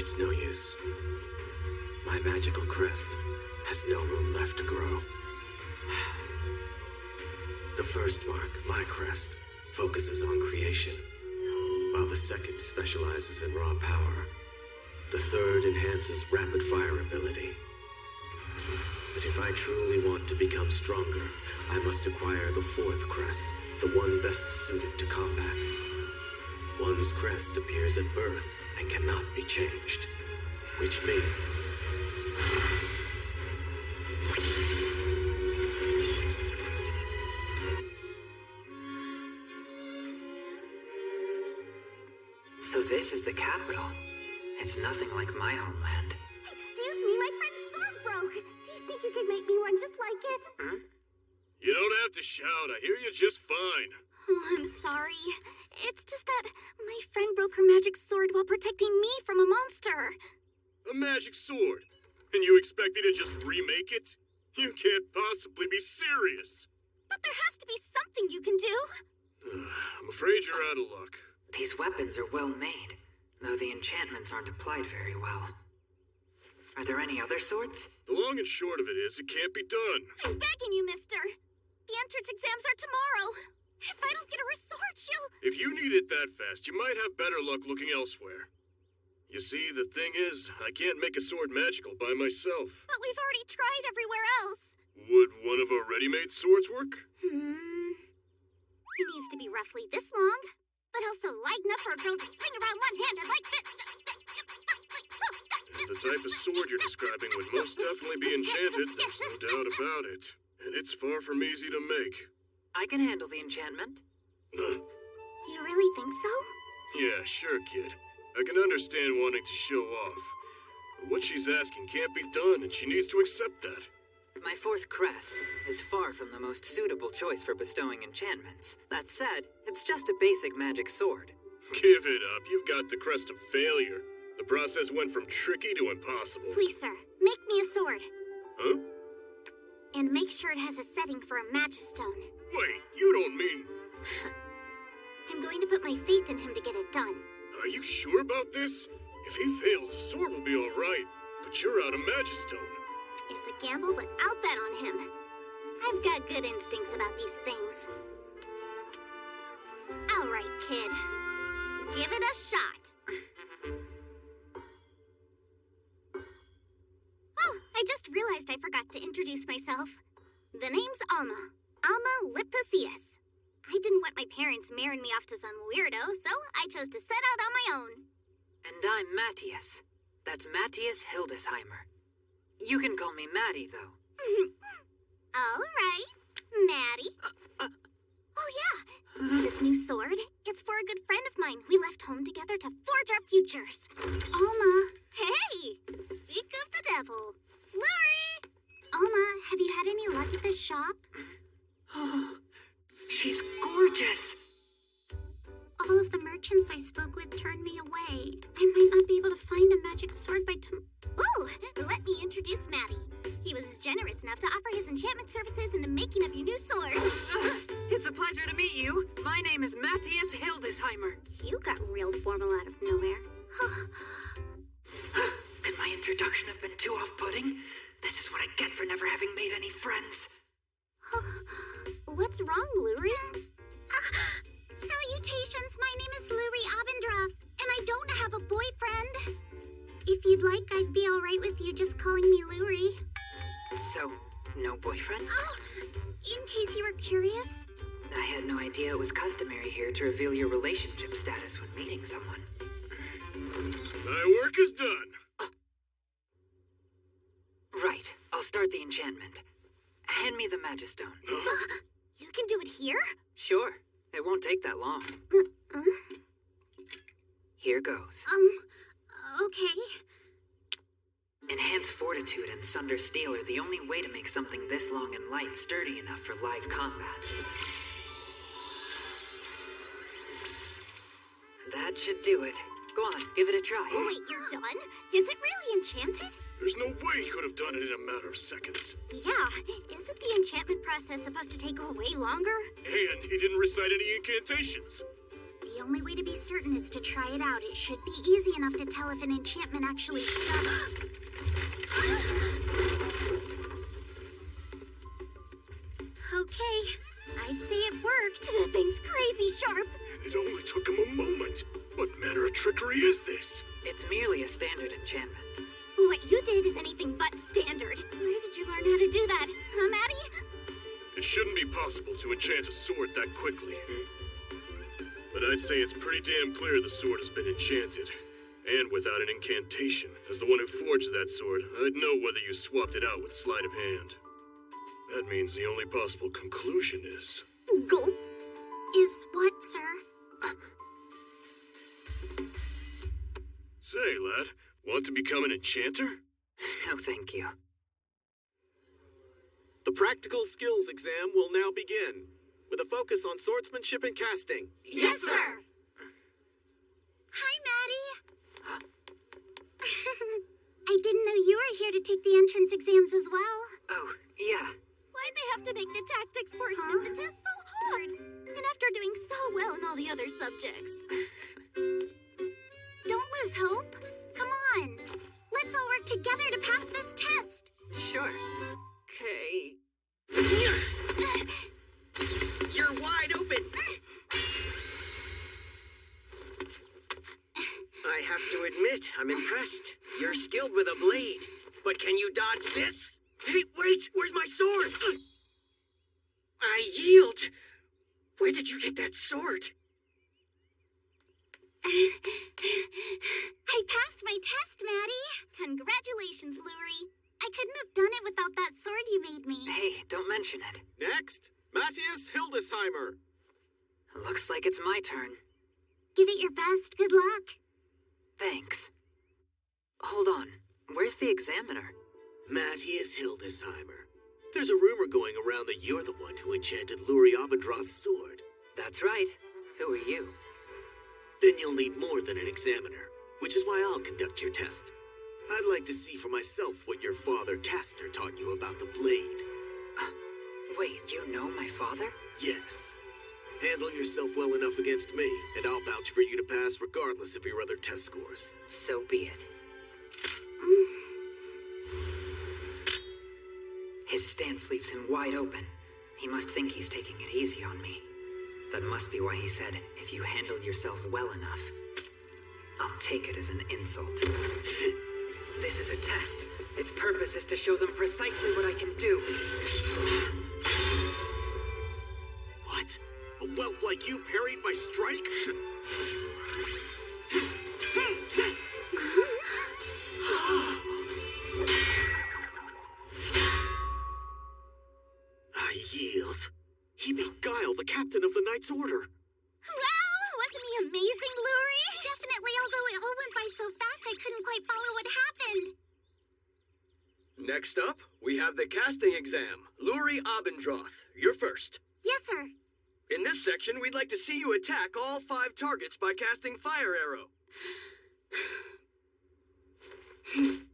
It's no use. My magical crest has no room left to grow. The first mark, my crest, focuses on creation, while the second specializes in raw power. The third enhances rapid-fire ability. But if I truly want to become stronger, I must acquire the fourth crest, the one best suited to combat. One's crest appears at birth and cannot be changed, which means... So this is the capital. It's nothing like my homeland. Excuse me, my friend's sword broke. Do you think you could make me one just like it? Hmm? You don't have to shout. I hear you just fine. Oh, I'm sorry. It's just that my friend broke her magic sword while protecting me from a monster. A magic sword? And you expect me to just remake it? You can't possibly be serious. But there has to be something you can do. I'm afraid you're out of luck. These weapons are well made, though the enchantments aren't applied very well. Are there any other sorts? The long and short of it is, it can't be done. I'm begging you, mister. The entrance exams are tomorrow. If I don't get her a sword, she'll... If you need it that fast, you might have better luck looking elsewhere. You see, the thing is, I can't make a sword magical by myself. But we've already tried everywhere else. Would one of our ready-made swords work? It needs to be roughly this long, but also light enough for a girl to swing around one-handed like this. The type of sword you're describing would most definitely be enchanted, there's no doubt about it. And it's far from easy to make. I can handle the enchantment. You really think so? Yeah, sure, kid. I can understand wanting to show off. But what she's asking can't be done, and she needs to accept that. My fourth crest is far from the most suitable choice for bestowing enchantments. That said, it's just a basic magic sword. Give it up. You've got the crest of failure. The process went from tricky to impossible. Please, sir, make me a sword. Huh? And make sure it has a setting for a magistone. Wait, you don't mean... I'm going to put my faith in him to get it done. Are you sure about this? If he fails, the sword will be all right. But you're out of magistone. It's a gamble, but I'll bet on him. I've got good instincts about these things. All right, kid. Give it a shot. Oh, I just realized I forgot to introduce myself. The name's Alma. Alma Lipposius. I didn't want my parents marrying me off to some weirdo, so I chose to set out on my own. And I'm Matthias. That's Matthias Hildesheimer. You can call me Maddie, though. All right, Maddie. Oh, yeah. This new sword, it's for a good friend of mine. We left home together to forge our futures. Alma. Hey, speak of the devil. Lurie! Alma, have you had any luck at this shop? She's gorgeous. All of the merchants I spoke with turned me away. I might not be able to find a magic sword by Oh, let me introduce Maddie. He was generous enough to offer his enchantment services in the making of your new sword. It's a pleasure to meet you. My name is Matthias Hildesheimer. You got real formal out of nowhere. Could my introduction have been too off-putting? This is what I get for never having made any friends. What's wrong, Lurie? Salutations, my name is Lurie Abendroth, and I don't have a boyfriend. If you'd like, I'd be alright with you just calling me Lurie. So, no boyfriend? Oh, in case you were curious. I had no idea it was customary here to reveal your relationship status when meeting someone. My work is done. Right, I'll start the enchantment. Hand me the magistone. You can do it here? Sure, it won't take that long. Here goes. Okay. Enhanced fortitude and sunder steel are the only way to make something this long and light sturdy enough for live combat. That should do it. Go on, give it a try. Oh, wait, you're done? Is it really enchanted? There's no way he could have done it in a matter of seconds. Yeah, isn't the enchantment process supposed to take way longer? And he didn't recite any incantations. The only way to be certain is to try it out. It should be easy enough to tell if an enchantment actually stuck. Okay, I'd say it worked. The thing's crazy sharp. It only took him a moment. What manner of trickery is this? It's merely a standard enchantment. What you did is anything but standard. Where did you learn how to do that, huh, Maddie? It shouldn't be possible to enchant a sword that quickly. But I'd say it's pretty damn clear the sword has been enchanted. And without an incantation. As the one who forged that sword, I'd know whether you swapped it out with sleight of hand. That means the only possible conclusion is... Gulp. Is what, sir? Say, lad, want to become an enchanter? No, thank you. The practical skills exam will now begin, with a focus on swordsmanship and casting. Yes, sir! Hi, Maddie. I didn't know you were here to take the entrance exams as well. Oh, yeah. Why'd they have to make the tactics portion of the test so hard? And after doing so well in all the other subjects. Don't lose hope. Come on. Let's all work together to pass this test. Sure. Okay. You're wide open! I have to admit, I'm impressed. You're skilled with a blade. But can you dodge this? Hey, wait! Where's my sword? I yield! Where did you get that sword? I passed my test, Maddie. Congratulations, Luri. I couldn't have done it without that sword you made me. Hey, don't mention it. Next, Matthias Hildesheimer. Looks like it's my turn. Give it your best. Good luck. Thanks. Hold on. Where's the examiner? Matthias Hildesheimer. There's a rumor going around that you're the one who enchanted Luri Abendroth's sword. That's right. Who are you? Then you'll need more than an examiner, which is why I'll conduct your test. I'd like to see for myself what your father, Castor, taught you about the blade. Wait, you know my father? Yes. Handle yourself well enough against me, and I'll vouch for you to pass regardless of your other test scores. So be it. His stance leaves him wide open. He must think he's taking it easy on me. That must be why he said, if you handle yourself well enough. I'll take it as an insult. This is a test. Its purpose is to show them precisely what I can do. What? A whelp like you parried my strike? I yield. He beat Guile, the captain of the Knight's Order. Wow! Wasn't he amazing, Luri? Definitely, although it all went by so fast I couldn't quite follow what happened. Next up, we have the casting exam. Luri Abendroth, you're first. Yes, sir. In this section, we'd like to see you attack all 5 targets by casting Fire Arrow.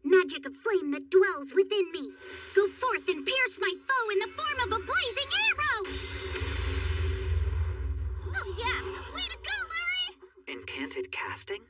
Magic of flame that dwells within me. Go forth and pierce my foe in the form of a blazing arrow! Oh yeah! Way to go, Luri! Enchanted casting?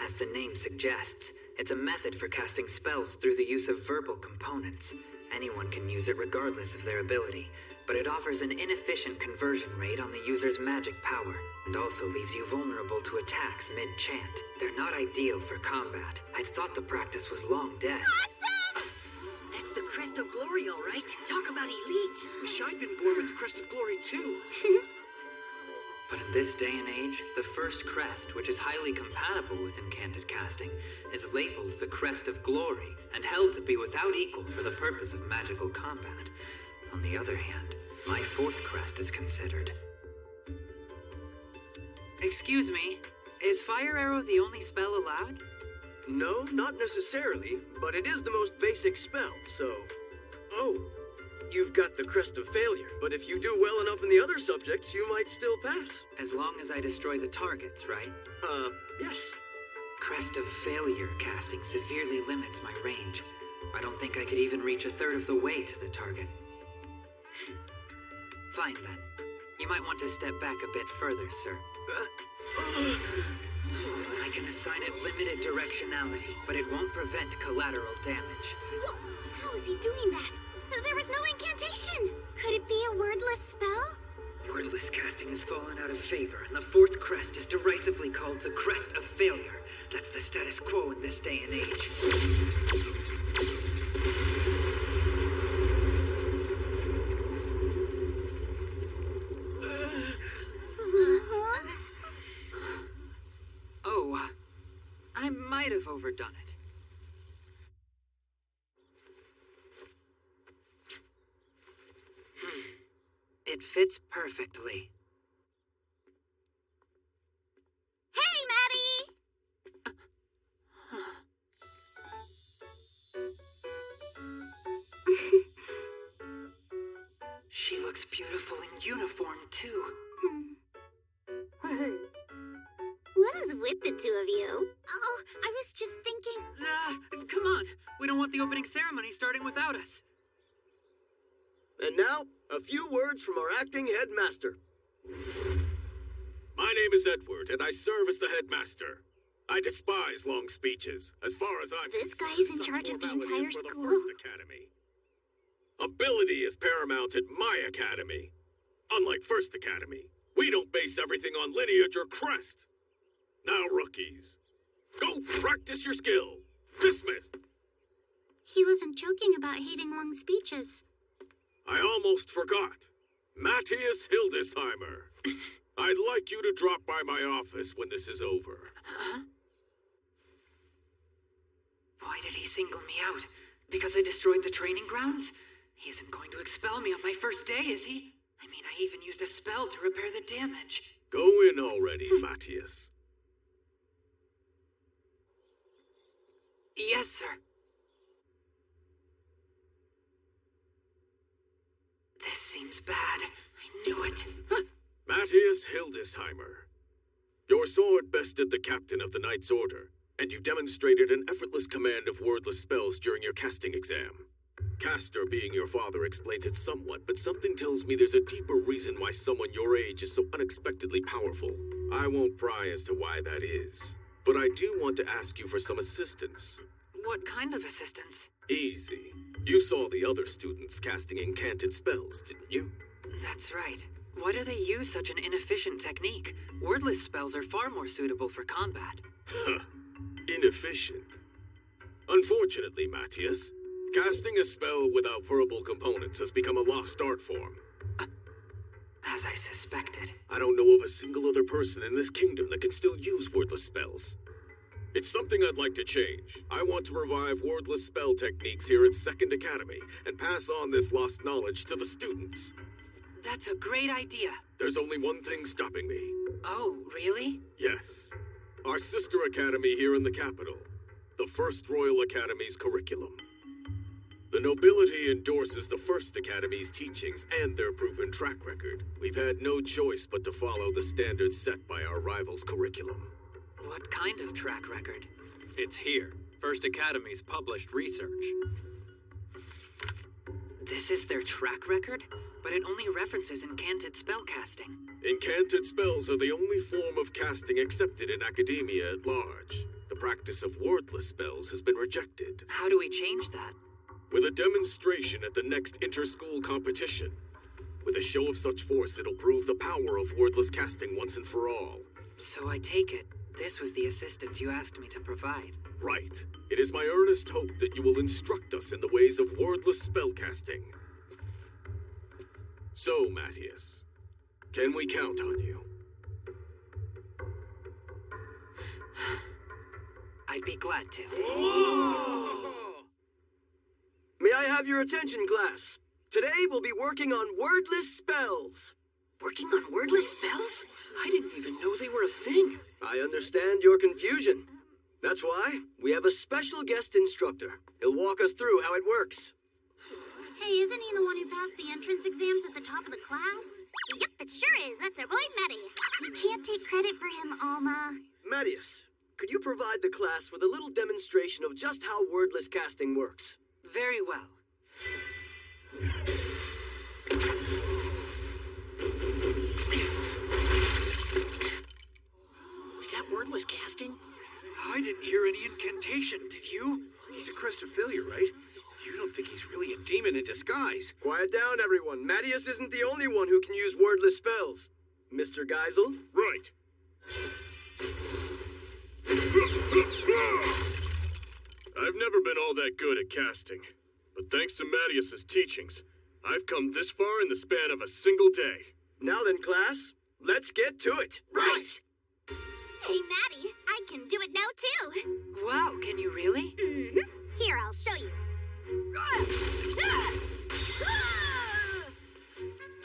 As the name suggests, it's a method for casting spells through the use of verbal components. Anyone can use it regardless of their ability, but it offers an inefficient conversion rate on the user's magic power, and also leaves you vulnerable to attacks mid-chant. They're not ideal for combat. I'd thought the practice was long dead. Awesome! That's the Crest of Glory, all right. Talk about elite. Wish I'd been born with the Crest of Glory, too. But in this day and age, the first crest, which is highly compatible with incanted casting, is labeled the Crest of Glory, and held to be without equal for the purpose of magical combat. On the other hand, my 4th crest is considered. Excuse me, is Fire Arrow the only spell allowed? No, not necessarily, but it is the most basic spell, so... Oh, you've got the Crest of Failure, but if you do well enough in the other subjects, you might still pass. As long as I destroy the targets, right? Yes. Crest of Failure casting severely limits my range. I don't think I could even reach 1/3 of the way to the target. Fine then. You might want to step back a bit further, sir. I can assign it limited directionality, but it won't prevent collateral damage. Whoa, how is he doing that? There was no incantation. Could it be a wordless spell? Wordless casting has fallen out of favor, and the fourth crest is derisively called the Crest of Failure. That's the status quo in this day and age. Oh, I might have overdone it. It fits perfectly. Hey, Maddie! She looks beautiful in uniform, too. What is with the two of you? Oh, I was just thinking... Come on. We don't want the opening ceremony starting without us. And now, a few words from our acting headmaster. My name is Edward, and I serve as the headmaster. I despise long speeches. As far as I'm This concerned, guy's in such charge of the formality entire is for the school. First Academy. Ability is paramount at my academy. Unlike First Academy, we don't base everything on lineage or crest. Now, rookies, go practice your skill. Dismissed. He wasn't joking about hating long speeches. I almost forgot. Matthias Hildesheimer. I'd like you to drop by my office when this is over. Huh? Why did he single me out? Because I destroyed the training grounds? He isn't going to expel me on my first day, is he? I mean, I even used a spell to repair the damage. Go in already, Matthias. Yes, sir. This seems bad. I knew it. Matthias Hildesheimer. Your sword bested the captain of the Knight's Order, and you demonstrated an effortless command of wordless spells during your casting exam. Caster, being your father, explains it somewhat, but something tells me there's a deeper reason why someone your age is so unexpectedly powerful. I won't pry as to why that is, but I do want to ask you for some assistance. What kind of assistance? Easy. You saw the other students casting incanted spells, didn't you? That's right. Why do they use such an inefficient technique? Wordless spells are far more suitable for combat. Inefficient. Unfortunately, Matthias, casting a spell without verbal components has become a lost art form. As I suspected. I don't know of a single other person in this kingdom that can still use wordless spells. It's something I'd like to change. I want to revive wordless spell techniques here at 2nd Academy and pass on this lost knowledge to the students. That's a great idea. There's only one thing stopping me. Oh, really? Yes. Our sister academy here in the capital. The First Royal Academy's curriculum. The nobility endorses the First Academy's teachings and their proven track record. We've had no choice but to follow the standards set by our rival's curriculum. What kind of track record? It's here. First Academy's published research. This is their track record? But it only references incanted spellcasting. Incanted spells are the only form of casting accepted in academia at large. The practice of wordless spells has been rejected. How do we change that? With a demonstration at the next inter-school competition. With a show of such force, it'll prove the power of wordless casting once and for all. So I take it, this was the assistance you asked me to provide. Right. It is my earnest hope that you will instruct us in the ways of wordless spellcasting. So, Matthias, can we count on you? I'd be glad to. May I have your attention, class? Today we'll be working on wordless spells. Working on wordless spells? I didn't even know they were a thing. I understand your confusion. That's why we have a special guest instructor. He'll walk us through how it works. Hey, isn't he the one who passed the entrance exams at the top of the class? Yep, it sure is. That's our boy, Maddie. You can't take credit for him, Alma. Matthias, could you provide the class with a little demonstration of just how wordless casting works? Very well. guys. Quiet down, everyone. Mattias isn't the only one who can use wordless spells. Mr. Geisel? Right. I've never been all that good at casting, but thanks to Mattias's teachings, I've come this far in the span of a single day. Now then, class, let's get to it. Right! Hey, Maddie, I can do it now, too. Wow, can you really? Mm-hmm. Here, I'll show you.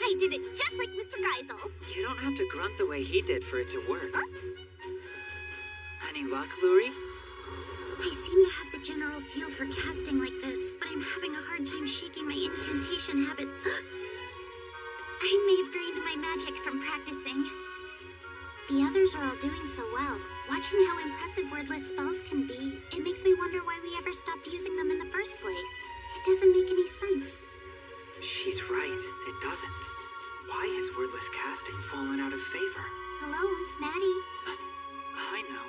I did it just like Mr. Geisel. You don't have to grunt the way he did for it to work. Huh? Any luck, Luri? I seem to have the general feel for casting like this, but I'm having a hard time shaking my incantation habit. I may have drained my magic from practicing. The others are all doing so well. Watching how impressive wordless spells can be, it makes me wonder why we ever stopped using them in the first place. It doesn't make any sense. She's right, it doesn't. Why has wordless casting fallen out of favor? Hello, Maddie. I know.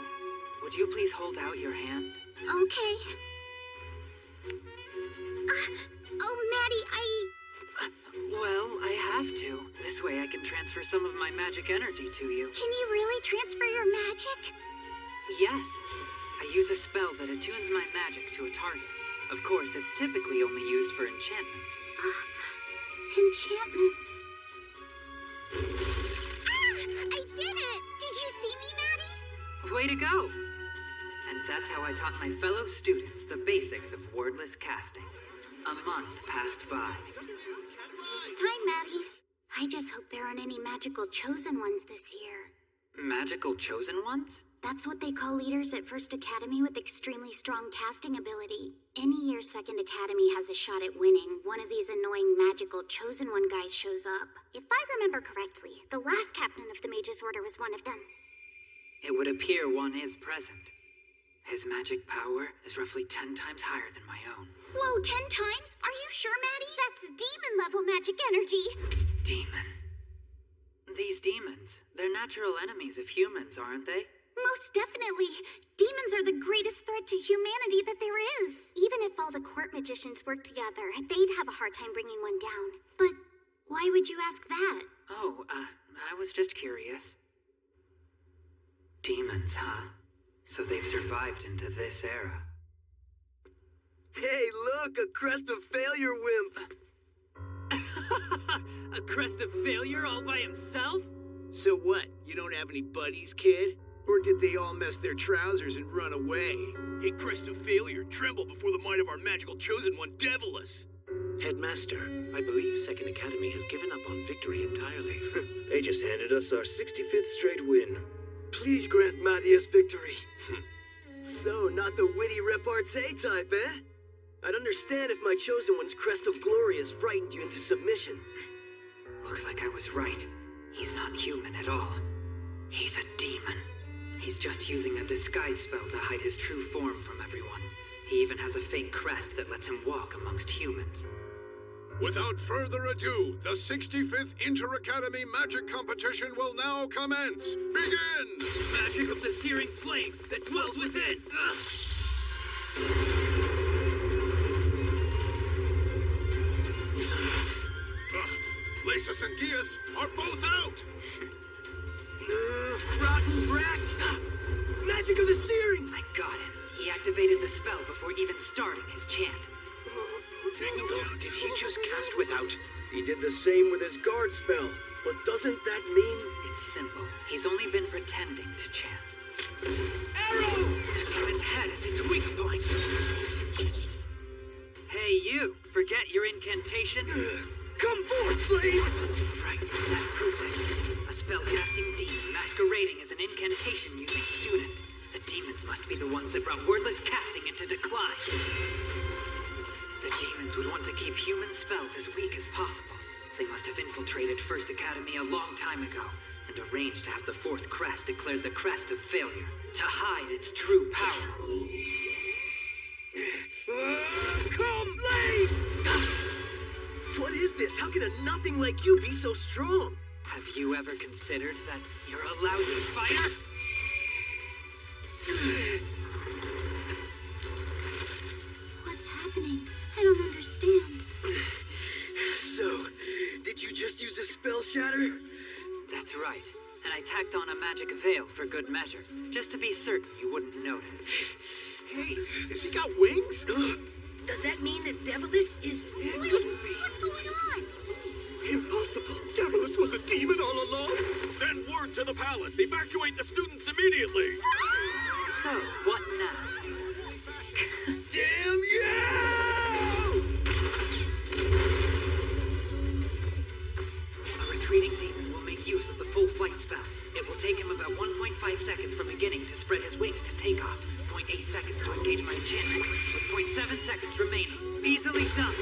Would you please hold out your hand? Okay. Oh, Maddie, Well, I have to. This way I can transfer some of my magic energy to you. Can you really transfer your magic? Yes. I use a spell that attunes my magic to a target. Of course, it's typically only used for enchantments. Enchantments. I did it! Did you see me, Maddie? Way to go! And that's how I taught my fellow students the basics of wordless casting. A month passed by. It's time, Maddie. I just hope there aren't any magical chosen ones this year. Magical chosen ones? That's what they call leaders at First Academy with extremely strong casting ability. Any year Second Academy has a shot at winning, one of these annoying magical chosen one guys shows up. If I remember correctly, the last captain of the Mage's Order was one of them. It would appear one is present. His magic power is roughly 10 times higher than my own. Whoa, 10 times? Are you sure, Maddie? That's demon-level magic energy. Demon. These demons, they're natural enemies of humans, aren't they? Most definitely. Demons are the greatest threat to humanity that there is. Even if all the court magicians worked together, they'd have a hard time bringing one down. But why would you ask that? Oh, I was just curious. Demons, huh? So they've survived into this era. Hey, look, a crest of failure wimp. A crest of failure all by himself? So what? You don't have any buddies, kid? Or did they all mess their trousers and run away? Hey, crest of failure, tremble before the might of our magical chosen one, Devilus! Headmaster, I believe Second Academy has given up on victory entirely. They just handed us our 65th straight win. Please grant Mattias victory. So, not the witty repartee type, eh? I'd understand if my chosen one's crest of glory has frightened you into submission. Looks like I was right. He's not human at all. He's a demon. He's just using a disguise spell to hide his true form from everyone. He even has a fake crest that lets him walk amongst humans. Without further ado, the 65th Inter-Academy Magic Competition will now commence. Begin! Magic of the searing flame that dwells within! Lasus and Gias are both out! Rotten brats! Magic of the searing! I got him. He activated the spell before even starting his chant. Did he just cast without? He did the same with his guard spell. But doesn't that mean... It's simple. He's only been pretending to chant. Arrow! The demon's head is its weak point. Hey, you! Forget your incantation? Come forth, flame! Right, that proves it. A spellcasting demon masquerading as an incantation-using student. The demons must be the ones that brought wordless casting into decline. The demons would want to keep human spells as weak as possible. They must have infiltrated First Academy a long time ago and arranged to have the fourth crest declared the crest of failure to hide its true power. Come, flame! What is this? How can a nothing like you be so strong? Have you ever considered that you're a lousy fighter? What's happening? I don't understand. Shatter? That's right. And I tacked on a magic veil for good measure, just to be certain you wouldn't notice. Hey, has he got wings? Does that mean that Devilis is... Wait, what's going on? Impossible. Devilis was a demon all along. Send word to the palace. Evacuate the students immediately. So, what now? Damn you! A retreating demon will make use of the full flight spell. It will take him about 1.5 seconds from beginning to spread his wings to take off, 0.8 seconds to engage my enchantment, with 0.7 seconds remaining. Easily done.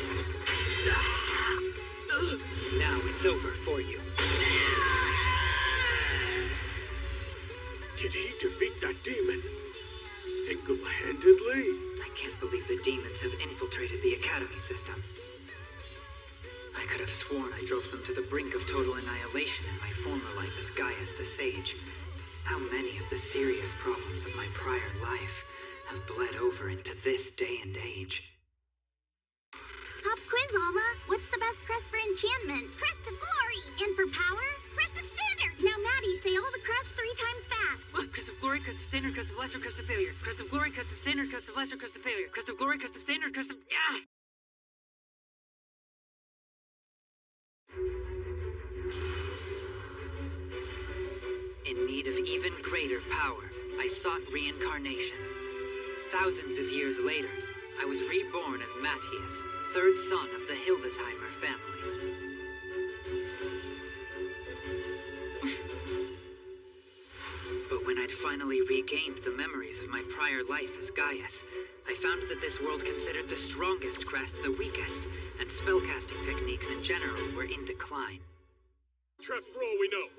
Now it's over for you. Did he defeat that demon? Single-handedly? I can't believe the demons have infiltrated the Academy system. I could have sworn I drove them to the brink of total annihilation in my former life as Gaius the Sage. How many of the serious problems of my prior life have bled over into this day and age? Pop quiz, Alma. What's the best crest for enchantment? Crest of Glory. And for power? Crest of Standard. Now, Maddie, say all the crests 3 times fast. Crest of Glory, Crest of Standard, Crest of Lesser, Crest of Failure. Crest of Glory, Crest of Standard, Crest of Lesser, Crest of Failure. Crest of Glory, Crest of Standard, Crest of... Ah! In need of even greater power, I sought reincarnation. Thousands of years later, I was reborn as Matthias, third son of the Hildesheimer family. But when I'd finally regained the memories of my prior life as Gaius, I found that this world considered the strongest crest the weakest, and spellcasting techniques in general were in decline. Trust for all we know.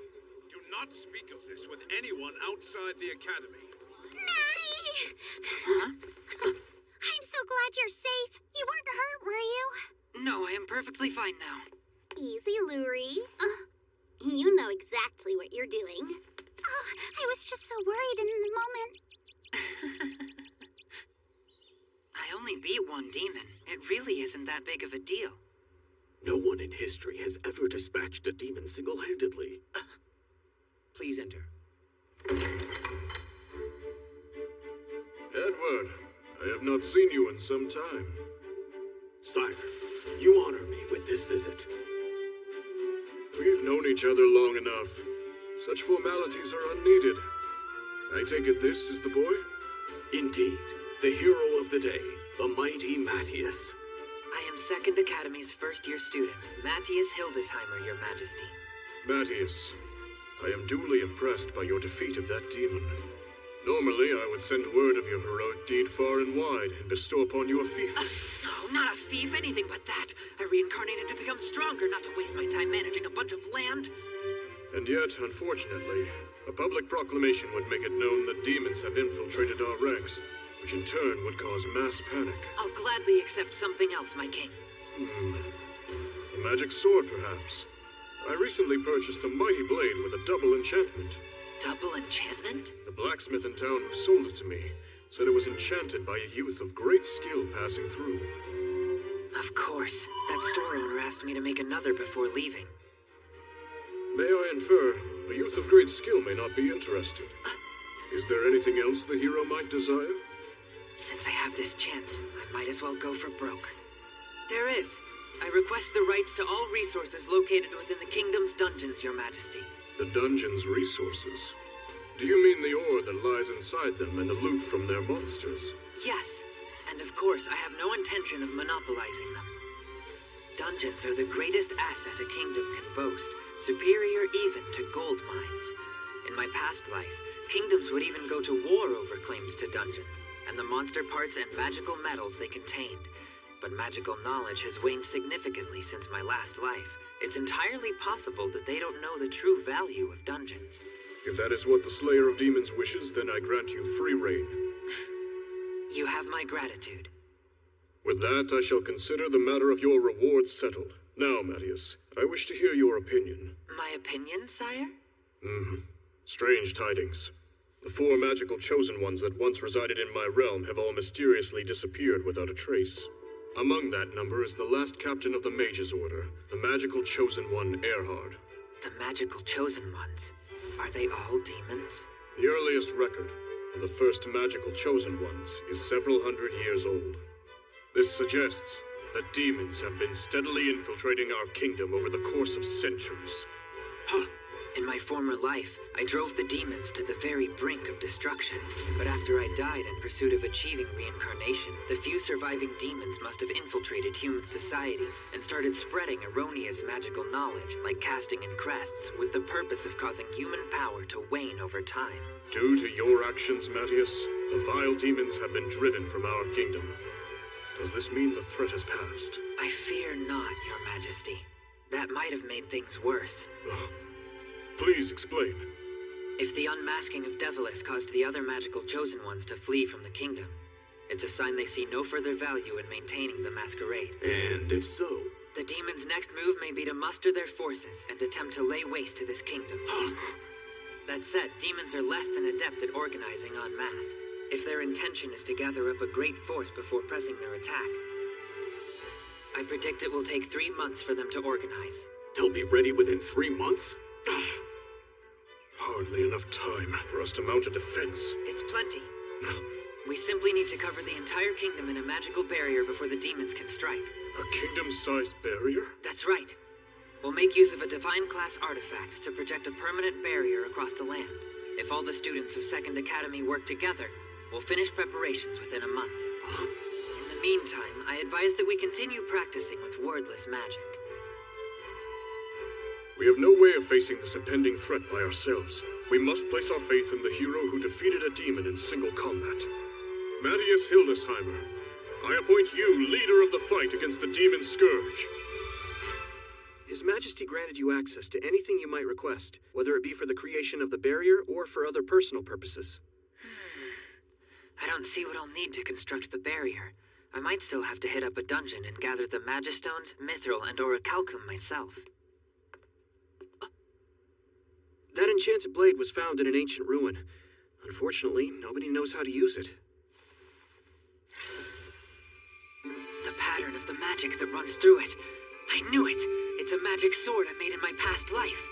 Do not speak of this with anyone outside the Academy. Maddie! Huh? I'm so glad you're safe. You weren't hurt, were you? No, I am perfectly fine now. Easy, Luri. You know exactly what you're doing. I was just so worried in the moment. I only beat one demon. It really isn't that big of a deal. No one in history has ever dispatched a demon single-handedly. Please enter. Edward, I have not seen you in some time. Sire, you honor me with this visit. We've known each other long enough. Such formalities are unneeded. I take it this is the boy? Indeed, the hero of the day, the mighty Matthias. I am Second Academy's first-year student, Matthias Hildesheimer, Your Majesty. Matthias, I am duly impressed by your defeat of that demon. Normally, I would send word of your heroic deed far and wide and bestow upon you a fief. No, not a fief, anything but that. I reincarnated to become stronger, not to waste my time managing a bunch of land. And yet, unfortunately, a public proclamation would make it known that demons have infiltrated our ranks, which in turn would cause mass panic. I'll gladly accept something else, my king. A magic sword, perhaps. I recently purchased a mighty blade with a double enchantment. Double enchantment? The blacksmith in town who sold it to me said it was enchanted by a youth of great skill passing through. Of course. That store owner asked me to make another before leaving. May I infer, a youth of great skill may not be interested. Is there anything else the hero might desire? Since I have this chance, I might as well go for broke. There is. I request the rights to all resources located within the kingdom's dungeons, Your Majesty. The dungeon's resources? Do you mean the ore that lies inside them and the loot from their monsters? Yes, and of course I have no intention of monopolizing them. Dungeons are the greatest asset a kingdom can boast, superior even to gold mines. In my past life, kingdoms would even go to war over claims to dungeons, and the monster parts and magical metals they contained. But magical knowledge has waned significantly since my last life. It's entirely possible that they don't know the true value of dungeons. If that is what the Slayer of Demons wishes, then I grant you free reign. You have my gratitude. With that, I shall consider the matter of your reward settled. Now, Matthias, I wish to hear your opinion. My opinion, sire? Strange tidings. The 4 magical chosen ones that once resided in my realm have all mysteriously disappeared without a trace. Among that number is the last captain of the Mages Order, the magical chosen one, Erhard. The magical chosen ones. Are they all demons? The earliest record of the first magical chosen ones is several hundred years old. This suggests that demons have been steadily infiltrating our kingdom over the course of centuries. Huh. In my former life, I drove the demons to the very brink of destruction. But after I died in pursuit of achieving reincarnation, the few surviving demons must have infiltrated human society and started spreading erroneous magical knowledge, like casting and crests, with the purpose of causing human power to wane over time. Due to your actions, Mattias, the vile demons have been driven from our kingdom. Does this mean the threat has passed? I fear not, Your Majesty. That might have made things worse. Please explain. If the unmasking of Devilis caused the other magical chosen ones to flee from the kingdom, it's a sign they see no further value in maintaining the masquerade. And if so? The demons' next move may be to muster their forces and attempt to lay waste to this kingdom. That said, demons are less than adept at organizing en masse, if their intention is to gather up a great force before pressing their attack. I predict it will take 3 months for them to organize. They'll be ready within 3 months? Hardly enough time for us to mount a defense. It's plenty. We simply need to cover the entire kingdom in a magical barrier before the demons can strike. A kingdom-sized barrier? That's right. We'll make use of a divine-class artifact to project a permanent barrier across the land. If all the students of Second Academy work together, we'll finish preparations within a month. In the meantime, I advise that we continue practicing with wordless magic. We have no way of facing this impending threat by ourselves. We must place our faith in the hero who defeated a demon in single combat. Mattias Hildesheimer, I appoint you leader of the fight against the demon scourge. His Majesty granted you access to anything you might request, whether it be for the creation of the barrier or for other personal purposes. I don't see what I'll need to construct the barrier. I might still have to hit up a dungeon and gather the Magistones, Mithril, and Orichalcum myself. That enchanted blade was found in an ancient ruin. Unfortunately, nobody knows how to use it. The pattern of the magic that runs through it. I knew it! It's a magic sword I made in my past life.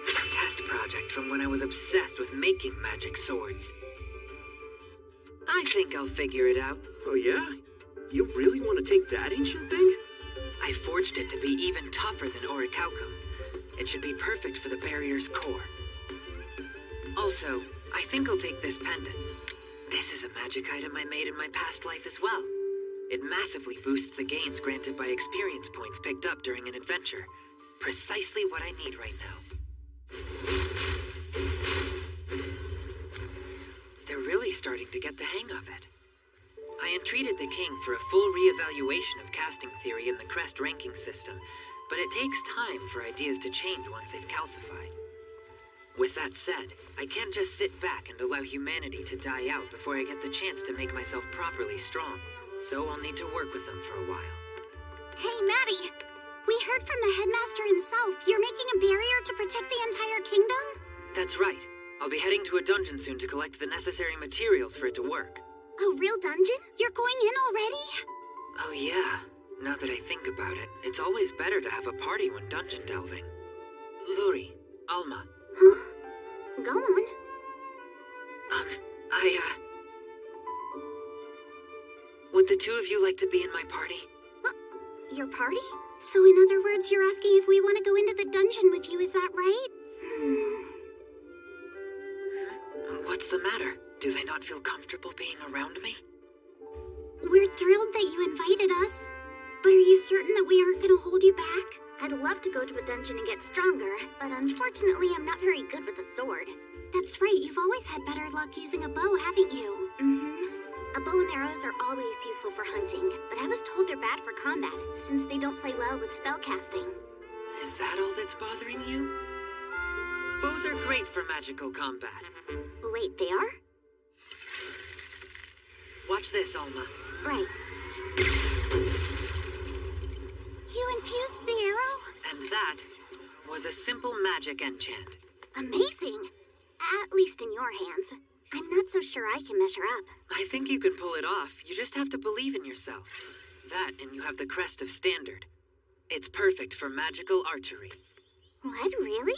A test project from when I was obsessed with making magic swords. I think I'll figure it out. Oh yeah? You really want to take that ancient thing? I forged it to be even tougher than Orichalcum. It should be perfect for the barrier's core. Also, I think I'll take this pendant. This is a magic item I made in my past life as well. It massively boosts the gains granted by experience points picked up during an adventure. Precisely what I need right now. They're really starting to get the hang of it. I entreated the king for a full re-evaluation of casting theory in the crest ranking system, but it takes time for ideas to change once they've calcified. With that said, I can't just sit back and allow humanity to die out before I get the chance to make myself properly strong, so I'll need to work with them for a while. Hey, Maddie! We heard from the headmaster himself. You're making a barrier to protect the entire kingdom? That's right. I'll be heading to a dungeon soon to collect the necessary materials for it to work. A real dungeon? You're going in already? Oh yeah. Now that I think about it, it's always better to have a party when dungeon delving. Luri, Alma. Huh? Go on. Would the two of you like to be in my party? Your party? So in other words, you're asking if we want to go into the dungeon with you, is that right? What's the matter? Do they not feel comfortable being around me? We're thrilled that you invited us. But are you certain that we aren't going to hold you back? I'd love to go to a dungeon and get stronger, but unfortunately I'm not very good with a sword. That's right, you've always had better luck using a bow, haven't you? A bow and arrows are always useful for hunting, but I was told they're bad for combat, since they don't play well with spellcasting. Is that all that's bothering you? Bows are great for magical combat. Wait, they are? Watch this, Alma. Right. You infused the arrow? And that was a simple magic enchant. Amazing! At least in your hands. I'm not so sure I can measure up. I think you can pull it off. You just have to believe in yourself. That, and you have the crest of standard. It's perfect for magical archery. What, really?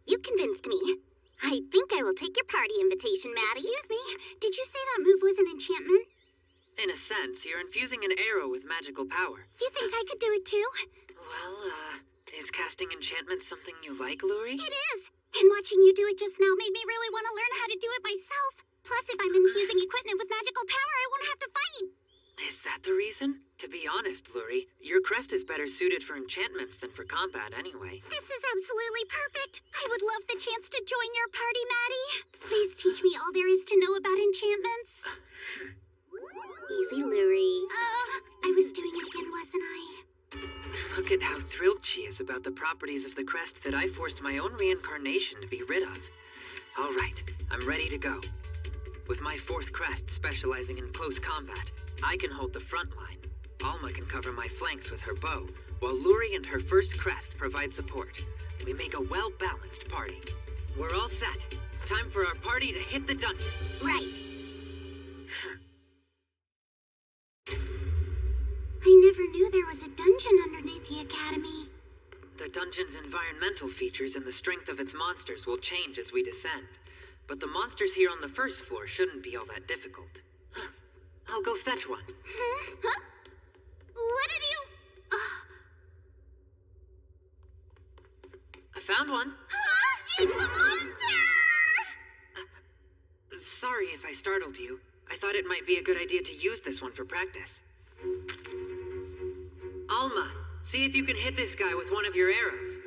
You convinced me. I think I will take your party invitation, Maddie. Excuse me, did you say that move was an enchantment? In a sense, you're infusing an arrow with magical power. You think I could do it too? Well, is casting enchantments something you like, Luri? It is! And watching you do it just now made me really want to learn how to do it myself. Plus, if I'm infusing equipment with magical power, I won't have to fight. Is that the reason? To be honest, Luri, your crest is better suited for enchantments than for combat anyway. This is absolutely perfect. I would love the chance to join your party, Maddie. Please teach me all there is to know about enchantments. Easy, Luri. I was doing it again, wasn't I? Look at how thrilled she is about the properties of the crest that I forced my own reincarnation to be rid of. All right, I'm ready to go. With my fourth crest specializing in close combat, I can hold the front line. Alma can cover my flanks with her bow, while Luri and her first crest provide support. We make a well-balanced party. We're all set. Time for our party to hit the dungeon. Right. I never knew there was a dungeon underneath the academy. The dungeon's environmental features and the strength of its monsters will change as we descend. But the monsters here on the first floor shouldn't be all that difficult. I'll go fetch one. Huh? What did you... I found one. Huh? It's a monster! Sorry if I startled you. I thought it might be a good idea to use this one for practice. Alma, see if you can hit this guy with one of your arrows.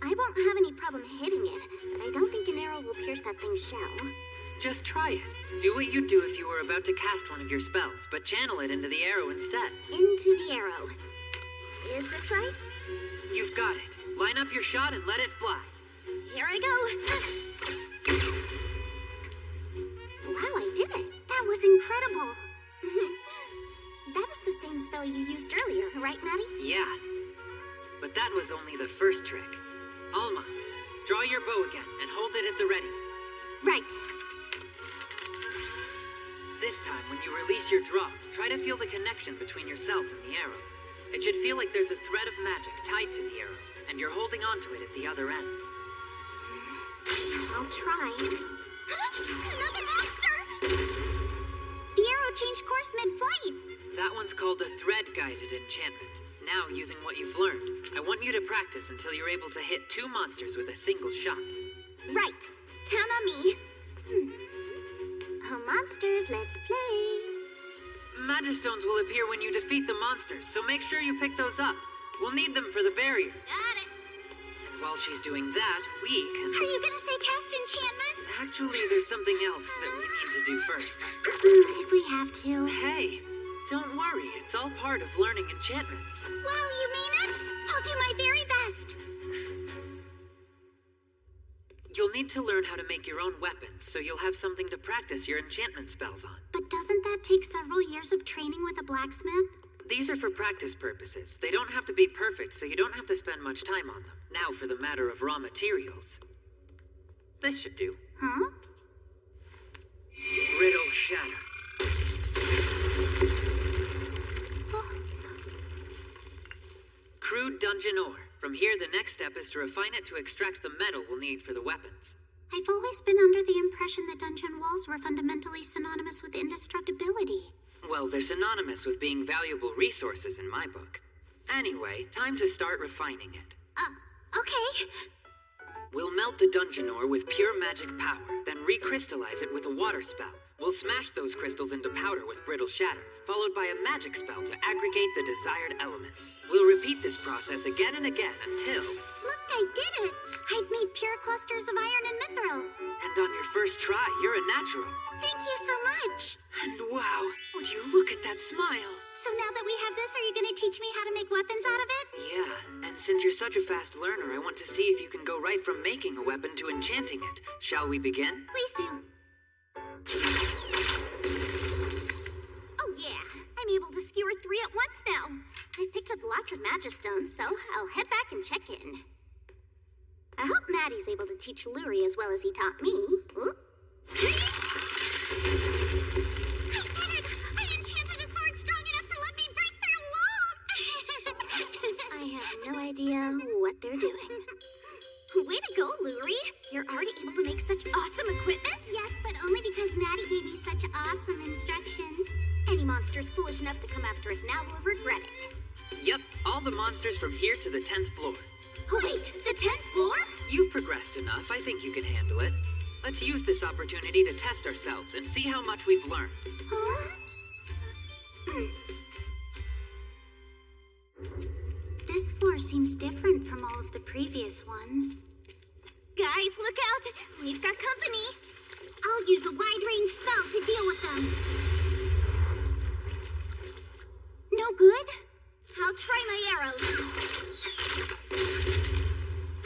I won't have any problem hitting it, but I don't think an arrow will pierce that thing's shell. Just try it. Do what you'd do if you were about to cast one of your spells, but channel it into the arrow instead. Into the arrow. Is this right? You've got it. Line up your shot and let it fly. Here I go. Wow, I did it. That was incredible. That was the same spell you used earlier, right, Maddie? Yeah. But that was only the first trick. Alma, draw your bow again and hold it at the ready. Right. This time, when you release your draw, try to feel the connection between yourself and the arrow. It should feel like there's a thread of magic tied to the arrow, and you're holding onto it at the other end. I'll try. Another monster! The arrow changed course mid-flight. That one's called a thread-guided enchantment. Now, using what you've learned, I want you to practice until you're able to hit 2 monsters with a single shot. Right. Count on me. Oh, monsters, let's play. Magistones will appear when you defeat the monsters, so make sure you pick those up. We'll need them for the barrier. Got it. And while she's doing that, we can... Are you gonna say cast enchantments? Actually, there's something else that we need to do first. If we have to. Hey, don't worry. It's all part of learning enchantments. Wow, you mean it? I'll do my very best. You'll need to learn how to make your own weapons, so you'll have something to practice your enchantment spells on. But doesn't that take several years of training with a blacksmith? These are for practice purposes. They don't have to be perfect, so you don't have to spend much time on them. Now for the matter of raw materials. This should do. Huh? Brittle Shatter. Crude dungeon ore. From here, the next step is to refine it to extract the metal we'll need for the weapons. I've always been under the impression that dungeon walls were fundamentally synonymous with indestructibility. Well, they're synonymous with being valuable resources in my book. Anyway, time to start refining it. Okay. We'll melt the dungeon ore with pure magic power, then recrystallize it with a water spell. We'll smash those crystals into powder with brittle shatter, followed by a magic spell to aggregate the desired elements. We'll repeat this process again and again until... Look, I did it! I've made pure clusters of iron and mithril. And on your first try, you're a natural. Thank you so much. And wow, would you look at that smile? So now that we have this, are you going to teach me how to make weapons out of it? Yeah, and since you're such a fast learner, I want to see if you can go right from making a weapon to enchanting it. Shall we begin? Please do. Oh yeah, I'm able to skewer 3 at once now. I've picked up lots of magistones, so I'll head back and check in. I hope Maddie's able to teach Luri as well as he taught me. Oop. I did it! I enchanted a sword strong enough to let me break through walls! I have no idea what they're doing. Way to go, Luri. You're already able to make such awesome equipment? Yes, but only because Maddie gave me such awesome instruction. Any monsters foolish enough to come after us now will regret it. Yep, all the monsters from here to the 10th floor. Oh, wait, the 10th floor? You've progressed enough. I think you can handle it. Let's use this opportunity to test ourselves and see how much we've learned. Huh? This floor seems different from all of the previous ones. Guys, look out! We've got company! I'll use a wide-range spell to deal with them. No good? I'll try my arrows.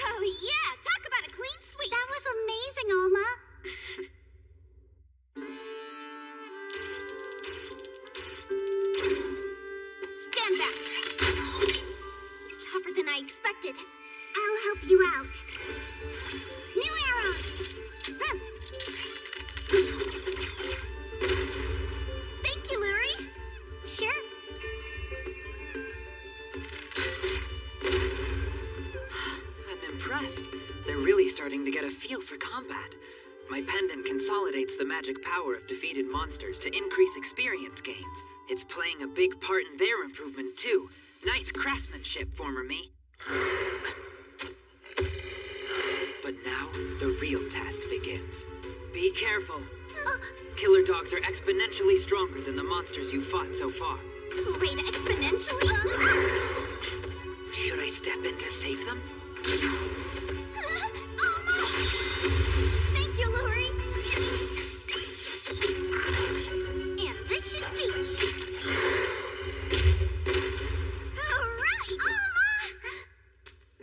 Oh yeah! Talk about a clean sweep! That was amazing, Alma! Stand back! He's tougher than I expected. I'll help you out. New arrows! Huh. Thank you, Luri. Sure. I'm impressed. They're really starting to get a feel for combat. My pendant consolidates the magic power of defeated monsters to increase experience gains. It's playing a big part in their improvement, too. Nice craftsmanship, former me. But now, the real test begins. Be careful. Killer dogs are exponentially stronger than the monsters you've fought so far. Wait, exponentially? Should I step in to save them? Thank you, Luri. And this should do it. All right, Alma!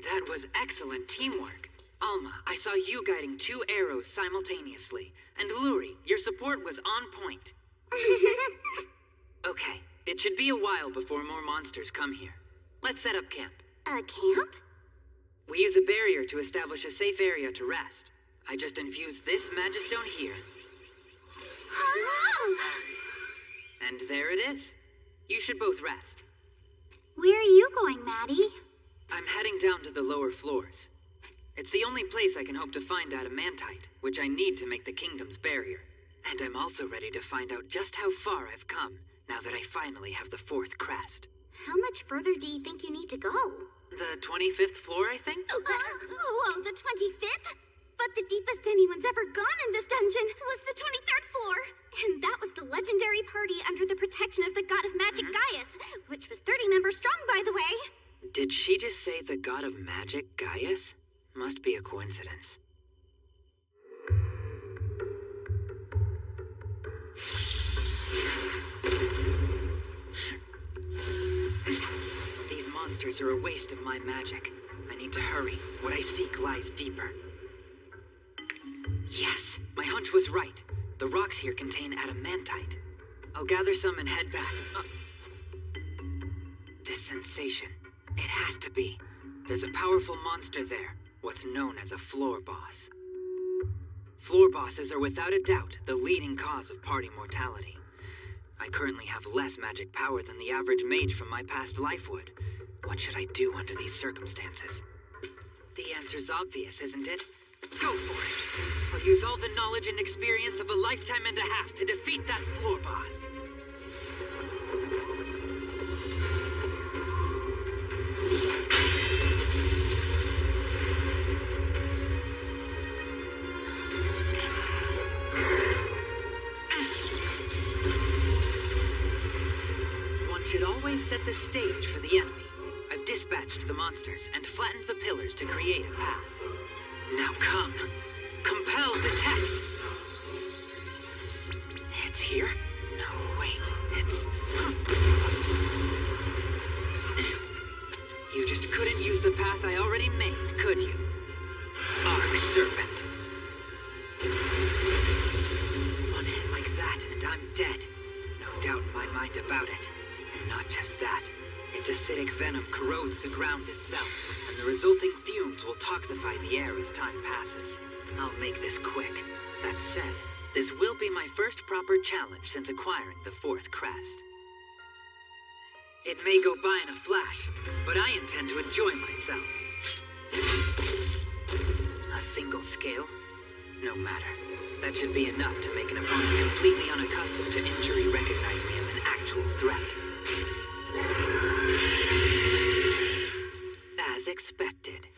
That was excellent teamwork. Alma, I saw you guiding 2 arrows simultaneously. And Luri, your support was on point. Okay, it should be a while before more monsters come here. Let's set up camp. A camp? We use a barrier to establish a safe area to rest. I just infused this magistone here. Oh! And there it is. You should both rest. Where are you going, Maddie? I'm heading down to the lower floors. It's the only place I can hope to find adamantite, which I need to make the kingdom's barrier. And I'm also ready to find out just how far I've come, now that I finally have the 4th crest. How much further do you think you need to go? The 25th floor, I think? Oh, the 25th? But the deepest anyone's ever gone in this dungeon was the 23rd floor. And that was the legendary party under the protection of the god of magic Gaius, which was 30 members strong, by the way. Did she just say the god of magic Gaius? Must be a coincidence. These monsters are a waste of my magic. I need to hurry. What I seek lies deeper. Yes, my hunch was right. The rocks here contain adamantite. I'll gather some and head back. This sensation. It has to be. There's a powerful monster there. What's known as a floor boss. Floor bosses are without a doubt the leading cause of party mortality. I currently have less magic power than the average mage from my past life would. What should I do under these circumstances? The answer's obvious, isn't it? Go for it! I'll use all the knowledge and experience of a lifetime and a half to defeat that floor boss. Should always set the stage for the enemy. I've dispatched the monsters and flattened the pillars to create a path. Now come. Compel detect. It's here? No, wait. It's... You just couldn't use the path I already made, could you? Arc Serpent. One hit like that and I'm dead. No doubt in my mind about it. Not just that, its acidic venom corrodes the ground itself, and the resulting fumes will toxify the air as time passes. I'll make this quick. That said, this will be my first proper challenge since acquiring the 4th crest. It may go by in a flash, but I intend to enjoy myself. scale? No matter. That should be enough to make an opponent completely unaccustomed to injury recognize me as an actual threat. As expected.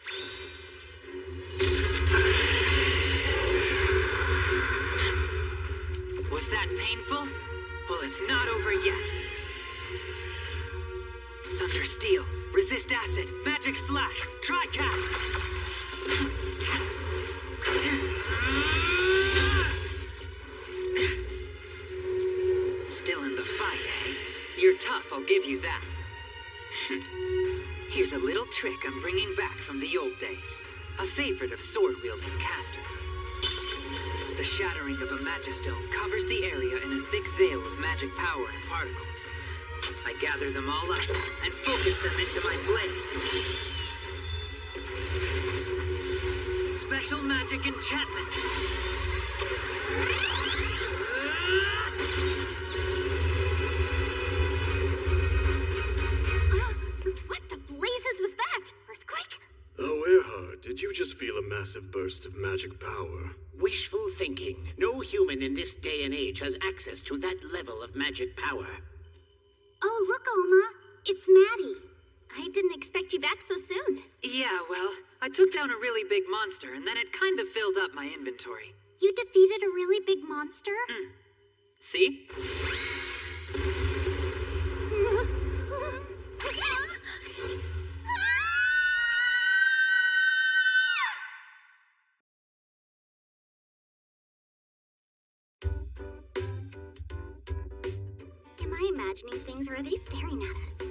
Was that painful? Well, it's not over yet. Sunder Steel, Resist Acid, Magic Slash, Tri-Cap! Still in the fight, eh? You're tough, I'll give you that. Here's a little trick I'm bringing back from the old days. A favorite of sword-wielding casters. The shattering of a Magistone covers the area in a thick veil of magic power and particles. I gather them all up and focus them into my blade. Special magic enchantment. What the blazes was that? Earthquake? Oh, Earhart, did you just feel a massive burst of magic power? Wishful thinking. No human in this day and age has access to that level of magic power. Oh, look, Oma. It's Maddie. I didn't expect you back so soon. Yeah, well, I took down a really big monster, and then it kind of filled up my inventory. You defeated a really big monster? See? Am I imagining things, or are they staring at us?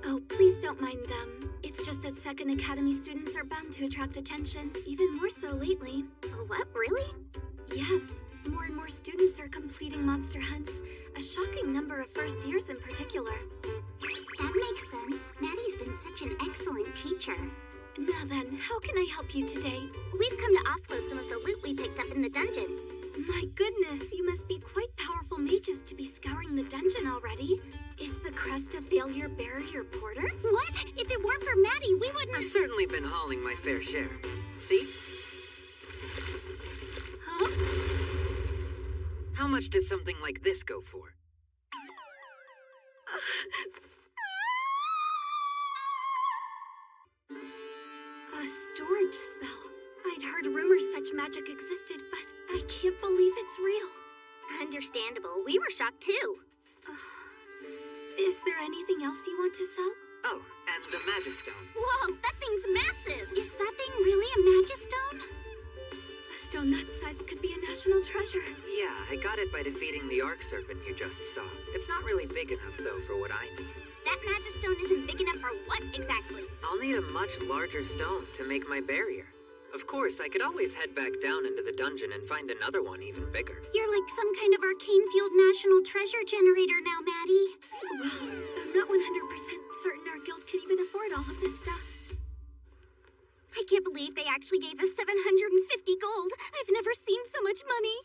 Oh, please don't mind them. It's just that Second Academy students are bound to attract attention, even more so lately. What, really? Yes, more and more students are completing monster hunts. A shocking number of first years in particular. That makes sense. Maddie's been such an excellent teacher. Now then, how can I help you today? We've come to offload some of the loot we picked up in the dungeon. My goodness, you must be quite powerful mages to be scouring the dungeon already. Is the Crest of Failure bearer your porter? What? If it weren't for Maddie, we wouldn't... I've certainly been hauling my fair share. See? Huh? How much does something like this go for? A storage spell. I'd heard rumors such magic existed, but I can't believe it's real. Understandable. We were shocked too. Is there anything else you want to sell? Oh, and the Magistone. Whoa, that thing's massive. Is that thing really a Magistone? A stone that size could be a national treasure. Yeah, I got it by defeating the Arc Serpent you just saw. It's not really big enough, though, for what I need. That Magistone isn't big enough for what exactly? I'll need a much larger stone to make my barrier. Of course, I could always head back down into the dungeon and find another one even bigger. You're like some kind of arcane-fueled national treasure generator now, Maddie. Well, I'm not 100% certain our guild can even afford all of this stuff. I can't believe they actually gave us 750 gold. I've never seen so much money.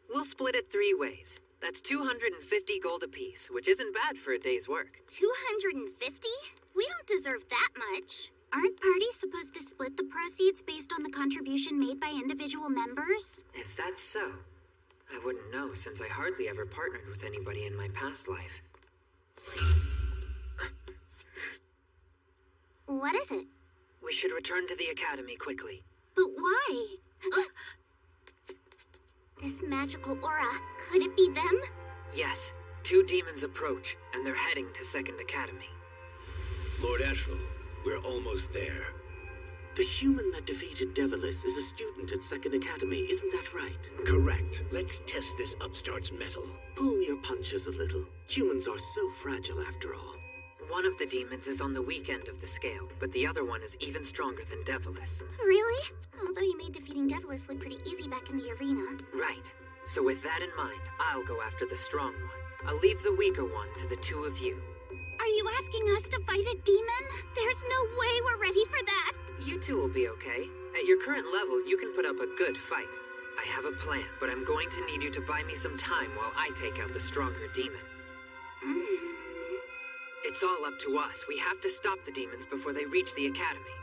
We'll split it 3 ways. That's 250 gold apiece, which isn't bad for a day's work. 250? We don't deserve that much. Aren't parties supposed to split the proceeds based on the contribution made by individual members? Is that so? I wouldn't know, since I hardly ever partnered with anybody in my past life. What is it? We should return to the academy quickly. But why? This magical aura, could it be them? Yes. 2 demons approach, and they're heading to Second Academy. Lord Ashrel, we're almost there. The human that defeated Devilis is a student at Second Academy, isn't that right? Correct. Let's test this upstart's mettle. Pull your punches a little. Humans are so fragile after all. One of the demons is on the weak end of the scale, but the other one is even stronger than Devilis. Really? Although you made defeating Devilis look pretty easy back in the arena. Right. So with that in mind, I'll go after the strong one. I'll leave the weaker one to the 2 of you. Are you asking us to fight a demon? There's no way we're ready for that. You 2 will be okay. At your current level, you can put up a good fight. I have a plan, but I'm going to need you to buy me some time while I take out the stronger demon. It's all up to us. We have to stop the demons before they reach the academy.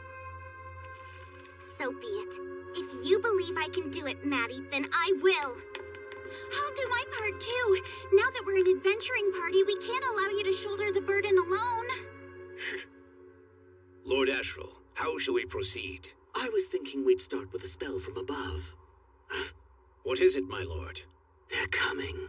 So be it. If you believe I can do it, Maddie, then I will. I'll do my part, too. Now that we're an adventuring party, we can't allow you to shoulder the burden alone. Lord Ashrel, how shall we proceed? I was thinking we'd start with a spell from above. What is it, my lord? They're coming.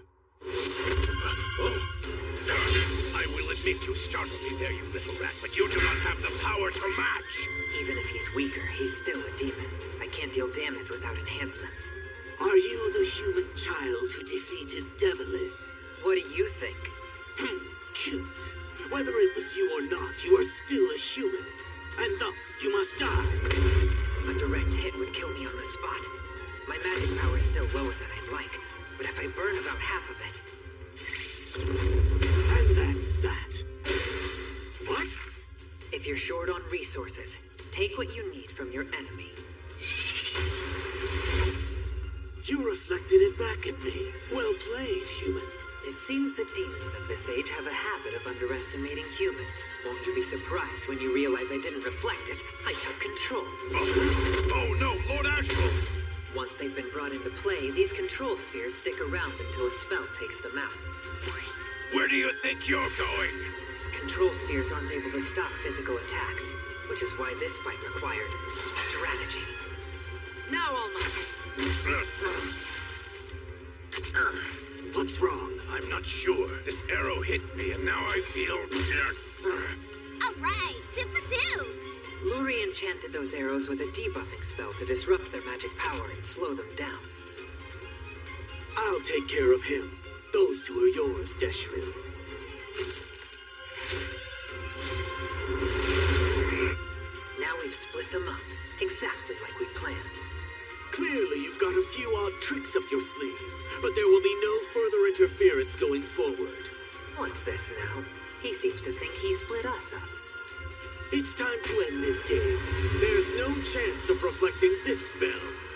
I will admit you startled me there, you little rat, but you do not have the power to match! Even if he's weaker, he's still a demon. I can't deal damage without enhancements. Are you the human child who defeated Devilis? What do you think? Cute. Whether it was you or not, you are still a human. And thus, you must die. A direct hit would kill me on the spot. My magic power is still lower than I'd like, but if I burn about half of it... And that's that. What? If you're short on resources, take what you need from your enemy. You reflected it back at me. Well played, human. It seems the demons of this age have a habit of underestimating humans. Won't you be surprised when you realize I didn't reflect it? I took control. Oh no, Lord Ashrel! Once they've been brought into play, these control spheres stick around until a spell takes them out. Where do you think you're going? Control spheres aren't able to stop physical attacks, which is why this fight required strategy. Now all mine. What's wrong? I'm not sure. This arrow hit me, and now I feel... All right, 2 for 2. Luri enchanted those arrows with a debuffing spell to disrupt their magic power and slow them down. I'll take care of him. Those two are yours, Deshril. Now we've split them up, exactly like we planned. Clearly, you've got a few odd tricks up your sleeve, but there will be no further interference going forward. What's this now? He seems to think he split us up. It's time to end this game. There's no chance of reflecting this spell.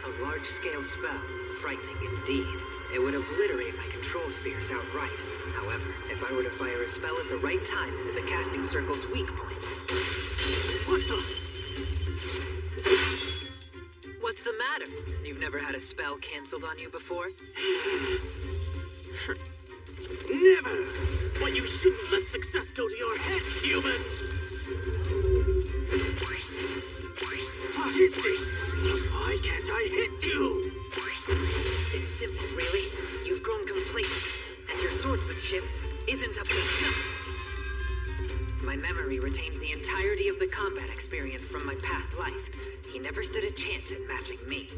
A large-scale spell. Frightening indeed. It would obliterate my control spheres outright. However, if I were to fire a spell at the right time into the casting circle's weak point... What the... What's the matter? You've never had a spell canceled on you before? Never! But you shouldn't let success go to your head, human! What is this? Why can't I hit you? It's simple, really. You've grown complacent, and your swordsmanship isn't up to snuff. My memory retained the entirety of the combat experience from my past life. He never stood a chance at matching me.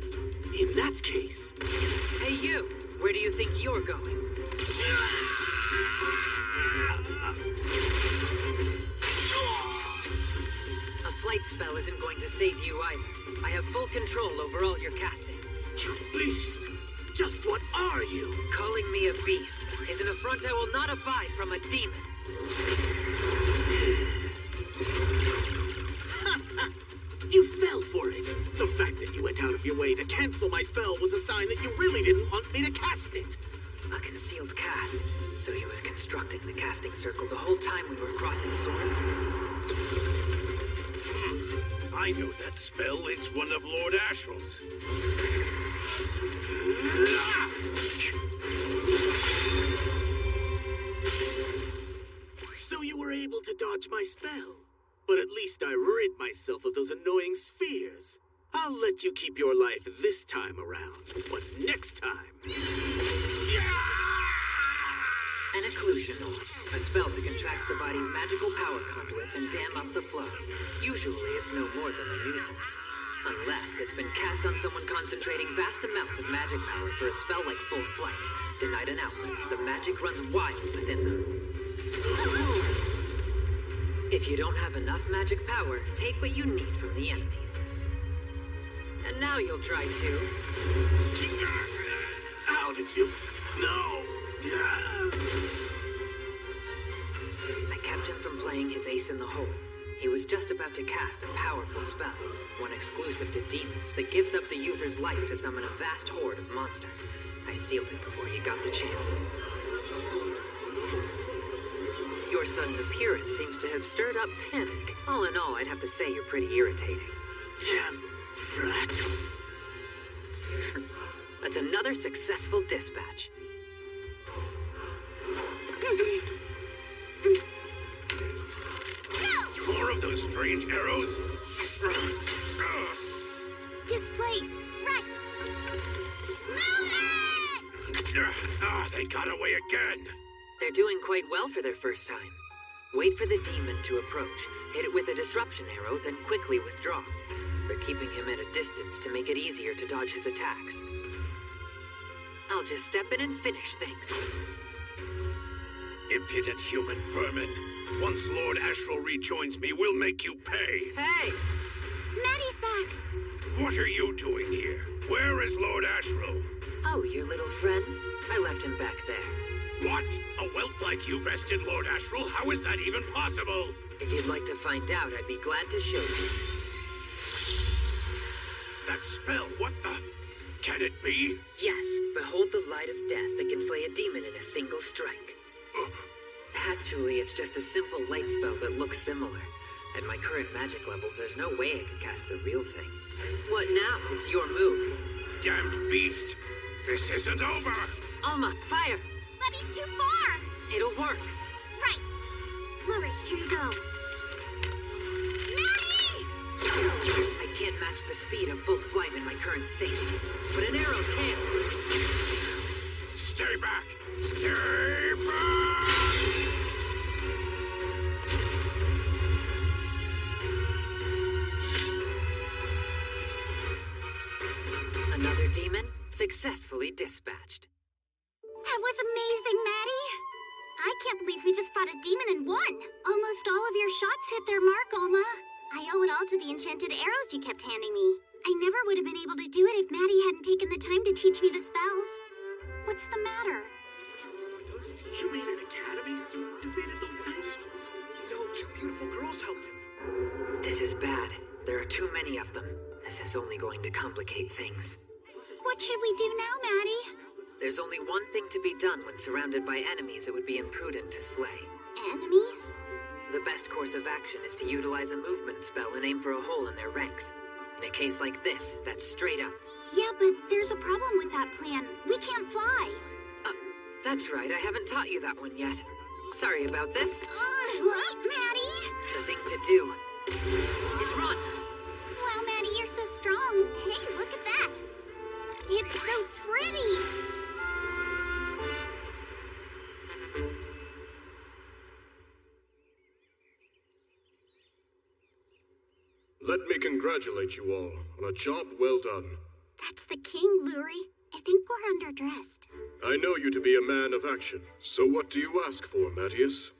In that case... Hey you! Where do you think you're going? A flight spell isn't going to save you either. I have full control over all your casting. You beast! Just what are you? Calling me a beast is an affront I will not abide from a demon. You fell for it. The fact that you went out of your way to cancel my spell was a sign that you really didn't want me to cast it. A concealed cast. So he was constructing the casting circle the whole time we were crossing swords? I know that spell. It's one of Lord Ashrel's. So you were able to dodge my spell. But at least I rid myself of those annoying spheres. I'll let you keep your life this time around. But next time... An occlusion orb. A spell to contract the body's magical power conduits and dam up the flow. Usually it's no more than a nuisance. Unless it's been cast on someone concentrating vast amounts of magic power for a spell like full flight. Denied an outlet, the magic runs wild within them. If you don't have enough magic power, take what you need from the enemies. And now you'll try to... How did you... No! I kept him from playing his ace in the hole. He was just about to cast a powerful spell, one exclusive to demons that gives up the user's life to summon a vast horde of monsters. I sealed it before he got the chance. Your sudden appearance seems to have stirred up panic. All in all, I'd have to say you're pretty irritating. Damn brat. That's another successful dispatch. More of those strange arrows? Displace. Right. Move it! They got away again. They're doing quite well for their first time. Wait for the demon to approach. Hit it with a disruption arrow, then quickly withdraw. They're keeping him at a distance to make it easier to dodge his attacks. I'll just step in and finish things. Impudent human vermin. Once Lord Astral rejoins me, we'll make you pay. Hey! Maddie's back. What are you doing here? Where is Lord Astral? Oh, your little friend? I left him back there. What? A whelp like you bested Lord Astral? How is that even possible? If you'd like to find out, I'd be glad to show you. That spell, what the... Can it be? Yes, behold the light of death that can slay a demon in a single strike. Actually, it's just a simple light spell that looks similar. At my current magic levels, there's no way I can cast the real thing. What now? It's your move. Damned beast! This isn't over! Alma, fire! But he's too far! It'll work. Right. Luri, here you go. Maddie! I can't match the speed of full flight in my current state, but an arrow can. Stay back! Stay back! Another demon successfully dispatched. That was amazing, Maddie. I can't believe we just fought a demon and won. Almost all of your shots hit their mark, Alma. I owe it all to the enchanted arrows you kept handing me. I never would have been able to do it if Maddie hadn't taken the time to teach me the spells. What's the matter? You mean an academy student defeated those things? No, two beautiful girls helped him. This is bad. There are too many of them. This is only going to complicate things. What should we do now, Maddie? There's only one thing to be done when surrounded by enemies it would be imprudent to slay. Enemies? The best course of action is to utilize a movement spell and aim for a hole in their ranks. In a case like this, that's straight up. Yeah, but there's a problem with that plan. We can't fly. That's right, I haven't taught you that one yet. Sorry about this. What, Maddie? The thing to do is run. Wow, Maddie, you're so strong. Hey, look at that. It's so pretty. Let me congratulate you all on a job well done. That's the king, Luri. I think we're underdressed. I know you to be a man of action, so what do you ask for, Matthias?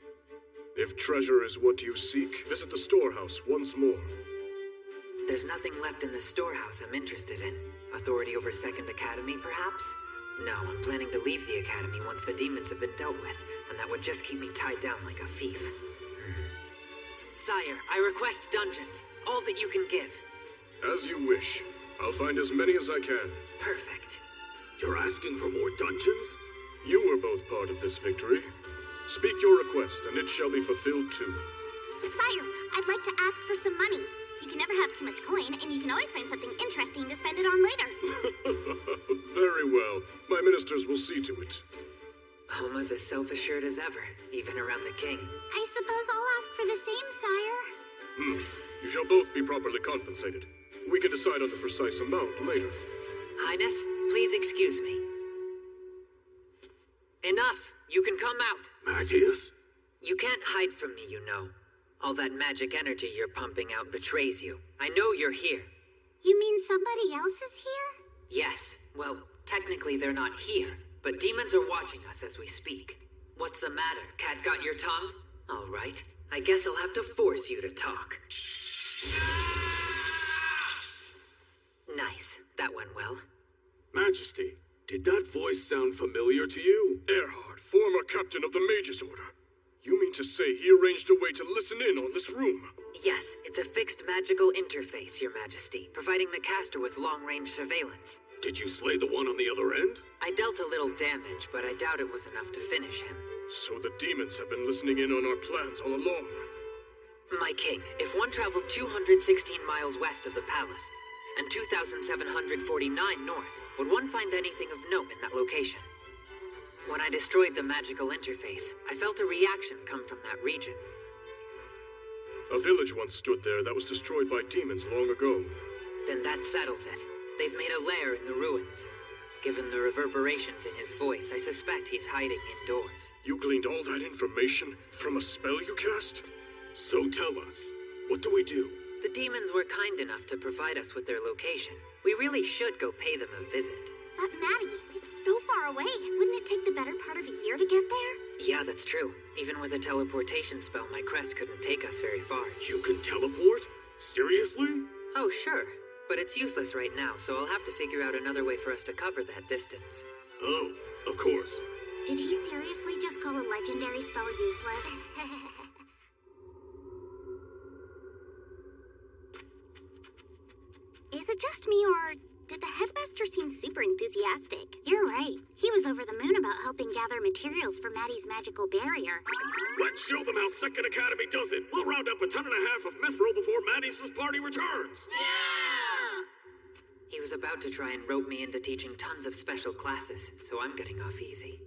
If treasure is what you seek, visit the storehouse once more. There's nothing left in the storehouse I'm interested in. Authority over Second Academy, perhaps? No, I'm planning to leave the Academy once the demons have been dealt with, and that would just keep me tied down like a thief. Sire, I request dungeons. All that you can give. As you wish. I'll find as many as I can. Perfect. You're asking for more dungeons? You were both part of this victory. Speak your request, and it shall be fulfilled too. Sire, I'd like to ask for some money. You can never have too much coin, and you can always find something interesting to spend it on later. Very well. My ministers will see to it. Alma's as self-assured as ever, even around the king. I suppose I'll ask for the same, sire. You shall both be properly compensated. We can decide on the precise amount later. Highness, please excuse me. Enough! You can come out! Matthias? You can't hide from me, you know. All that magic energy you're pumping out betrays you. I know you're here. You mean somebody else is here? Yes. Well, technically they're not here, but demons are watching us as we speak. What's the matter? Cat got your tongue? All right. I guess I'll have to force you to talk. Nice. That went well. Majesty, did that voice sound familiar to you? Erhard, former captain of the Mages Order. You mean to say he arranged a way to listen in on this room? Yes, it's a fixed magical interface, Your Majesty, providing the caster with long-range surveillance. Did you slay the one on the other end? I dealt a little damage, but I doubt it was enough to finish him. So the demons have been listening in on our plans all along. My king, if one traveled 216 miles west of the palace, and 2749 north. Would one find anything of note in that location? When I destroyed the magical interface, I felt a reaction come from that region. A village once stood there that was destroyed by demons long ago. Then that settles it. They've made a lair in the ruins. Given the reverberations in his voice, I suspect he's hiding indoors. You gleaned all that information from a spell you cast? So tell us, what do we do? The demons were kind enough to provide us with their location. We really should go pay them a visit. But Maddie, it's so far away. Wouldn't it take the better part of a year to get there? Yeah, that's true. Even with a teleportation spell, my crest couldn't take us very far. You can teleport? Seriously? Oh, sure. But it's useless right now, so I'll have to figure out another way for us to cover that distance. Oh, of course. Did he seriously just call a legendary spell useless? Is it just me, or did the headmaster seem super enthusiastic? You're right. He was over the moon about helping gather materials for Maddie's magical barrier. Let's show them how Second Academy does it. We'll round up 1.5 tons of mithril before Maddie's party returns. Yeah! He was about to try and rope me into teaching tons of special classes, so I'm getting off easy.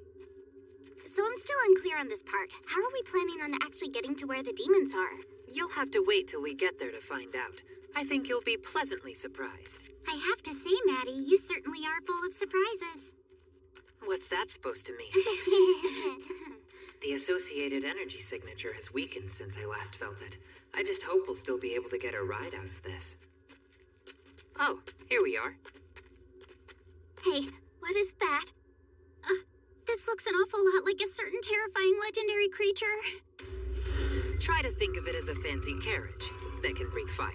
So I'm still unclear on this part. How are we planning on actually getting to where the demons are? You'll have to wait till we get there to find out. I think you'll be pleasantly surprised. I have to say, Maddie, you certainly are full of surprises. What's that supposed to mean? The associated energy signature has weakened since I last felt it. I just hope we'll still be able to get a ride out of this. Oh, here we are. Hey, what is that? This looks an awful lot like a certain terrifying legendary creature. Try to think of it as a fancy carriage that can breathe fire.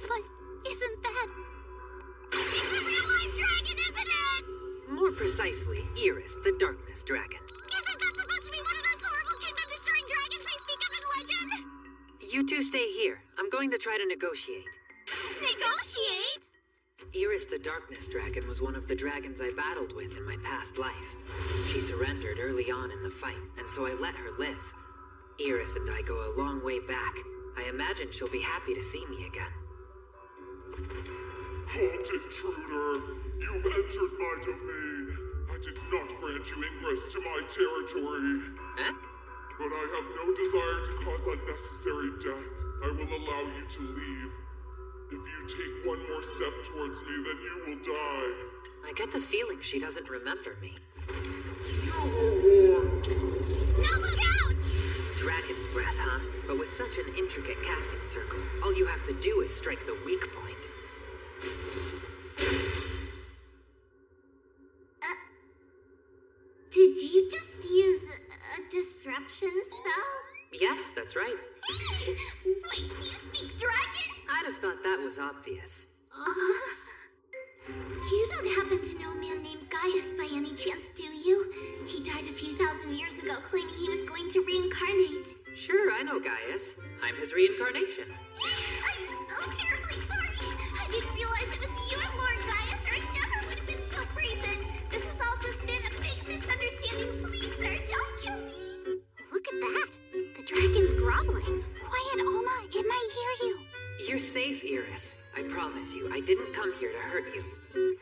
But isn't that... It's a real-life dragon, isn't it? More precisely, Iris, the darkness dragon. Isn't that supposed to be one of those horrible kingdom-destroying dragons they speak of in the legend? You two stay here. I'm going to try to negotiate. Negotiate? Iris, the darkness dragon, was one of the dragons I battled with in my past life. She surrendered early on in the fight, and so I let her live. Iris and I go a long way back. I imagine she'll be happy to see me again. Halt, intruder! You've entered my domain. I did not grant you ingress to my territory. Huh? But I have no desire to cause unnecessary death. I will allow you to leave. If you take one more step towards me, then you will die. I get the feeling she doesn't remember me. You were warned! Now look out! Dragon's breath, huh? But with such an intricate casting circle, all you have to do is strike the weak point. Did you just use a disruption spell? Yes, that's right. Wait, you speak dragon? I'd have thought that was obvious. You don't happen to know a man named Gaius by any chance, do you? He died a few thousand years ago claiming he was going to reincarnate. Sure, I know Gaius. I'm his reincarnation. I'm so terribly sorry. I didn't realize it was you and Lord Gaius, or I never would have been so brazen. This has all just been a big misunderstanding. Please, sir, don't kill me. Look at that. The dragon's groveling. Quiet, Alma. It might hear you. You're safe, Iris. I promise you, I didn't come here to hurt you. You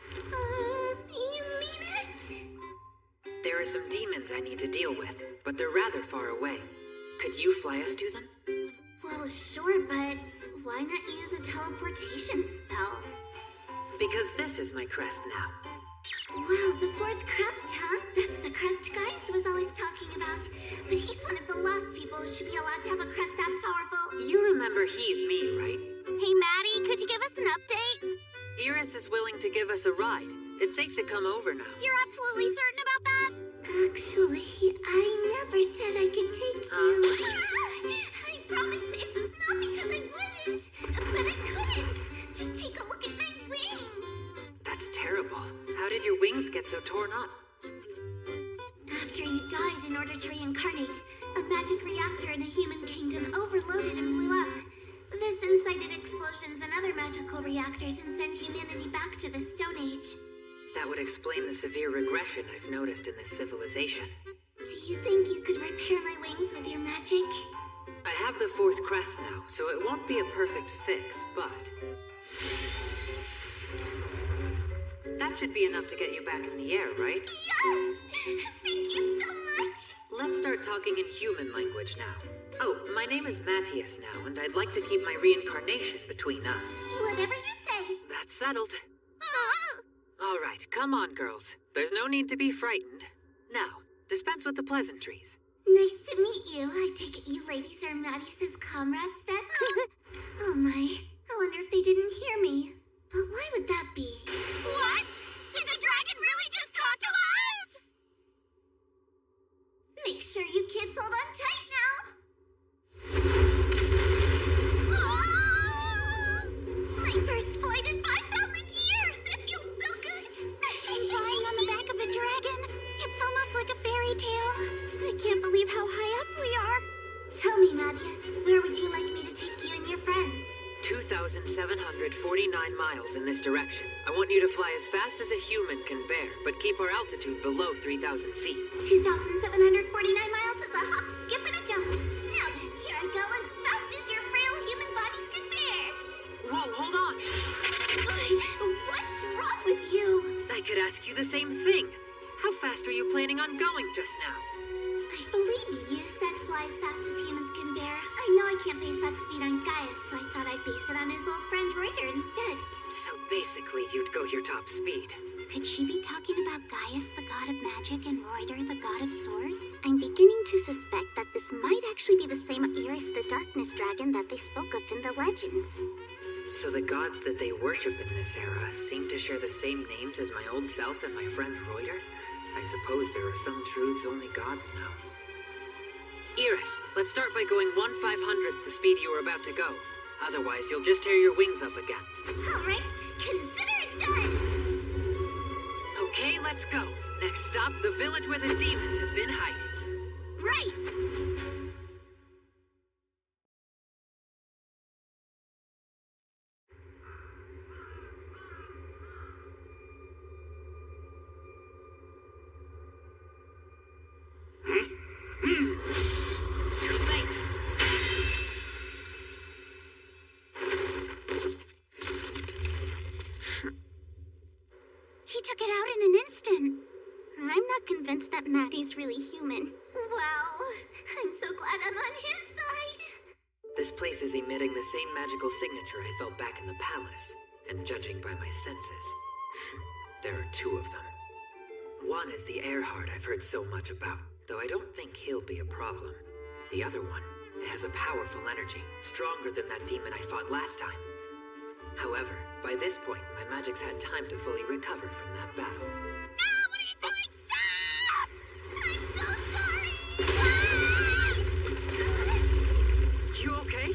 mean it? There are some demons I need to deal with, but they're rather far away. Could you fly us to them? Well, sure, but why not use a teleportation spell? Because this is my crest now. Wow, the fourth crest, huh? That's the crest Gaius was always talking about. But he's one of the last people who should be allowed to have a crest that powerful. You remember he's me, right? Hey, Maddie, could you give us an update? Iris is willing to give us a ride. It's safe to come over now. You're absolutely certain about that? Actually, I never said I could take you. I promise it's not because I wouldn't, but I couldn't. Just take a look at my wings. That's terrible. How did your wings get so torn up? After you died in order to reincarnate, a magic reactor in a human kingdom overloaded and blew up. This incited explosions in other magical reactors and sent humanity back to the Stone Age. That would explain the severe regression I've noticed in this civilization. Do you think you could repair my wings with your magic? I have the fourth crest now, so it won't be a perfect fix, but... That should be enough to get you back in the air, right? Yes! Thank you so much! Let's start talking in human language now. Oh, my name is Matthias now, and I'd like to keep my reincarnation between us. Whatever you say. That's settled. Ah! All right, come on, girls. There's no need to be frightened. Now, dispense with the pleasantries. Nice to meet you. I take it you ladies are Matthias's comrades then? Oh my, I wonder if they didn't hear me. But why would that be? What? Did the dragon really just talk to us? Make sure you kids hold on tight now. Oh! My first flight in 5,000 years! It feels so good! Flying on the back of a dragon. It's almost like a fairy tale. I can't believe how high up we are. Tell me, Matthias, where would you like me to take you and your friends? 2,749 miles in this direction. I want you to fly as fast as a human can bear, but keep our altitude below 3,000 feet. 2,749 miles is a hop, skip, and a jump. Now then, here I go as fast as your frail human bodies can bear. Whoa, hold on! What's wrong with you? I could ask you the same thing. How fast are you planning on going just now? I believe you said fly as fast as humans can bear. I know I can't base that speed on Gaius, so I thought I'd base it on his old friend Reuter instead. So basically, you'd go your top speed. Could she be talking about Gaius, the god of magic, and Reuter, the god of swords? I'm beginning to suspect that this might actually be the same Iris the Darkness Dragon that they spoke of in the legends. So the gods that they worship in this era seem to share the same names as my old self and my friend Reuter? I suppose there are some truths only gods know. Iris, let's start by going 1/500th the speed you were about to go. Otherwise, you'll just tear your wings up again. All right, consider it done. Okay, let's go. Next stop, the village where the demons have been hiding. Right. Too late. He took it out in an instant. I'm not convinced that Maddie's really human. Wow, I'm so glad I'm on his side. This place is emitting the same magical signature I felt back in the palace, and judging by my senses, there are two of them. One is the Earhart I've heard so much about, though I don't think he'll be a problem. The other one, it has a powerful energy, stronger than that demon I fought last time. However, by this point, my magic's had time to fully recover from that battle. No, what are you doing? Stop! I'm so sorry! You okay?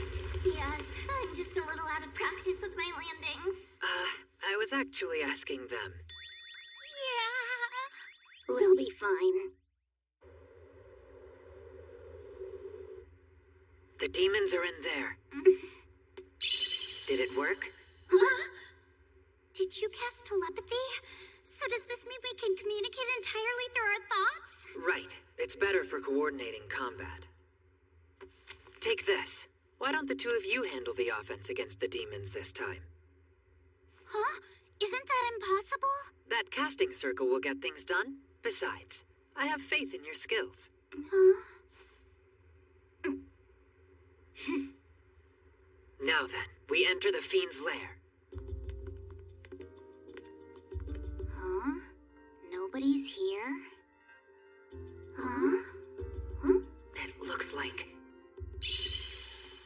Yes, I'm just a little out of practice with my landings. I was actually asking them. Yeah. We'll be fine. The demons are in there. Did it work? Huh? Did you cast telepathy? So does this mean we can communicate entirely through our thoughts? Right. It's better for coordinating combat. Take this. Why don't the two of you handle the offense against the demons this time? Huh? Isn't that impossible? That casting circle will get things done. Besides, I have faith in your skills. Huh? Now then, we enter the fiend's lair. Huh? Nobody's here? Huh? It looks like...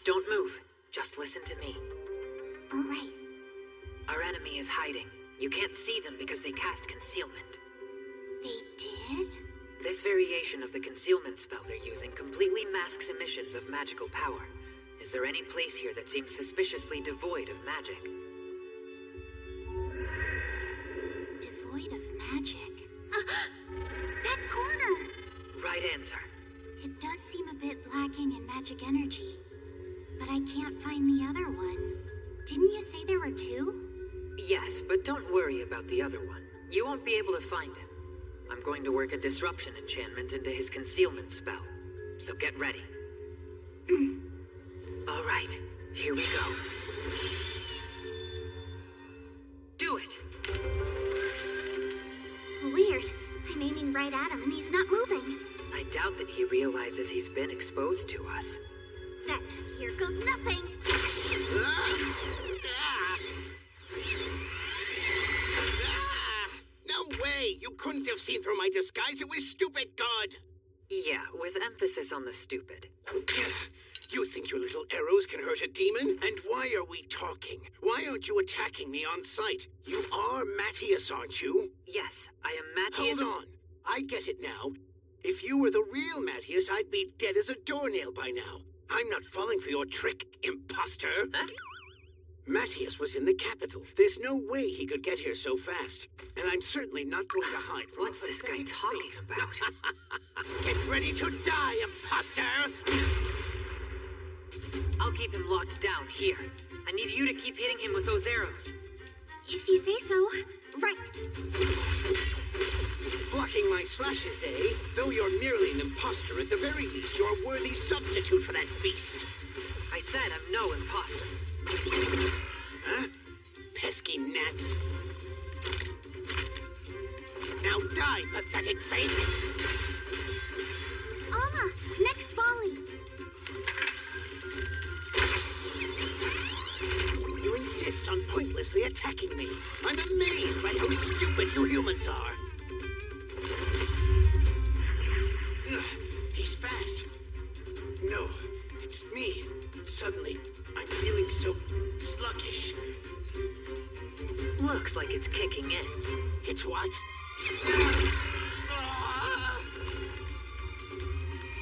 Don't move. Just listen to me. All right. Our enemy is hiding. You can't see them because they cast concealment. They did? This variation of the concealment spell they're using completely masks emissions of magical power. Is there any place here that seems suspiciously devoid of magic? Devoid of magic? That corner! Right answer. It does seem a bit lacking in magic energy. But I can't find the other one. Didn't you say there were two? Yes, but don't worry about the other one. You won't be able to find him. I'm going to work a disruption enchantment into his concealment spell. So get ready. All right, here we go. Do it! right at him and he's not moving. I doubt that he realizes he's been exposed to us. Then, here goes nothing. No way! You couldn't have seen through my disguise. It was stupid good. Yeah, with emphasis on the stupid. You think your little arrows can hurt a demon? And why are we talking? Why aren't you attacking me on sight? You are Matthias, aren't you? Yes, I am Matthias. Hold on. I get it now. If you were the real Matthias, I'd be dead as a doornail by now. I'm not falling for your trick, imposter. Huh? Matthias was in the capital. There's no way he could get here so fast. And I'm certainly not going to hide from What's this guy talking about? Get ready to die, imposter! I'll keep him locked down here. I need you to keep hitting him with those arrows. If you say so. Right. Blocking my slashes, eh? Though you're merely an imposter, at the very least, you're a worthy substitute for that beast. I said I'm no imposter. Huh? Pesky gnats. Now die, pathetic fake! Alma, next volley. You insist on pointlessly attacking me. I'm amazed by how stupid you humans are. He's fast. No, it's me. Suddenly, I'm feeling so sluggish. Looks like it's kicking in. It's what?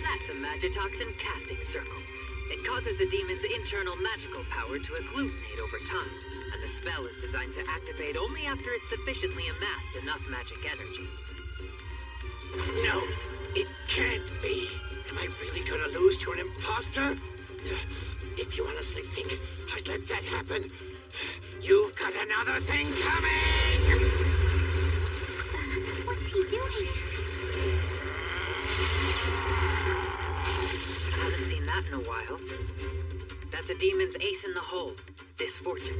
That's a magitoxin casting circle. It causes a demon's internal magical power to agglutinate over time, and the spell is designed to activate only after it's sufficiently amassed enough magic energy. No, it can't be. Am I really gonna lose to an imposter? If you honestly think I'd let that happen, you've got another thing coming! What's he doing? I haven't seen that in a while. That's a demon's ace in the hole, Disfortune.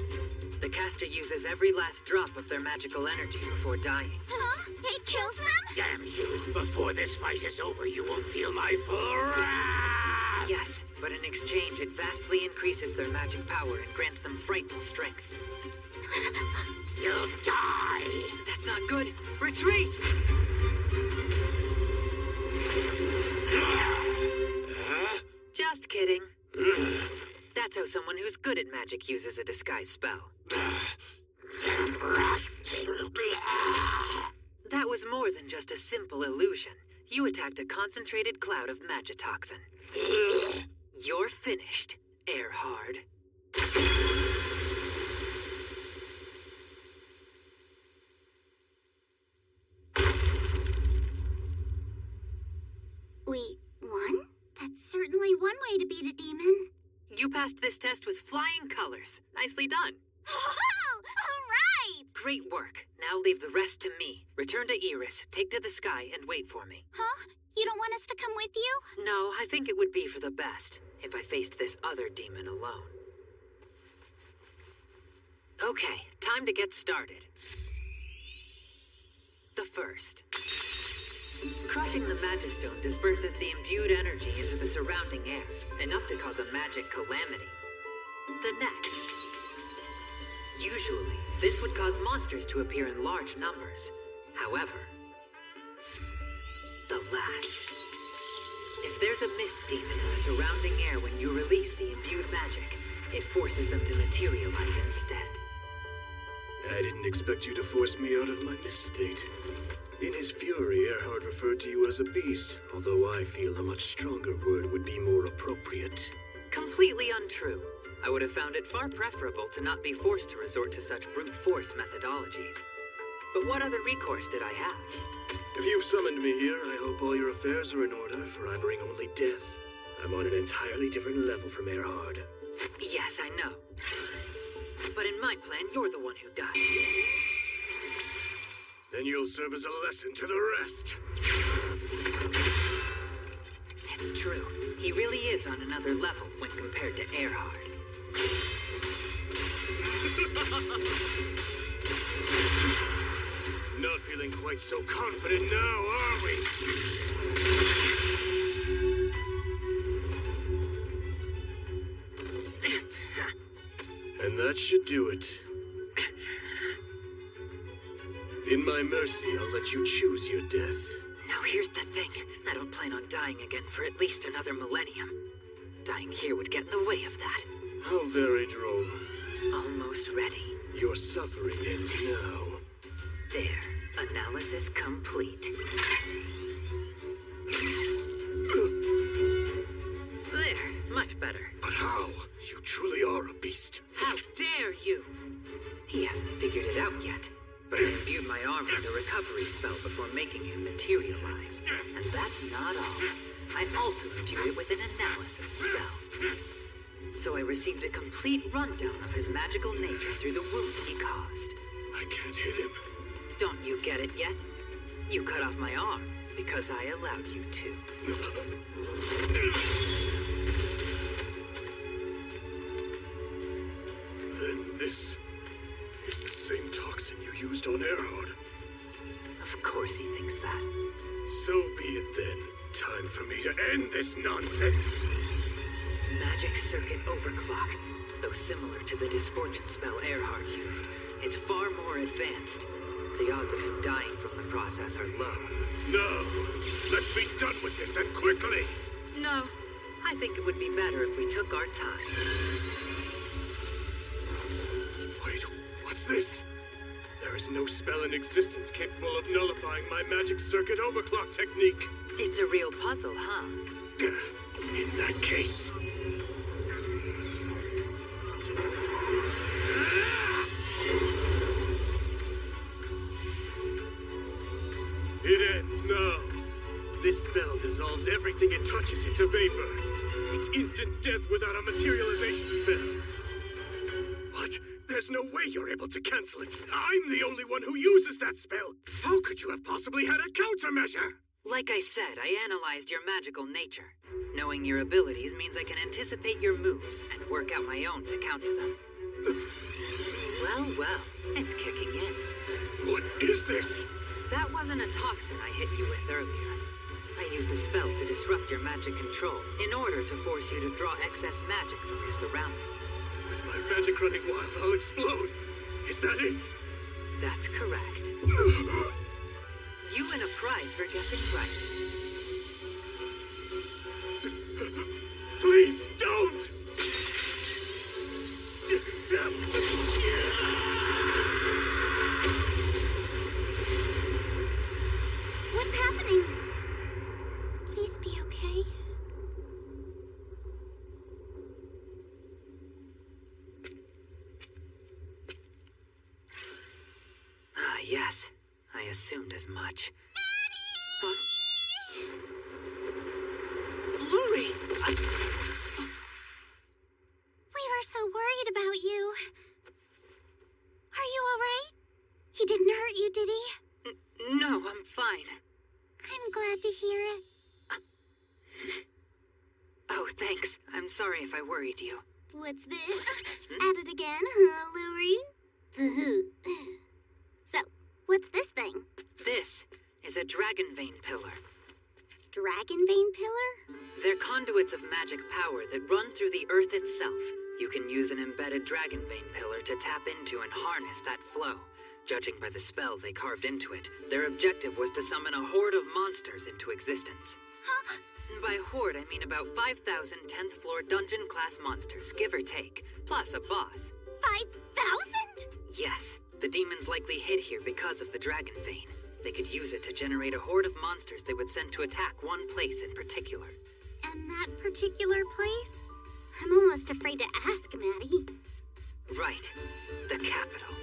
The caster uses every last drop of their magical energy before dying. Huh? It kills them? Damn you! Before this fight is over, you will feel my full wrath! Yes, but in exchange, it vastly increases their magic power and grants them frightful strength. You'll die! That's not good! Retreat! Just kidding. That's how someone who's good at magic uses a disguise spell. Damn brat! That was more than just a simple illusion. You attacked a concentrated cloud of magitoxin. You're finished, Erhard. We won? That's certainly one way to beat a demon. You passed this test with flying colors. Nicely done. Oh, all right! Great work. Now leave the rest to me. Return to Iris, take to the sky, and wait for me. Huh? You don't want us to come with you? No, I think it would be for the best if I faced this other demon alone. Okay, time to get started. The first. Crushing the Magistone disperses the imbued energy into the surrounding air, enough to cause a magic calamity. The next. Usually, this would cause monsters to appear in large numbers. However, the last. If there's a mist demon in the surrounding air when you release the imbued magic, it forces them to materialize instead. I didn't expect you to force me out of my mist state. In his fury, Erhard referred to you as a beast, although I feel a much stronger word would be more appropriate. Completely untrue. I would have found it far preferable to not be forced to resort to such brute force methodologies. But what other recourse did I have? If you've summoned me here, I hope all your affairs are in order, for I bring only death. I'm on an entirely different level from Erhard. Yes, I know. But in my plan, you're the one who dies. Then you'll serve as a lesson to the rest. It's true. He really is on another level when compared to Erhard. Not feeling quite so confident now, are we? And that should do it. In my mercy, I'll let you choose your death. Now here's the thing. I don't plan on dying again for at least another millennium. Dying here would get in the way of that. How very droll. Almost ready. Your suffering ends now. There. Analysis complete. There. Much better. But how? You truly are a beast. How dare you! He hasn't figured it out yet. But I imbued my arm with a recovery spell before making him materialize. And that's not all. I also imbued it with an analysis spell. So I received a complete rundown of his magical nature through the wound he caused. I can't hit him. Don't you get it yet? You cut off my arm because I allowed you to. Then this is the same toxin you used on Earhart. Of course he thinks that. So be it then. Time for me to end this nonsense. Magic circuit overclock. Though similar to the disfortune spell Earhart used, it's far more advanced. The odds of him dying from the process are low. No! Let's be done with this, and quickly! No. I think it would be better if we took our time. Wait, what's this? There is no spell in existence capable of nullifying my magic circuit overclock technique. It's a real puzzle, huh? In that case... It ends now. This spell dissolves everything it touches into vapor. It's instant death without a materialization spell. What? There's no way you're able to cancel it. I'm the only one who uses that spell. How could you have possibly had a countermeasure? Like I said, I analyzed your magical nature. Knowing your abilities means I can anticipate your moves and work out my own to counter them. Well, it's kicking in. What is this? That wasn't a toxin I hit you with earlier. I used a spell to disrupt your magic control in order to force you to draw excess magic from your surroundings. With my magic running wild, I'll explode. Is that it? That's correct. You win a prize for guessing right. Please don't! What's happening? Please be okay. Yes. I assumed as much. Luri! We were so worried about you. Are you alright? He didn't hurt you, did he? No, I'm fine. I'm glad to hear it. Oh, thanks. I'm sorry if I worried you. What's this? At it again, huh, Luri? So, what's this thing? This is a dragon vein pillar. Dragon vein pillar? They're conduits of magic power that run through the earth itself. You can use an embedded dragon vein pillar to tap into and harness that flow. Judging by the spell they carved into it, their objective was to summon a horde of monsters into existence. Huh? And by horde, I mean about 5,000 10th floor dungeon class monsters, give or take, plus a boss. 5,000? Yes, the demons likely hid here because of the dragon vein. They could use it to generate a horde of monsters they would send to attack one place in particular. And that particular place? I'm almost afraid to ask, Maddie. Right. The capital.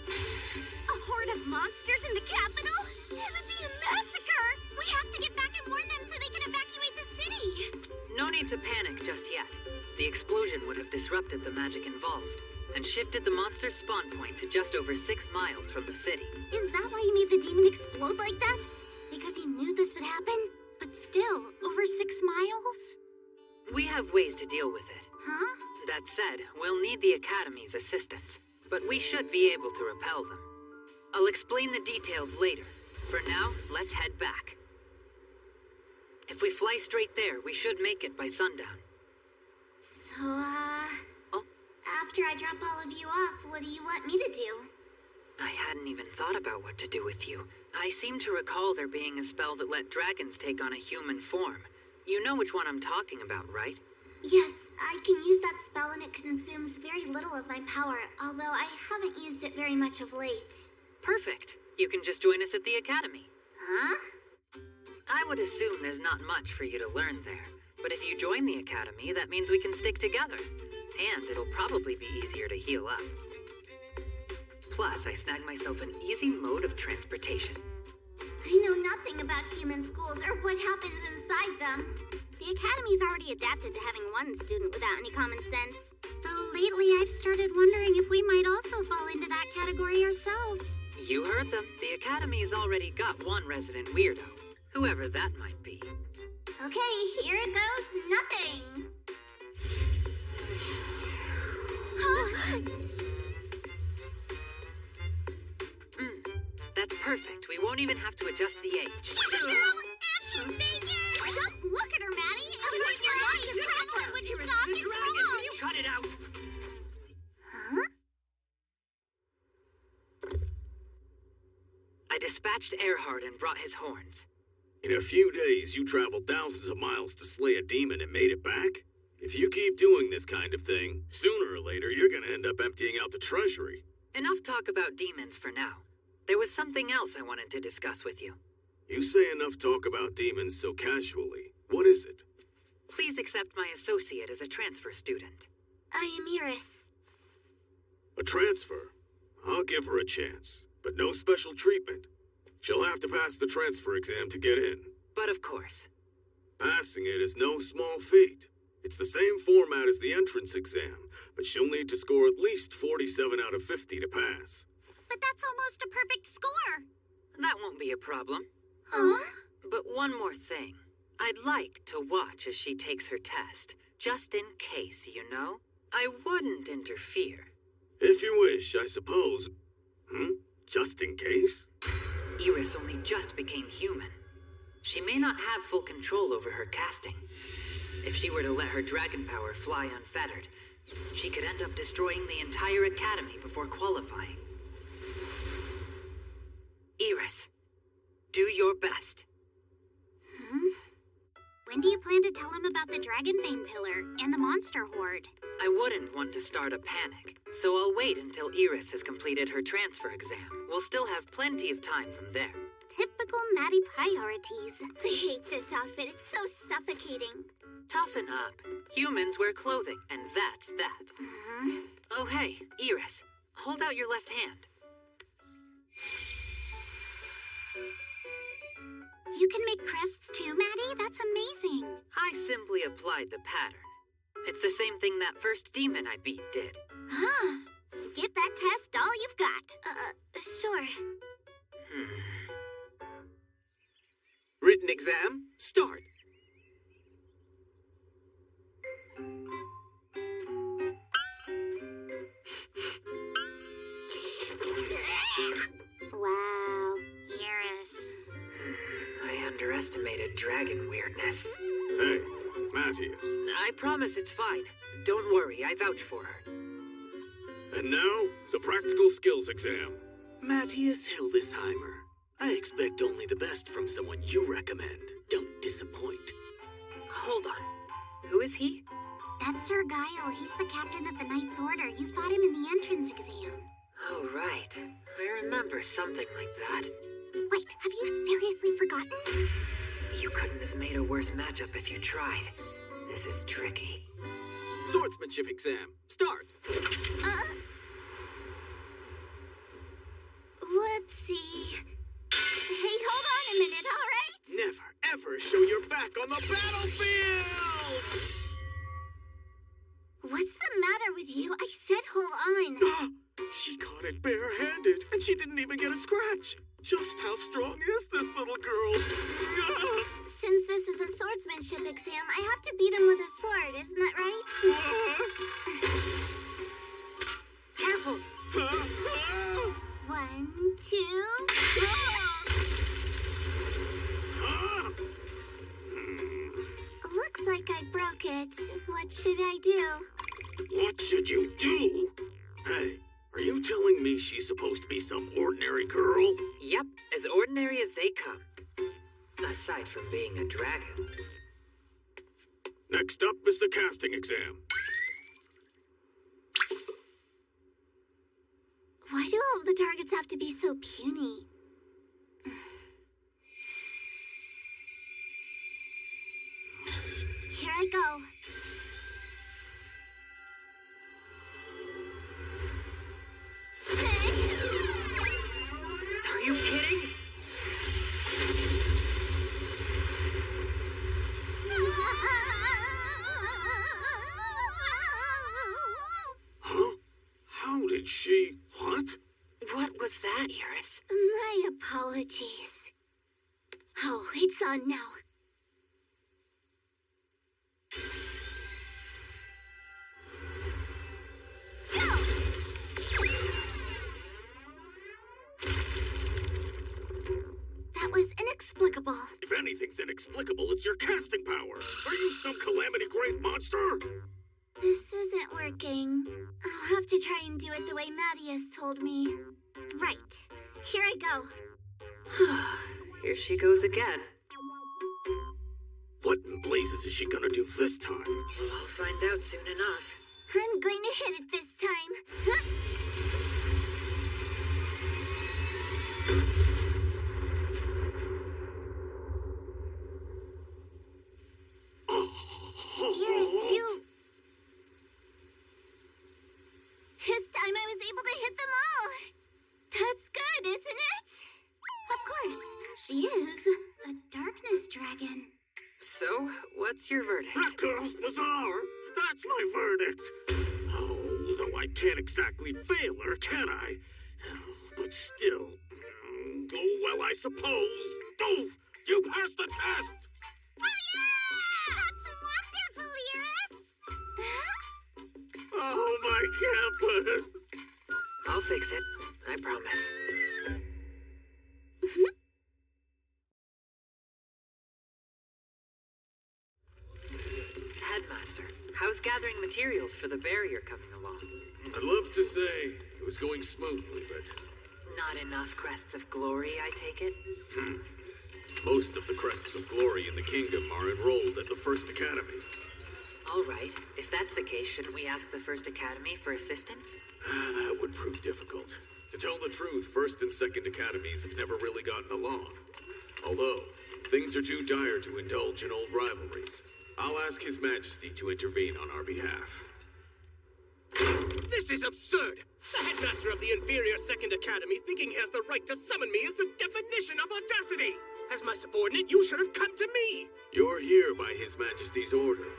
A horde of monsters in the capital? It would be a massacre! We have to get back and warn them so they can evacuate the city! No need to panic just yet. The explosion would have disrupted the magic involved, and shifted the monster's spawn point to just over 6 miles from the city. Is that why he made the demon explode like that? Because he knew this would happen? But still, over 6 miles? We have ways to deal with it. Huh? That said, we'll need the Academy's assistance, but we should be able to repel them. I'll explain the details later. For now, let's head back. If we fly straight there, we should make it by sundown. So, after I drop all of you off, what do you want me to do? I hadn't even thought about what to do with you. I seem to recall there being a spell that let dragons take on a human form. You know which one I'm talking about, right? Yes, I can use that spell and it consumes very little of my power, although I haven't used it very much of late. Perfect. You can just join us at the academy. Huh? I would assume there's not much for you to learn there, but if you join the academy, that means we can stick together. And it'll probably be easier to heal up. Plus, I snagged myself an easy mode of transportation. I know nothing about human schools or what happens inside them. The Academy's already adapted to having one student without any common sense. Though lately I've started wondering if we might also fall into that category ourselves. You heard them. The Academy's already got one resident weirdo. Whoever that might be. Okay, here it goes. Nothing. That's perfect. We won't even have to adjust the age. She's a girl, and she's naked! Don't look at her, Maddie! It was your eyes is pregnant when you thought it's wrong! You cut it out! Huh? I dispatched Earhart and brought his horns. In a few days, you traveled thousands of miles to slay a demon and made it back? If you keep doing this kind of thing, sooner or later you're gonna end up emptying out the treasury. Enough talk about demons for now. There was something else I wanted to discuss with you. You say enough talk about demons so casually. What is it? Please accept my associate as a transfer student. I am Iris. A transfer? I'll give her a chance, but no special treatment. She'll have to pass the transfer exam to get in. But of course. Passing it is no small feat. It's the same format as the entrance exam, but she'll need to score at least 47 out of 50 to pass. But that's almost a perfect score. That won't be a problem. Huh? But one more thing. I'd like to watch as she takes her test, just in case, you know? I wouldn't interfere. If you wish, I suppose. Just in case? Iris only just became human. She may not have full control over her casting. If she were to let her dragon power fly unfettered, she could end up destroying the entire academy before qualifying. Iris, do your best. When do you plan to tell him about the Dragon Vein Pillar and the Monster Horde? I wouldn't want to start a panic, so I'll wait until Iris has completed her transfer exam. We'll still have plenty of time from there. Typical Maddie priorities. I hate this outfit. It's so suffocating. Toughen up. Humans wear clothing, and that's that. Oh, hey, Iris, hold out your left hand. You can make crests too, Maddie? That's amazing. I simply applied the pattern. It's the same thing that first demon I beat did. Give that test all you've got. Sure. Written exam, start. Wow, Iris. I underestimated dragon weirdness. Hey, Matthias. I promise it's fine. Don't worry, I vouch for her. And now, the practical skills exam. Matthias Hildesheimer. I expect only the best from someone you recommend. Don't disappoint. Hold on. Who is he? That's Sir Guile. He's the captain of the Knight's Order. You fought him in the entrance exam. Oh, right. I remember something like that. Wait, have you seriously forgotten? You couldn't have made a worse matchup if you tried. This is tricky. Swordsmanship exam, start. Whoopsie. Hey, hold on a minute, all right? Never, ever show your back on the battlefield! What's the matter with you? I said hold on. She caught it barehanded, and she didn't even get a scratch. Just how strong is this little girl? Since this is a swordsmanship exam, I have to beat him with a sword, isn't that right? Careful! 1, 2, go! Looks like I broke it. What should I do? What should you do? Hey, are you telling me she's supposed to be some ordinary girl? Yep, as ordinary as they come. Aside from being a dragon. Next up is the casting exam. Why do all the targets have to be so puny? Here I go. Are you kidding? Huh? How did she... What? What was that, Iris? My apologies. Oh, it's on now. That was inexplicable. If anything's inexplicable, it's your casting power. Are you some calamity great monster? This isn't working. I'll have to try and do it the way Maddie has told me. Right. Here I go. Here she goes again. What in blazes is she gonna do this time? Well, I'll find out soon enough. I'm going to hit it this time. Iris, you... This time I was able to hit them all. That's good, isn't it? Of course, she is a darkness dragon. So, what's your verdict? That girl's bizarre. That's my verdict. Oh, though I can't exactly fail her, can I? But still, oh well, I suppose. Doof, you passed the test. Oh yeah! That's wonderful, Iris. Oh, my campus. I'll fix it. I promise. Headmaster, how's gathering materials for the barrier coming along? I'd love to say it was going smoothly, but... Not enough crests of glory, I take it? Most of the crests of glory in the kingdom are enrolled at the First Academy. All right. If that's the case, shouldn't we ask the First Academy for assistance? That would prove difficult. To tell the truth, First and Second Academies have never really gotten along. Although, things are too dire to indulge in old rivalries. I'll ask His Majesty to intervene on our behalf. This is absurd! The headmaster of the inferior Second Academy thinking he has the right to summon me is the definition of audacity! As my subordinate, you should have come to me! You're here by His Majesty's order.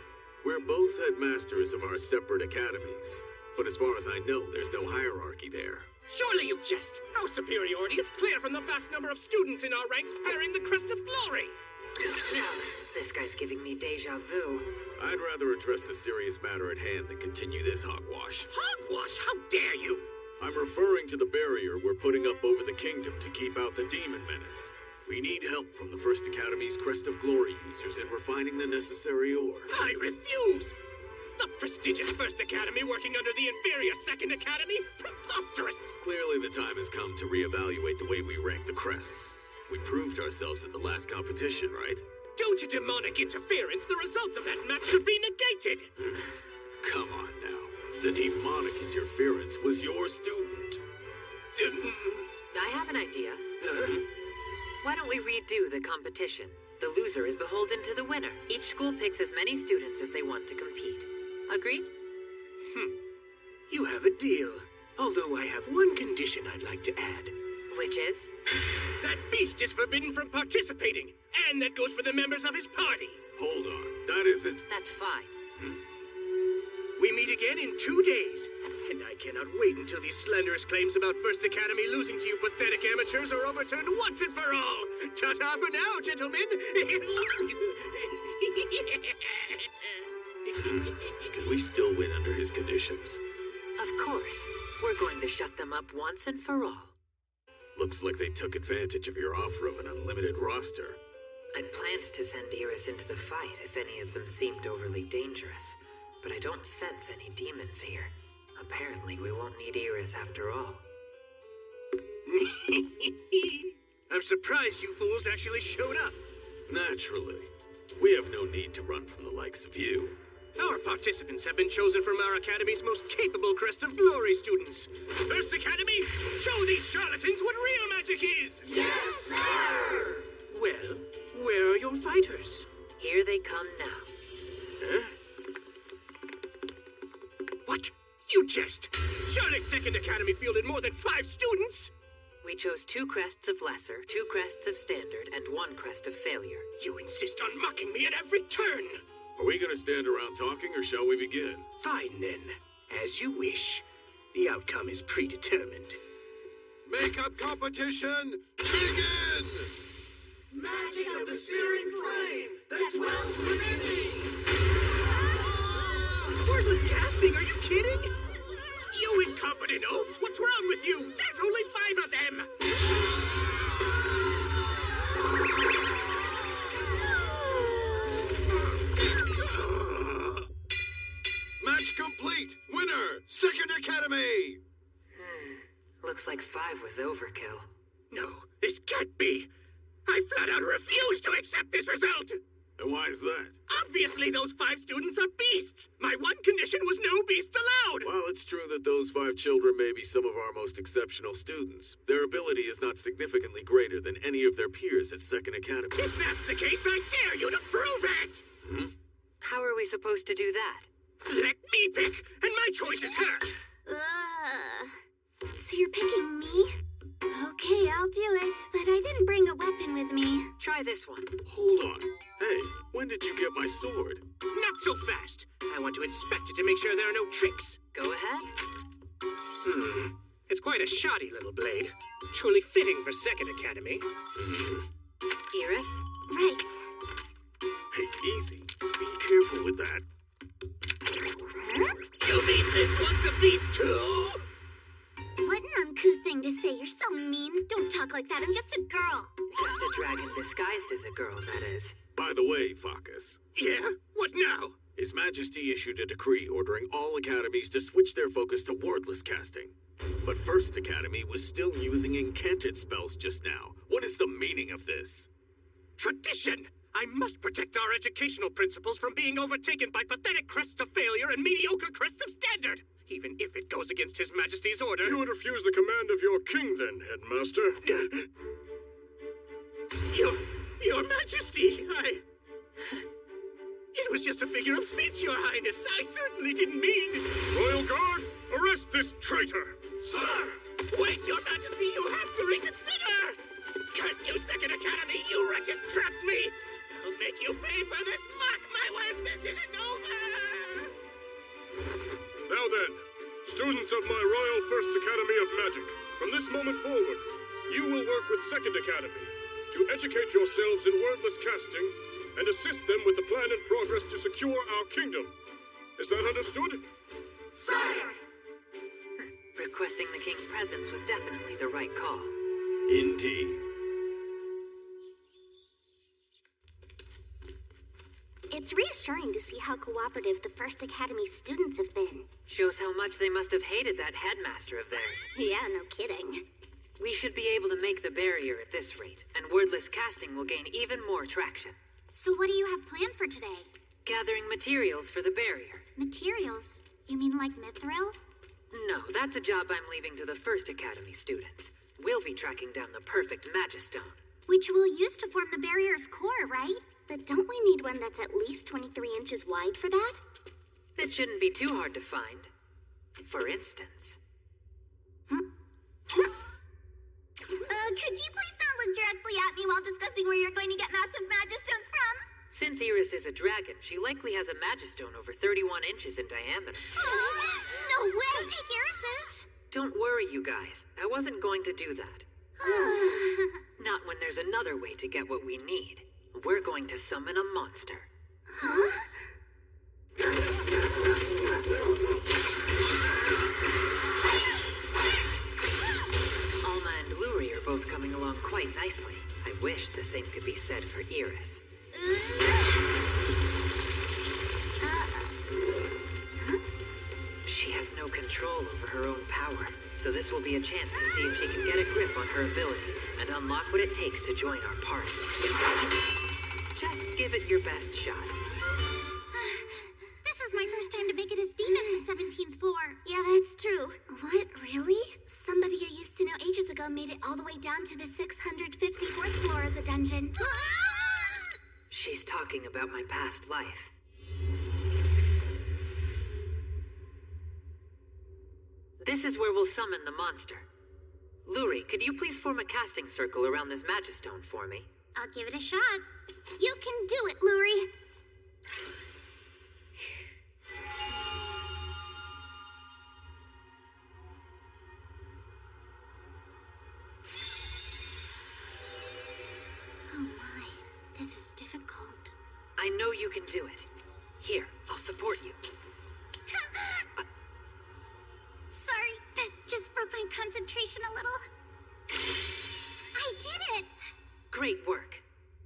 We're both headmasters of our separate academies. But as far as I know, there's no hierarchy there. Surely you jest! Our superiority is clear from the vast number of students in our ranks bearing the crest of glory! This guy's giving me deja vu. I'd rather address the serious matter at hand than continue this hogwash. Hogwash? How dare you! I'm referring to the barrier we're putting up over the kingdom to keep out the demon menace. We need help from the First Academy's Crest of Glory users in refining the necessary ore. I refuse! The prestigious First Academy working under the inferior Second Academy? Preposterous! Clearly the time has come to reevaluate the way we rank the crests. We proved ourselves at the last competition, right? Due to demonic interference, the results of that match should be negated! Come on now. The demonic interference was your student. I have an idea. Why don't we redo the competition? The loser is beholden to the winner. Each school picks as many students as they want to compete. Agreed? You have a deal. Although I have one condition I'd like to add. Which is? That beast is forbidden from participating. And that goes for the members of his party. Hold on. That isn't... That's fine. We meet again in 2 days. And I cannot wait until these slanderous claims about First Academy losing to you pathetic amateurs are overturned once and for all. Ta-ta for now, gentlemen. Can we still win under his conditions? Of course. We're going to shut them up once and for all. Looks like they took advantage of your offer of an unlimited roster. I'd planned to send Iris into the fight if any of them seemed overly dangerous, but I don't sense any demons here. Apparently, we won't need Iris after all. I'm surprised you fools actually showed up. Naturally. We have no need to run from the likes of you. Our participants have been chosen from our Academy's most capable Crest of Glory students. First Academy, show these charlatans what real magic is! Yes, sir! Well, where are your fighters? Here they come now. Huh? What? You jest! Surely Second Academy fielded more than 5 students! We chose 2 crests of lesser, 2 crests of standard, and 1 crest of failure. You insist on mocking me at every turn! Are we gonna stand around talking, or shall we begin? Fine then. As you wish. The outcome is predetermined. Makeup competition, begin! Magic of the searing flame that dwells within me! Wordless casting, are you kidding? You incompetent oafs, what's wrong with you? There's only 5 of them! Match complete! Winner, Second Academy! Looks like 5 was overkill. No, this can't be! I flat out refuse to accept this result! And why is that? Obviously those 5 students are beasts! My one condition was no beasts allowed! While it's true that those 5 children may be some of our most exceptional students, their ability is not significantly greater than any of their peers at Second Academy. If that's the case, I dare you to prove it! How are we supposed to do that? Let me pick, and my choice is her! So you're picking me? Okay, I'll do it, but I didn't bring a weapon with me. Try this one. Hold on. Hey, when did you get my sword? Not so fast. I want to inspect it to make sure there are no tricks. Go ahead. It's quite a shoddy little blade. Truly fitting for Second Academy. Iris? Right. Hey, easy. Be careful with that. Huh? You mean this one's a beast too? What an uncouth thing to say. You're so mean. Don't talk like that. I'm just a girl. Just a dragon disguised as a girl, that is. By the way, Focus. Yeah? What now? His Majesty issued a decree ordering all academies to switch their focus to wordless casting. But First Academy was still using incanted spells just now. What is the meaning of this? Tradition! I must protect our educational principles from being overtaken by pathetic crests of failure and mediocre crests of standard, even if it goes against His Majesty's order. You would refuse the command of your king then, Headmaster. Your Majesty, It was just a figure of speech, Your Highness. I certainly didn't mean... Royal Guard, arrest this traitor! Sir! Wait, Your Majesty, you have to reconsider! Curse you, Second Academy! You wretches trapped me! I'll make you pay for this, Mark my words! This isn't over! Now then, students of my Royal First Academy of Magic, from this moment forward, you will work with Second Academy to educate yourselves in wordless casting and assist them with the plan and progress to secure our kingdom. Is that understood? Sire! Requesting the king's presence was definitely the right call. Indeed. It's reassuring to see how cooperative the First Academy students have been. Shows how much they must have hated that headmaster of theirs. Yeah, no kidding. We should be able to make the barrier at this rate, and wordless casting will gain even more traction. So what do you have planned for today? Gathering materials for the barrier. Materials? You mean like mithril? No, that's a job I'm leaving to the First Academy students. We'll be tracking down the perfect magistone. Which we'll use to form the barrier's core, right? But don't we need one that's at least 23 inches wide for that? It shouldn't be too hard to find. For instance... Could you please not look directly at me while discussing where you're going to get massive magistones from? Since Iris is a dragon, she likely has a magistone over 31 inches in diameter. No way! Don't take Iris's! Don't worry, you guys. I wasn't going to do that. Not when there's another way to get what we need. We're going to summon a monster. Huh? Alma and Luri are both coming along quite nicely. I wish the same could be said for Iris. She has no control over her own power, so this will be a chance to see if she can get a grip on her ability and unlock what it takes to join our party. Just give it your best shot. This is my first time to make it as deep as the 17th floor. Yeah, that's true. What, really? Somebody I used to know ages ago made it all the way down to the 654th floor of the dungeon. She's talking about my past life. This is where we'll summon the monster. Luri, could you please form a casting circle around this Magistone for me? I'll give it a shot. You can do it, Luri. Oh my, this is difficult. I know you can do it. Here, I'll support you. Sorry, that just broke my concentration a little. I did it! Great work.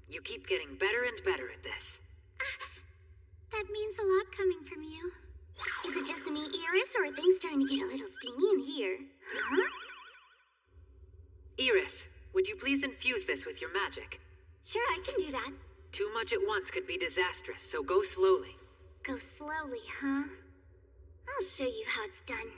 You keep getting better and better at this. That means a lot coming from you. Is it just me, Iris, or are things starting to get a little steamy in here? Huh? Iris, would you please infuse this with your magic? Sure, I can do that. Too much at once could be disastrous, so go slowly. Go slowly, huh? I'll show you how it's done.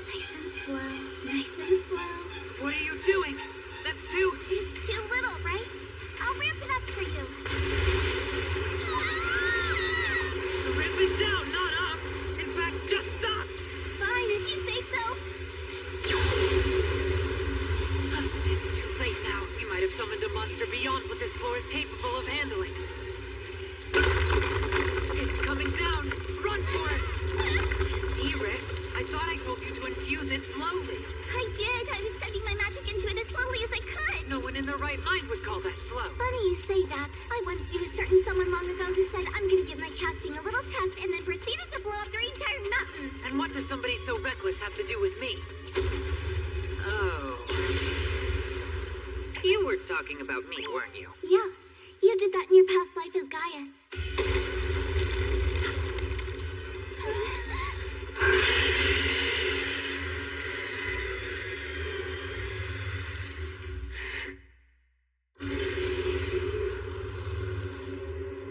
Nice and slow, nice and slow. What are you doing? That's too... It's too little, right? I'll ramp it up for you. Ramp it down, not up. In fact, just stop. Fine, if you say so. It's too late now. You might have summoned a monster beyond what this floor is capable of handling. It's coming down. Run for it. Iris, I thought I told you to infuse it slowly. I did. I was sending my magic into it as slowly as I could. No one in their right mind would call that slow. Funny you say that. I once knew a certain someone long ago who said, I'm gonna give my casting a little test and then proceeded to blow up their entire mountains. And what does somebody so reckless have to do with me? Oh. You were talking about me, weren't you? Yeah, you did that in your past life as Gaius.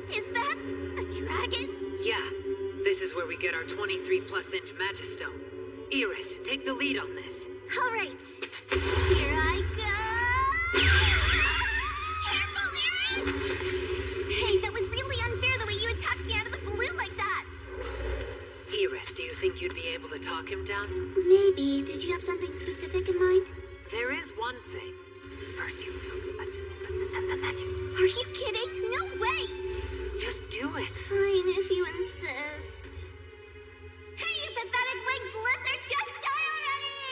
Is that a dragon? Yeah, this is where we get our 23-plus-inch Magistone. Iris, take the lead on this. All right, here I go. Careful, Iris! Hey, that was really unfair the way you attacked me out of the blue like that. Iris, do you think you'd be able to talk him down? Maybe. Did you have something specific in mind? There is one thing. First you... and then you... Are you kidding? No way! Just do it. Fine, if you insist. Hey, you pathetic winged lizard, just die already!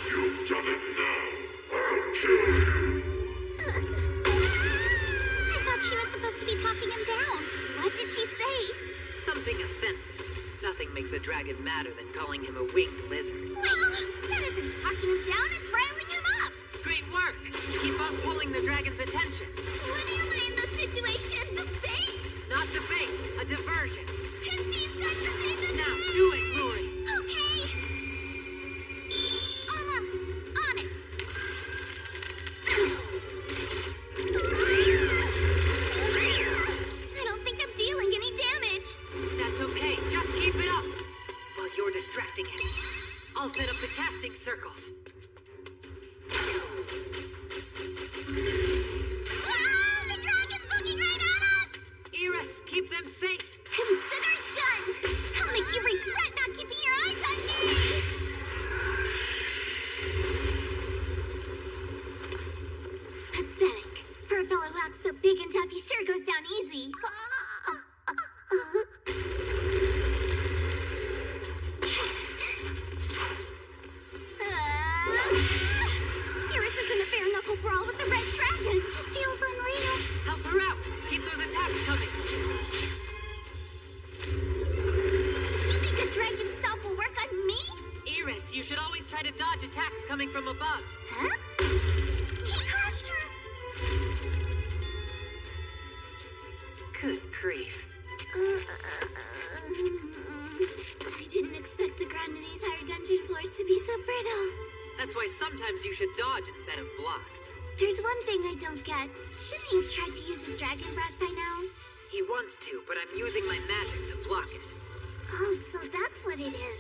You've done it now. I'll kill you. I thought she was supposed to be talking him down. What did she say? Something offensive. Nothing makes a dragon madder than calling him a winged lizard. Wait, that isn't talking him down, it's riling him up! Great work! Keep on pulling the dragon's attention. What am I in this situation? The bait? Not debate, a diversion. It seems like the same as Now, do it, Luri! Okay. On it. I don't think I'm dealing any damage. That's okay, just keep it up. While you're distracting him, I'll set up the casting circles. The dragon's looking right at us! Iris, keep them safe. Consider it done! I'll make you regret not keeping your eyes on me! Pathetic. For a fellow who acts so big and tough, he sure goes down easy. Iris is in a bare-knuckle brawl with the red dragon. It feels unreal. Help her out. Keep those attacks coming. You think a dragon stomp will work on me? dodge attacks coming from above. Huh? He crushed her! Good grief. I didn't expect the ground in these higher dungeon floors to be so brittle. That's why sometimes you should dodge instead of block. There's one thing I don't get. Shouldn't he have tried to use his dragon breath by now? He wants to, but I'm using my magic to block it. Oh, so that's what it is.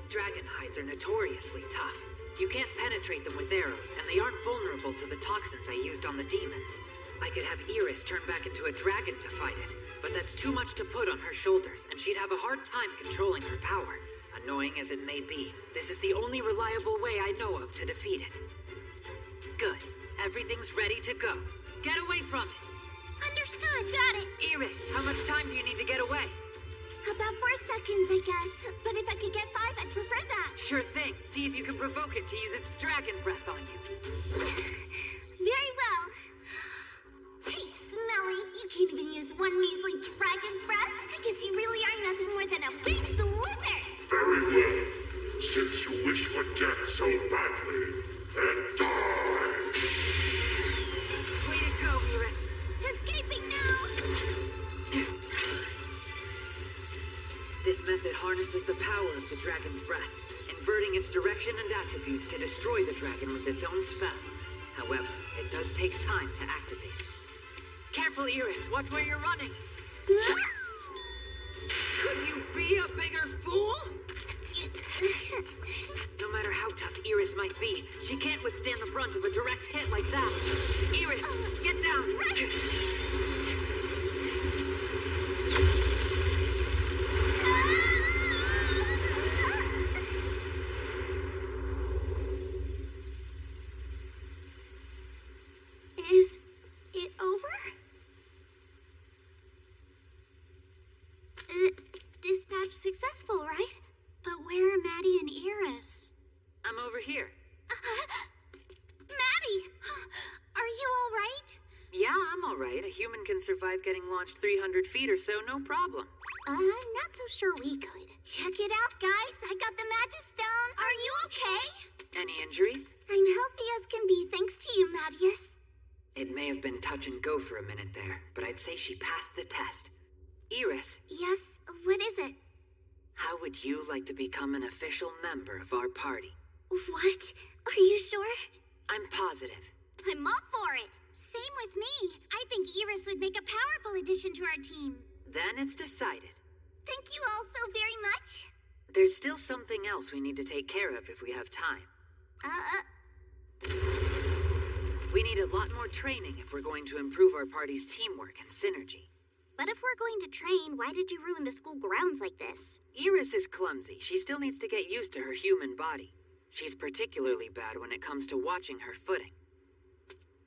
Dragon hides are notoriously tough. You can't penetrate them with arrows, and they aren't vulnerable to the toxins I used on the demons. I could have Iris turn back into a dragon to fight it, but that's too much to put on her shoulders, and she'd have a hard time controlling her power. Annoying as it may be, this is the only reliable way I know of to defeat it. Good. Everything's ready to go. Get away from it! Understood, got it. Iris, how much time do you need to get away? About 4 seconds, I guess. But if I could get 5, I'd prefer that. Sure thing. See if you can provoke it to use its dragon breath on you. Very well. Hey, Smelly, you can't even use one measly dragon's breath? I guess you really are nothing more than a big lizard. Very well. Since you wish for death so badly, then die! Way to go, Iris. Escaping now! This method harnesses the power of the dragon's breath, inverting its direction and attributes to destroy the dragon with its own spell. However, it does take time to activate. Careful, Iris. Watch where you're running. Could you be a bigger fool? No matter how tough Iris might be, she can't withstand the brunt of a direct hit like that. Iris, get down! Is it over? Dispatch successful, right? But where are Maddie and Iris? I'm over here. Maddie! Are you all right? Yeah, I'm all right. A human can survive getting launched 300 feet or so, no problem. I'm not so sure we could. Check it out, guys. I got the Magistone. Are you okay? Any injuries? I'm healthy as can be, thanks to you, Mattias. It may have been touch and go for a minute there, but I'd say she passed the test. Iris. Yes, what is it? How would you like to become an official member of our party? What? Are you sure? I'm positive. I'm all for it. Same with me. I think Iris would make a powerful addition to our team. Then it's decided. Thank you all so very much. There's still something else we need to take care of if we have time. We need a lot more training if we're going to improve our party's teamwork and synergy. But if we're going to train, why did you ruin the school grounds like this? Iris is clumsy. She still needs to get used to her human body. She's particularly bad when it comes to watching her footing.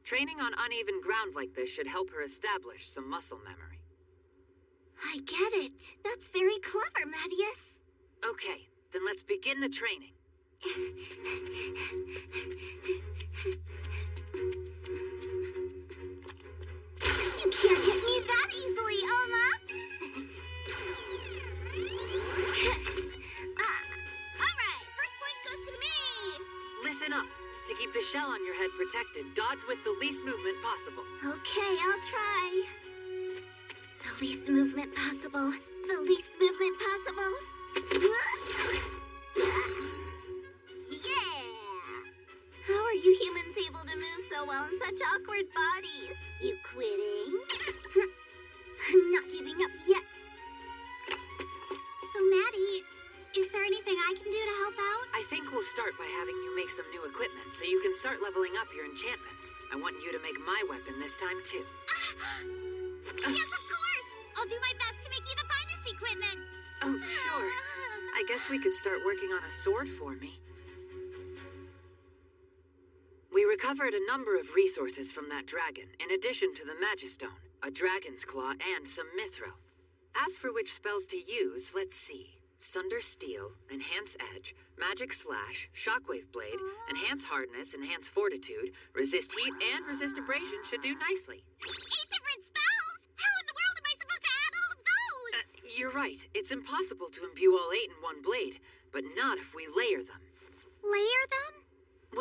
Training on uneven ground like this should help her establish some muscle memory. I get it. That's very clever, Mattias. Okay, then let's begin the training. You can't hit me that easily, Alma! Alright, first point goes to me! Listen up. To keep the shell on your head protected, dodge with the least movement possible. Okay, I'll try. The least movement possible. The least movement possible. Yeah! How are you humans able to move so well in such awkward bodies? You quitting? I'm not giving up yet. So, Maddie, is there anything I can do to help out? I think we'll start by having you make some new equipment so you can start leveling up your enchantments. I want you to make my weapon this time, too. Yes, of course! I'll do my best to make you the finest equipment! Oh, sure. I guess we could start working on a sword for me. We recovered a number of resources from that dragon, in addition to the Magistone, a dragon's claw, and some mithril. As for which spells to use, let's see. Sunder Steel, Enhance Edge, Magic Slash, Shockwave Blade, Enhance Hardness, Enhance Fortitude, Resist Heat, and Resist Abrasion should do nicely. 8 different spells? How in the world am I supposed to add all of those? You're right. It's impossible to imbue all 8 in one blade, but not if we layer them.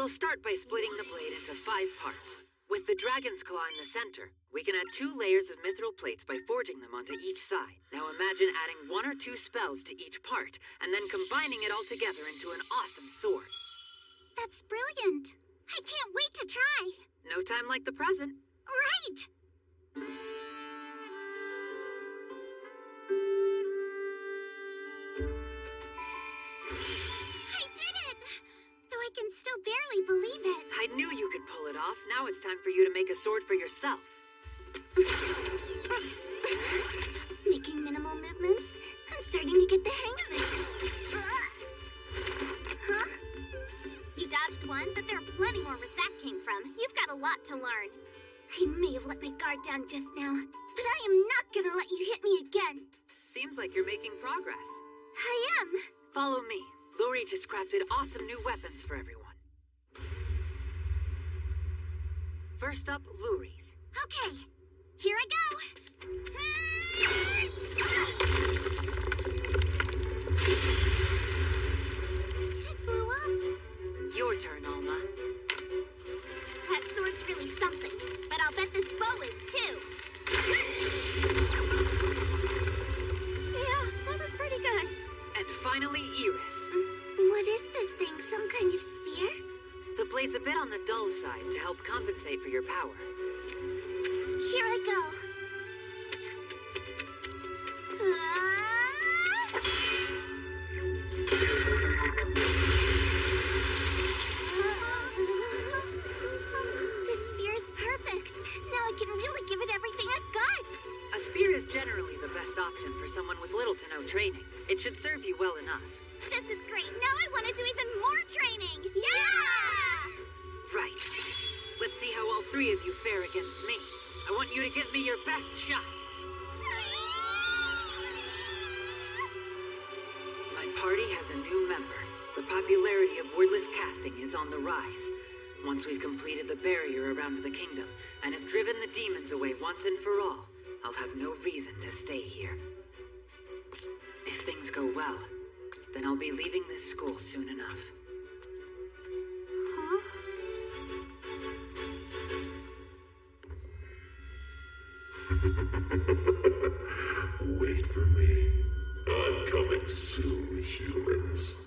We'll start by splitting the blade into 5 parts. With the dragon's claw in the center, we can add 2 layers of mithril plates by forging them onto each side. Now imagine adding 1 or 2 spells to each part, and then combining it all together into an awesome sword. That's brilliant. I can't wait to try. No time like the present. Right. I did it! Though I can still barely believe it. I knew you could pull it off. Now it's time for you to make a sword for yourself. Making minimal movements? I'm starting to get the hang of it. Huh? You dodged one, but there are plenty more where that came from. You've got a lot to learn. I may have let my guard down just now, but I am not gonna let you hit me again. Seems like you're making progress. I am. Follow me. Luri just crafted awesome new weapons for everyone. First up, Luri's. Okay, here I go. It blew up. Your turn, Alma. That sword's really something, but I'll bet this bow is too. Yeah, that was pretty good. And finally, Iris. What is this thing? Some kind of spear? The blade's a bit on the dull side to help compensate for your power. Here I go. This spear's perfect. Now I can really give it everything I've got. A spear is generally the best option for someone with little to no training. It should serve you well enough. This is great. Now I want to do even more training. Yeah! Right. Let's see how all 3 of you fare against me. I want you to give me your best shot. My party has a new member. The popularity of wordless casting is on the rise. Once we've completed the barrier around the kingdom and have driven the demons away once and for all, I'll have no reason to stay here. If things go well, then I'll be leaving this school soon enough. Huh? Wait for me. I'm coming soon, humans.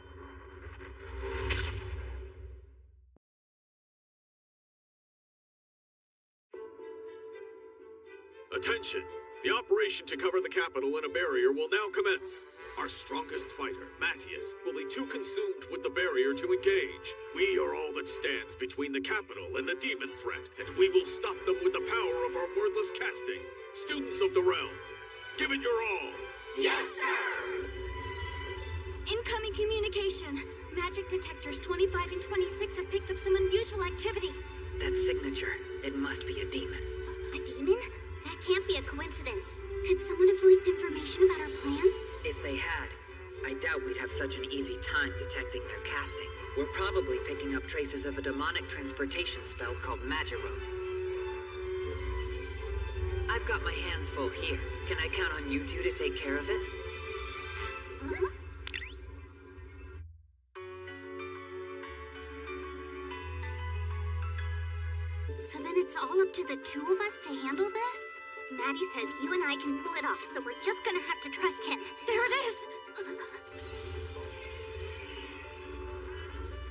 Attention! The operation to cover the capital and a barrier will now commence. Our strongest fighter, Matthias, will be too consumed with the barrier to engage. We are all that stands between the capital and the demon threat, and we will stop them with the power of our wordless casting. Students of the realm, give it your all. Yes, sir! Incoming communication. Magic detectors 25 and 26 have picked up some unusual activity. That signature, it must be a demon. A demon? That can't be a coincidence. Could someone have leaked information about our plan? If they had, I doubt we'd have such an easy time detecting their casting. We're probably picking up traces of a demonic transportation spell called Magiro. I've got my hands full here. Can I count on you 2 to take care of it? Huh? So then it's all up to the 2 of us to handle this? Maddie says you and I can pull it off, so we're just gonna have to trust him. There it is!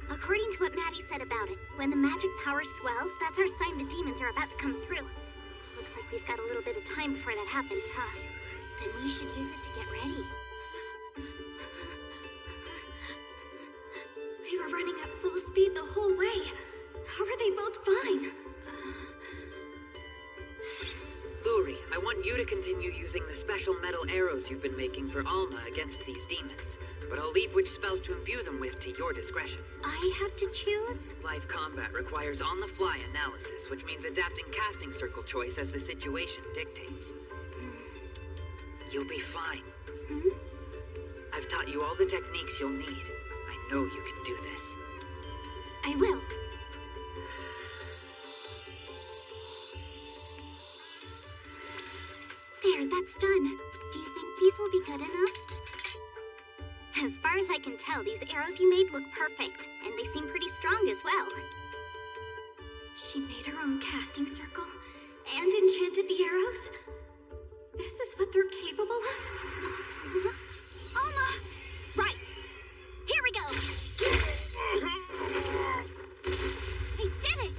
According to what Maddie said about it, when the magic power swells, that's our sign the demons are about to come through. Looks like we've got a little bit of time before that happens, huh? Then we should use it to get ready. We were running at full speed the whole way. How are they both fine? Luri, I want you to continue using the special metal arrows you've been making for Alma against these demons, but I'll leave which spells to imbue them with to your discretion. I have to choose? Live combat requires on-the-fly analysis, which means adapting casting circle choice as the situation dictates. You'll be fine. I've taught you all the techniques you'll need. I know you can do this. I will. There, that's done. Do you think these will be good enough? As far as I can tell, these arrows you made look perfect, and they seem pretty strong as well. She made her own casting circle and enchanted the arrows. This is what they're capable of? Alma! Right! Here we go! I did it!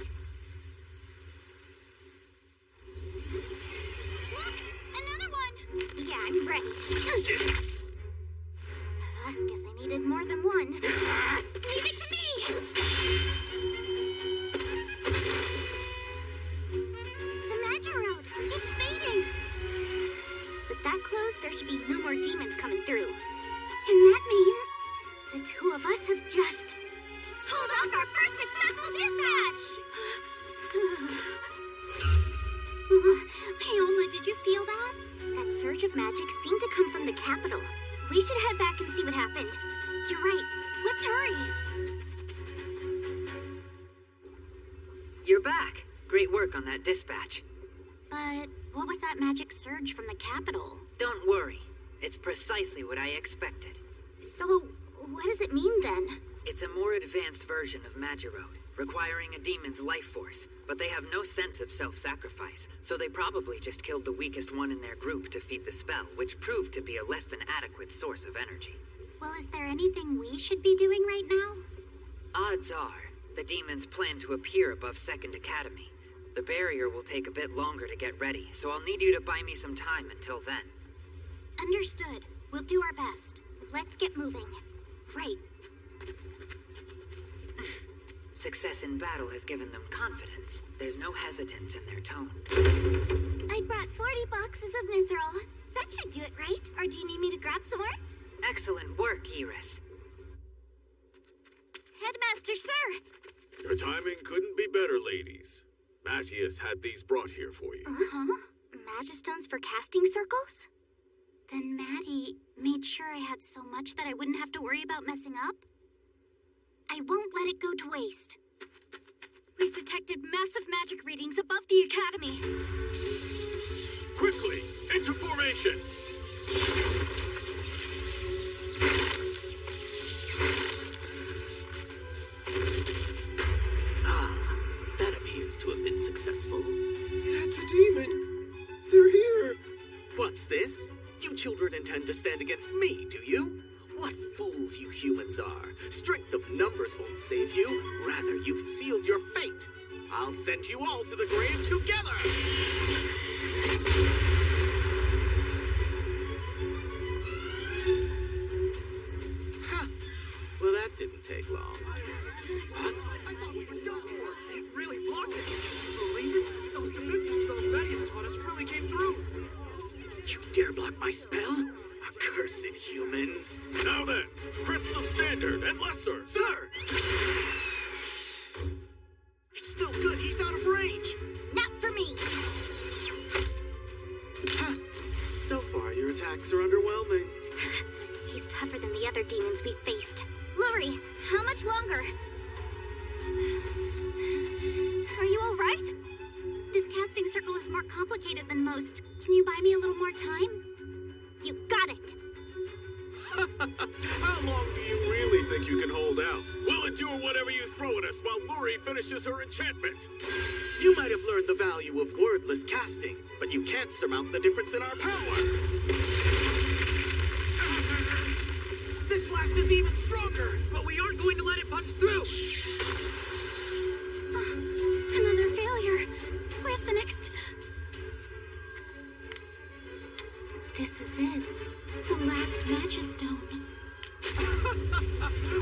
Look! Another one! Yeah, I'm ready. Guess I needed more than one. Leave it to me! The Magic Road! It's fading! With that closed, there should be no more demons coming through. And that means the two of us have just pulled off our first successful dispatch! Hey, Alma, did you feel that? That surge of magic seemed to come from the capital. We should head back and see what happened. You're right. Let's hurry. You're back. Great work on that dispatch. But what was that magic surge from the capital? Don't worry. It's precisely what I expected. So, what does it mean then? It's a more advanced version of Magirode, requiring a demon's life force, but they have no sense of self-sacrifice, so they probably just killed the weakest one in their group to feed the spell, which proved to be a less than adequate source of energy. Well, is there anything we should be doing right now? Odds are, the demons plan to appear above Second Academy. The barrier will take a bit longer to get ready, so I'll need you to buy me some time until then. Understood. We'll do our best. Let's get moving. Right. Success in battle has given them confidence. There's no hesitance in their tone. I brought 40 boxes of mithril. That should do it, right? Or do you need me to grab some more? Excellent work, Iris. Headmaster, sir! Your timing couldn't be better, ladies. Matthias had these brought here for you. Uh-huh. Magistones for casting circles? Then Maddie made sure I had so much that I wouldn't have to worry about messing up? I won't let it go to waste. We've detected massive magic readings above the Academy. Quickly, into formation! That appears to have been successful. That's a demon! They're here! What's this? You children intend to stand against me, do you? What fools you humans are. Strength of numbers won't save you. Rather, you've sealed your fate. I'll send you all to the grave together! Huh. Well, that didn't take long. What? I thought we were done for. It really blocked it. Believe it? Those defensive spells Matthias taught us really came through. You dare block my spell? Accursed humans. Now then, crests of standard and lesser. Sir! It's no good. He's out of range. Not for me. Huh. So far, your attacks are underwhelming. He's tougher than the other demons we faced. Lori, how much longer? Are you all right? This casting circle is more complicated than most. Can you buy me a little more time? You got it! How long do you really think you can hold out? We'll endure whatever you throw at us while Lori finishes her enchantment. You might have learned the value of wordless casting, but you can't surmount the difference in our power. This blast is even stronger! But we aren't going to let it punch through! Another failure. Where's the next? This is it. The last Magistone.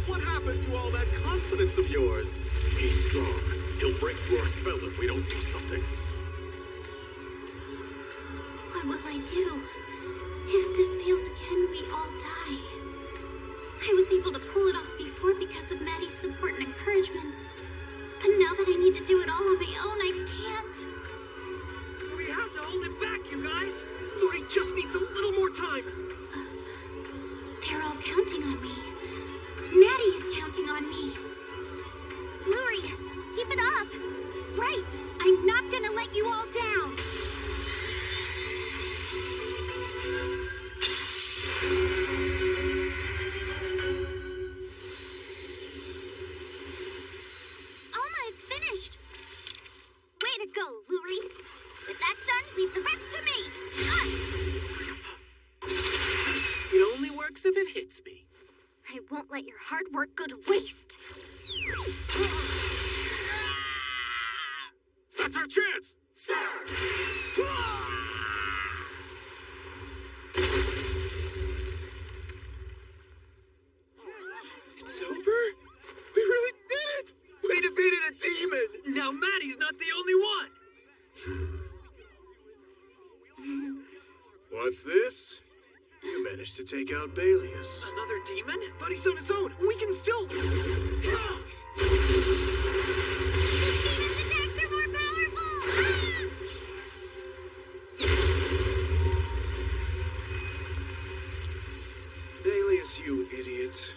What happened to all that confidence of yours? He's strong. He'll break through our spell if we don't do something. What will I do? If this fails again, we all die. I was able to pull it off before because of Maddie's support and encouragement. But now that I need to do it all on my own, I can't. We have to hold it back, you guys! Lori just needs a little more time. They're all counting on me. Maddie is counting on me. Lori, keep it up. Right, I'm not gonna let you all down. Alma, it's finished. hard work go to waste. That's our chance! Sir! It's over? We really did it! We defeated a demon! Now Maddie's not the only one! What's this? You managed to take out Balius. Another demon? But he's on his own. We can still... This demon's attacks are more powerful! Balius, you idiot.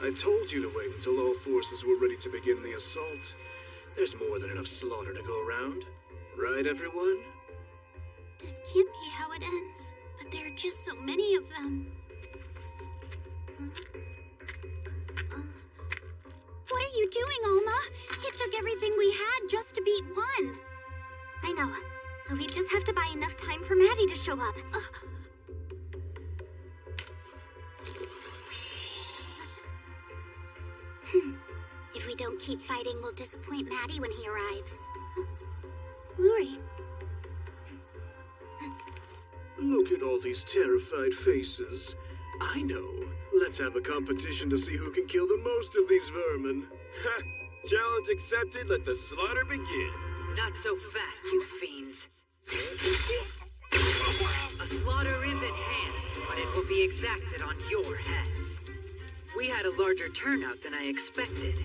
I told you to wait until all forces were ready to begin the assault. There's more than enough slaughter to go around. Right, everyone? This can't be how it ends, but there are just so many of them. What are you doing, Alma? It took everything we had just to beat one. I know, but we just have to buy enough time for Maddie to show up. If we don't keep fighting, we'll disappoint Maddie when he arrives. Luri. Look at all these terrified faces. I know. Let's have a competition to see who can kill the most of these vermin. Ha! Challenge accepted. Let the slaughter begin. Not so fast, you fiends. A slaughter is at hand, but it will be exacted on your heads. We had a larger turnout than I expected.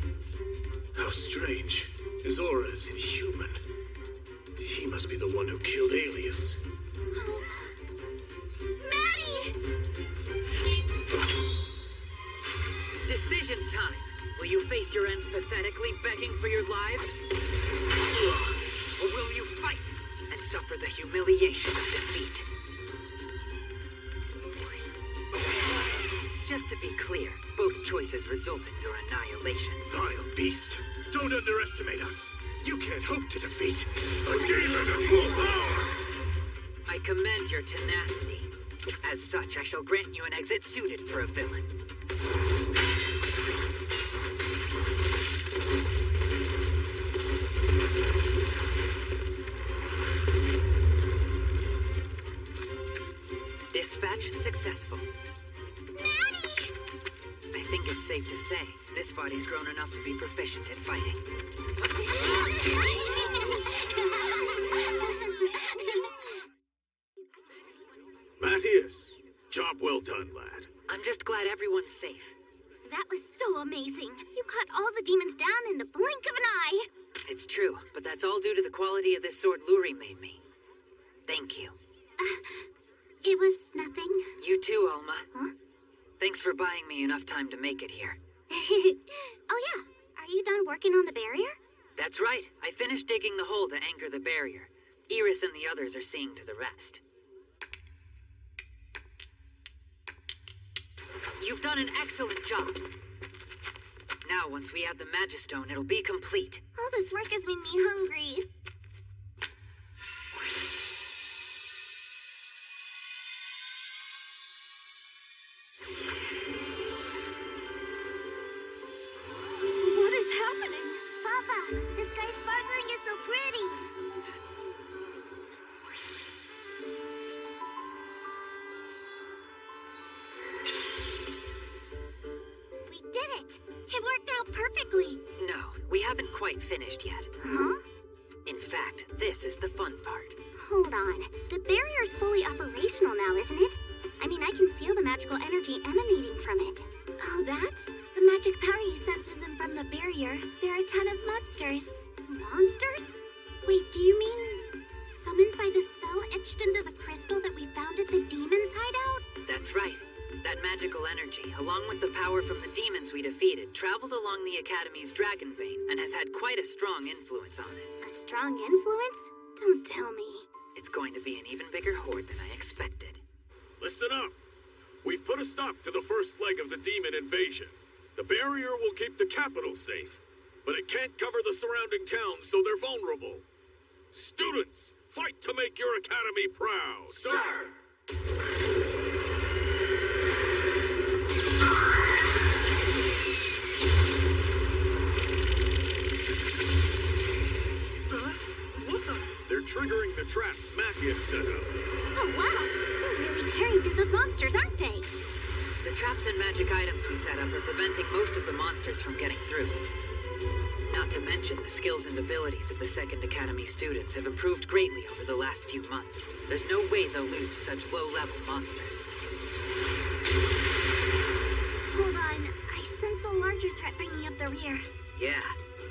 How strange. His aura is inhuman. He must be the one who killed Alias. Maddie! Decision time. Will you face your ends pathetically begging for your lives? Or will you fight and suffer the humiliation of defeat? Just to be clear, both choices result in your annihilation. Vile beast! Don't underestimate us! You can't hope to defeat a demon in full power! I commend your tenacity. As such, I shall grant you an exit suited for a villain. Dispatch successful. Maddie! I think it's safe to say, this body's grown enough to be proficient in fighting. Matthias, job well done, lad. I'm just glad everyone's safe. That was so amazing. You cut all the demons down in the blink of an eye. It's true, but that's all due to the quality of this sword Luri made me. Thank you. It was nothing. You too, Alma. Huh? Thanks for buying me enough time to make it here. Oh yeah, are you done working on the barrier? That's right. I finished digging the hole to anchor the barrier. Iris and the others are seeing to the rest. You've done an excellent job. Now, once we add the Magistone, it'll be complete. All this work has made me hungry. What is happening? Papa, the sky sparkling is so pretty. We did it! It worked out perfectly! No, we haven't quite finished yet. Huh? In fact, this is the fun part. Hold on. The barrier's fully operational now, isn't it? I mean, I can feel the magical energy emanating from it. Oh, that's? The magic power he senses in from the barrier. There are a ton of monsters. Monsters? Wait, do you mean summoned by the spell etched into the crystal that we found at the demon's hideout? That's right. That magical energy, along with the power from the demons we defeated, traveled along the Academy's dragon vein and has had quite a strong influence on it. A strong influence? Don't tell me. It's going to be an even bigger horde than I expected. Listen up. We've put a stop to the first leg of the demon invasion. The barrier will keep the capital safe, but it can't cover the surrounding towns, so they're vulnerable. Students, fight to make your academy proud. Sir! the traps Matthias set up. Oh, wow. They're really tearing through those monsters, aren't they? The traps and magic items we set up are preventing most of the monsters from getting through. Not to mention, the skills and abilities of the Second Academy students have improved greatly over the last few months. There's no way they'll lose to such low-level monsters. Hold on. I sense a larger threat bringing up the rear. Yeah,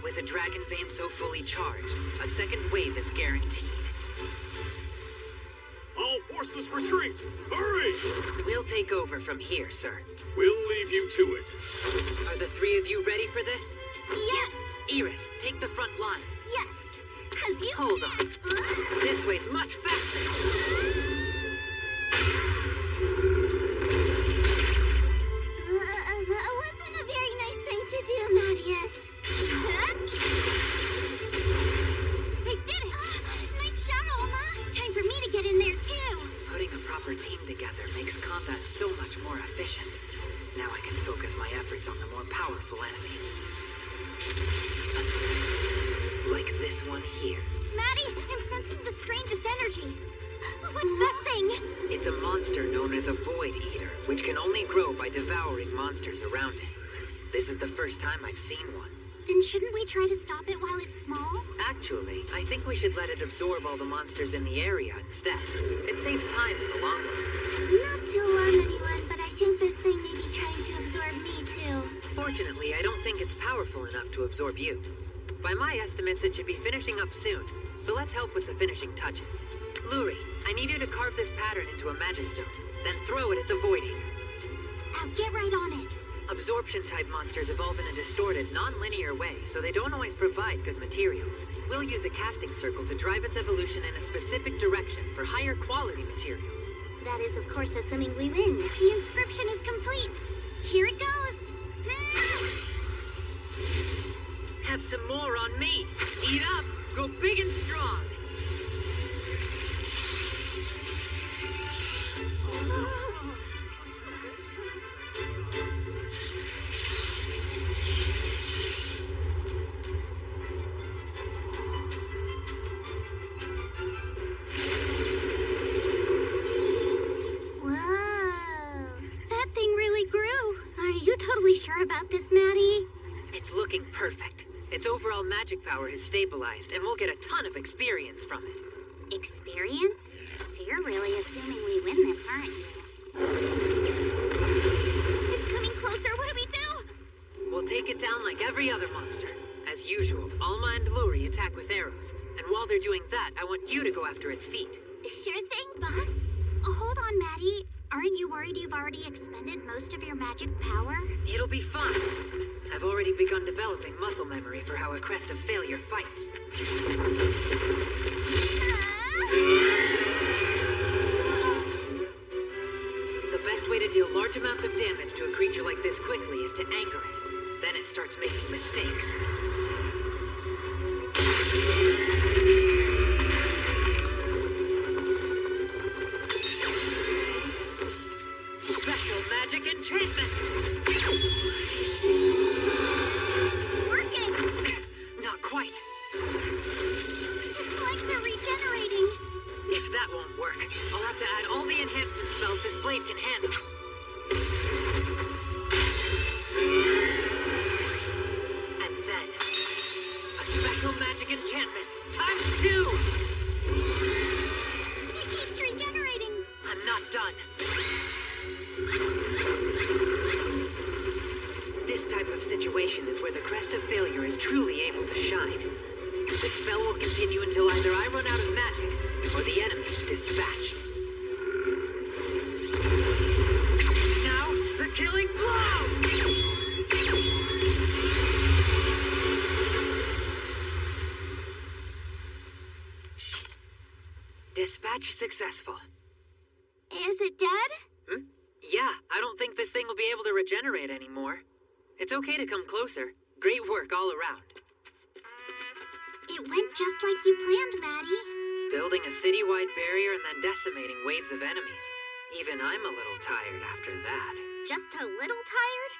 with a dragon vein so fully charged, a second wave is guaranteed. All forces retreat! Hurry! We'll take over from here, sir. We'll leave you to it. Are the three of you ready for this? Yes. Iris, take the front line. Yes. As you... Hold on. This way's much faster. That wasn't a very nice thing to do, Matthias. I did it! Nice shot, Alma. Time for me to get in there, too. Putting a proper team together makes combat so much more efficient. Now I can focus my efforts on the more powerful enemies. Like this one here. Maddie, I'm sensing the strangest energy. What's that thing? It's a monster known as a Void Eater, which can only grow by devouring monsters around it. This is the first time I've seen one. Then shouldn't we try to stop it while it's small? Actually, I think we should let it absorb all the monsters in the area instead. It saves time in the long run. Not to alarm anyone, but I think this thing may be trying to absorb me too. Fortunately, I don't think it's powerful enough to absorb you. By my estimates, it should be finishing up soon, so let's help with the finishing touches. Luri, I need you to carve this pattern into a magistone, then throw it at the Void Eater. I'll get right on it. Absorption-type monsters evolve in a distorted, non-linear way, so they don't always provide good materials. We'll use a casting circle to drive its evolution in a specific direction for higher quality materials. That is, of course, assuming we win. The inscription is complete. Here it goes. Have some more on me. Eat up. Go big and strong. Sure about this, Maddie? It's looking perfect. Its overall magic power has stabilized, and we'll get a ton of experience from it. Experience? So you're really assuming we win this, aren't you? It's coming closer. What do we do? We'll take it down like every other monster. As usual, Alma and Luri attack with arrows. And while they're doing that, I want you to go after its feet. Sure thing, boss. Hold on, Maddie. Aren't you worried you've already expended most of your magic power? It'll be fun. I've already begun developing muscle memory for how a crest of failure fights. The best way to deal large amounts of damage to a creature like this quickly is to anger it. Then it starts making mistakes. Special magic enchantment! It's working! Not quite. Its legs are regenerating. If that won't work, I'll have to add all the enhancement spells this blade can handle. And then, a special magic enchantment, ×2! It keeps regenerating. I'm not done. This type of situation is where the crest of failure is truly able to shine. The spell will continue until either I run out of magic, or the enemy is dispatched. Now, the killing blow! Dispatch successful. Is it dead? Yeah, I don't think this thing will be able to regenerate anymore. It's okay to come closer. Great work all around. It went just like you planned, Maddie. Building a citywide barrier and then decimating waves of enemies. Even I'm a little tired after that. Just a little tired?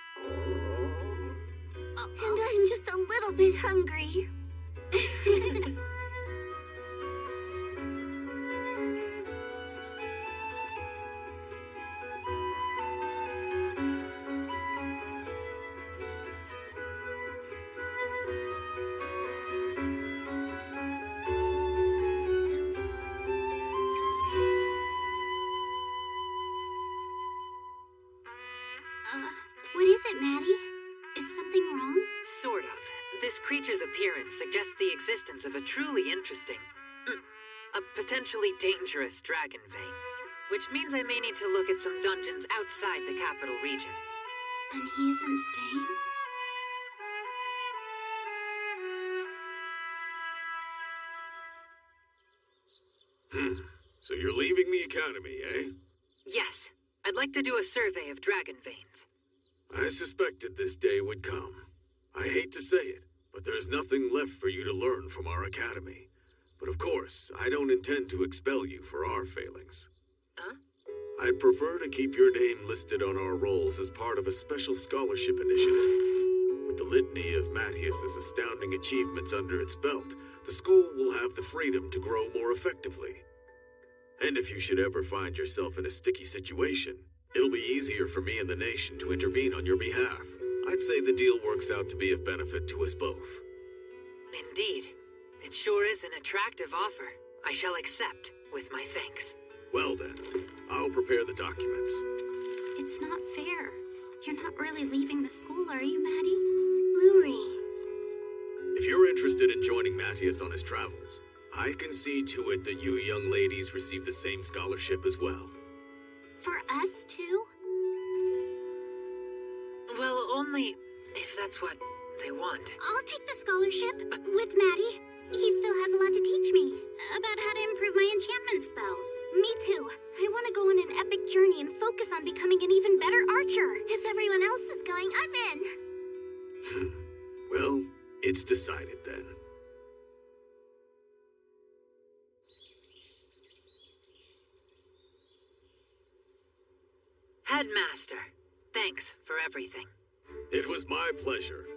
And I'm just a little bit hungry. This creature's appearance suggests the existence of a truly interesting, a potentially dangerous dragon vein, which means I may need to look at some dungeons outside the capital region. Then he isn't staying? So you're leaving the academy, eh? Yes. I'd like to do a survey of dragon veins. I suspected this day would come. I hate to say it, but there's nothing left for you to learn from our academy. But of course, I don't intend to expel you for our failings. Huh? I'd prefer to keep your name listed on our rolls as part of a special scholarship initiative. With the litany of Matthias's astounding achievements under its belt, the school will have the freedom to grow more effectively. And if you should ever find yourself in a sticky situation, it'll be easier for me and the nation to intervene on your behalf. I'd say the deal works out to be of benefit to us both. Indeed. It sure is an attractive offer. I shall accept, with my thanks. Well then, I'll prepare the documents. It's not fair. You're not really leaving the school, are you, Maddie? Luri. If you're interested in joining Matthias on his travels, I can see to it that you young ladies receive the same scholarship as well. For us, too? Well, only if that's what they want. I'll take the scholarship with Maddie. He still has a lot to teach me about how to improve my enchantment spells. Me too. I want to go on an epic journey and focus on becoming an even better archer. If everyone else is going, I'm in. Well, it's decided then. Headmaster, thanks for everything. It was my pleasure.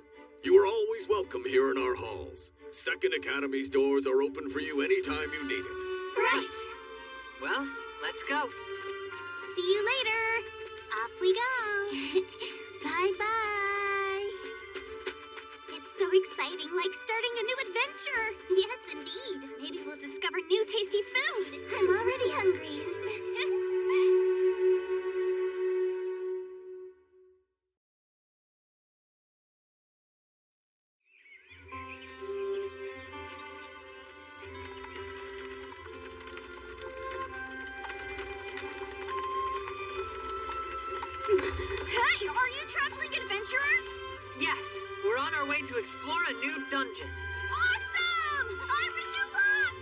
You are always welcome here in our halls. Second Academy's doors are open for you anytime you need it. Right. Well, let's go. See you later. Off we go. Bye-bye. It's so exciting, like starting a new adventure. Yes, indeed. Maybe we'll discover new tasty food. I'm already hungry. Hey, are you traveling adventurers? Yes, we're on our way to explore a new dungeon. Awesome! I wish you luck!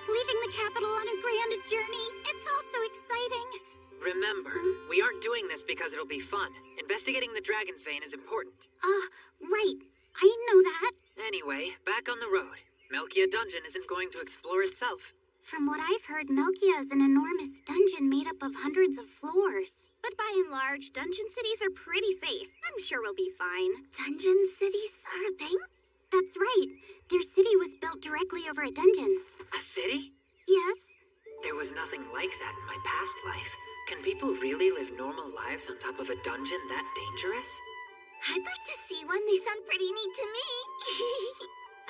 Leaving the capital on a grand journey, it's all so exciting. Remember, we aren't doing this because it'll be fun. Investigating the dragon's vein is important. Right. I know that. Anyway, back on the road. Melkia Dungeon isn't going to explore itself. From what I've heard, Melkia is an enormous dungeon made up of hundreds of floors. But by and large, dungeon cities are pretty safe. I'm sure we'll be fine. Dungeon cities are a thing? That's right. Their city was built directly over a dungeon. A city? Yes. There was nothing like that in my past life. Can people really live normal lives on top of a dungeon that dangerous? I'd like to see one. They sound pretty neat to me.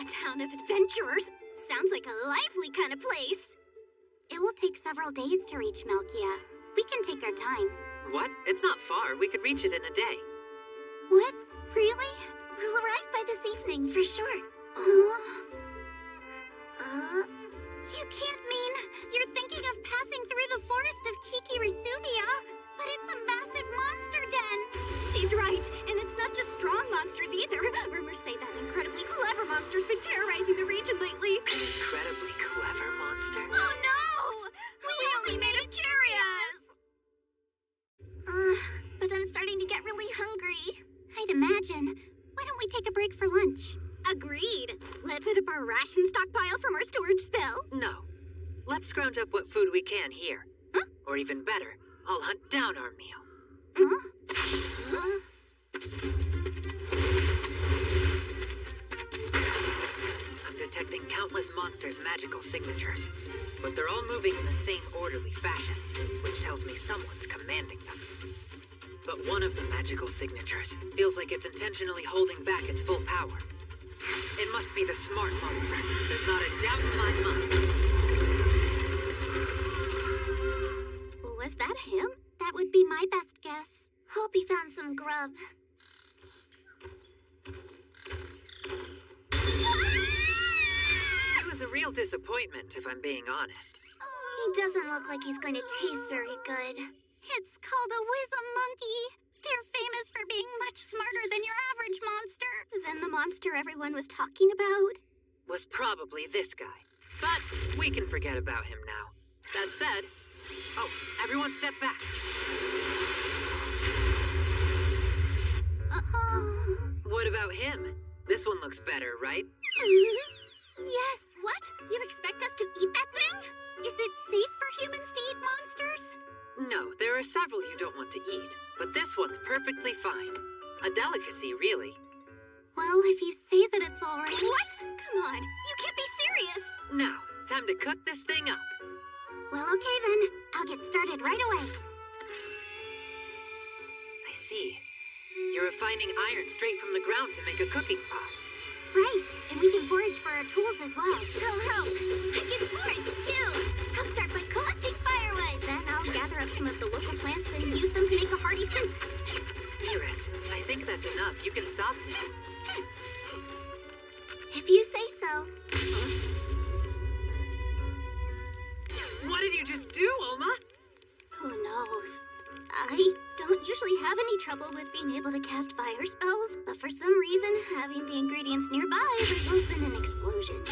A town of adventurers. Sounds like a lively kind of place. It will take several days to reach Melkia. We can take our time. What? It's not far. We could reach it in a day. What? Really? We'll arrive by this evening, for sure. You can't mean you're thinking of passing through the forest of Kiki-Rasubia, but it's a massive monster den. She's right, and it's not just strong monsters either. Rumors say that an incredibly clever monster's been terrorizing the region lately. An incredibly clever monster? Oh no! We only made it curious! But I'm starting to get really hungry. I'd imagine. Why don't we take a break for lunch? Agreed. Let's hit up our ration stockpile from our storage spell. No. Let's scrounge up what food we can here. Huh? Or even better, I'll hunt down our meal. I'm detecting countless monsters' magical signatures, but they're all moving in the same orderly fashion, which tells me someone's commanding them. But one of the magical signatures feels like it's intentionally holding back its full power. It must be the smart monster. There's not a doubt in my mind. Was that him? That would be my best guess. Hope he found some grub. real disappointment, if I'm being honest. He doesn't look like he's going to taste very good. It's called a wisdom monkey. They're famous for being much smarter than your average monster. Than the monster everyone was talking about. Was probably this guy. But we can forget about him now. That said... Oh, everyone step back. What about him? This one looks better, right? Yes, what? You expect us to eat that thing? Is it safe for humans to eat monsters? No, there are several you don't want to eat, but this one's perfectly fine. A delicacy, really. Well, if you say that it's already... What? Come on, you can't be serious. Now, time to cook this thing up. Well, okay then. I'll get started right away. I see. You're refining iron straight from the ground to make a cooking pot. Right, and we can forage for our tools as well. Ho-ho! I can forage too! I'll start by collecting firewood. Then I'll gather up some of the local plants and use them to make a hearty soup. Iris, I think that's enough. You can stop me. If you say so. What did you just do, Alma? Who knows? I don't usually have any trouble with being able to cast fire spells, but for some reason, having the ingredients nearby results in an explosion.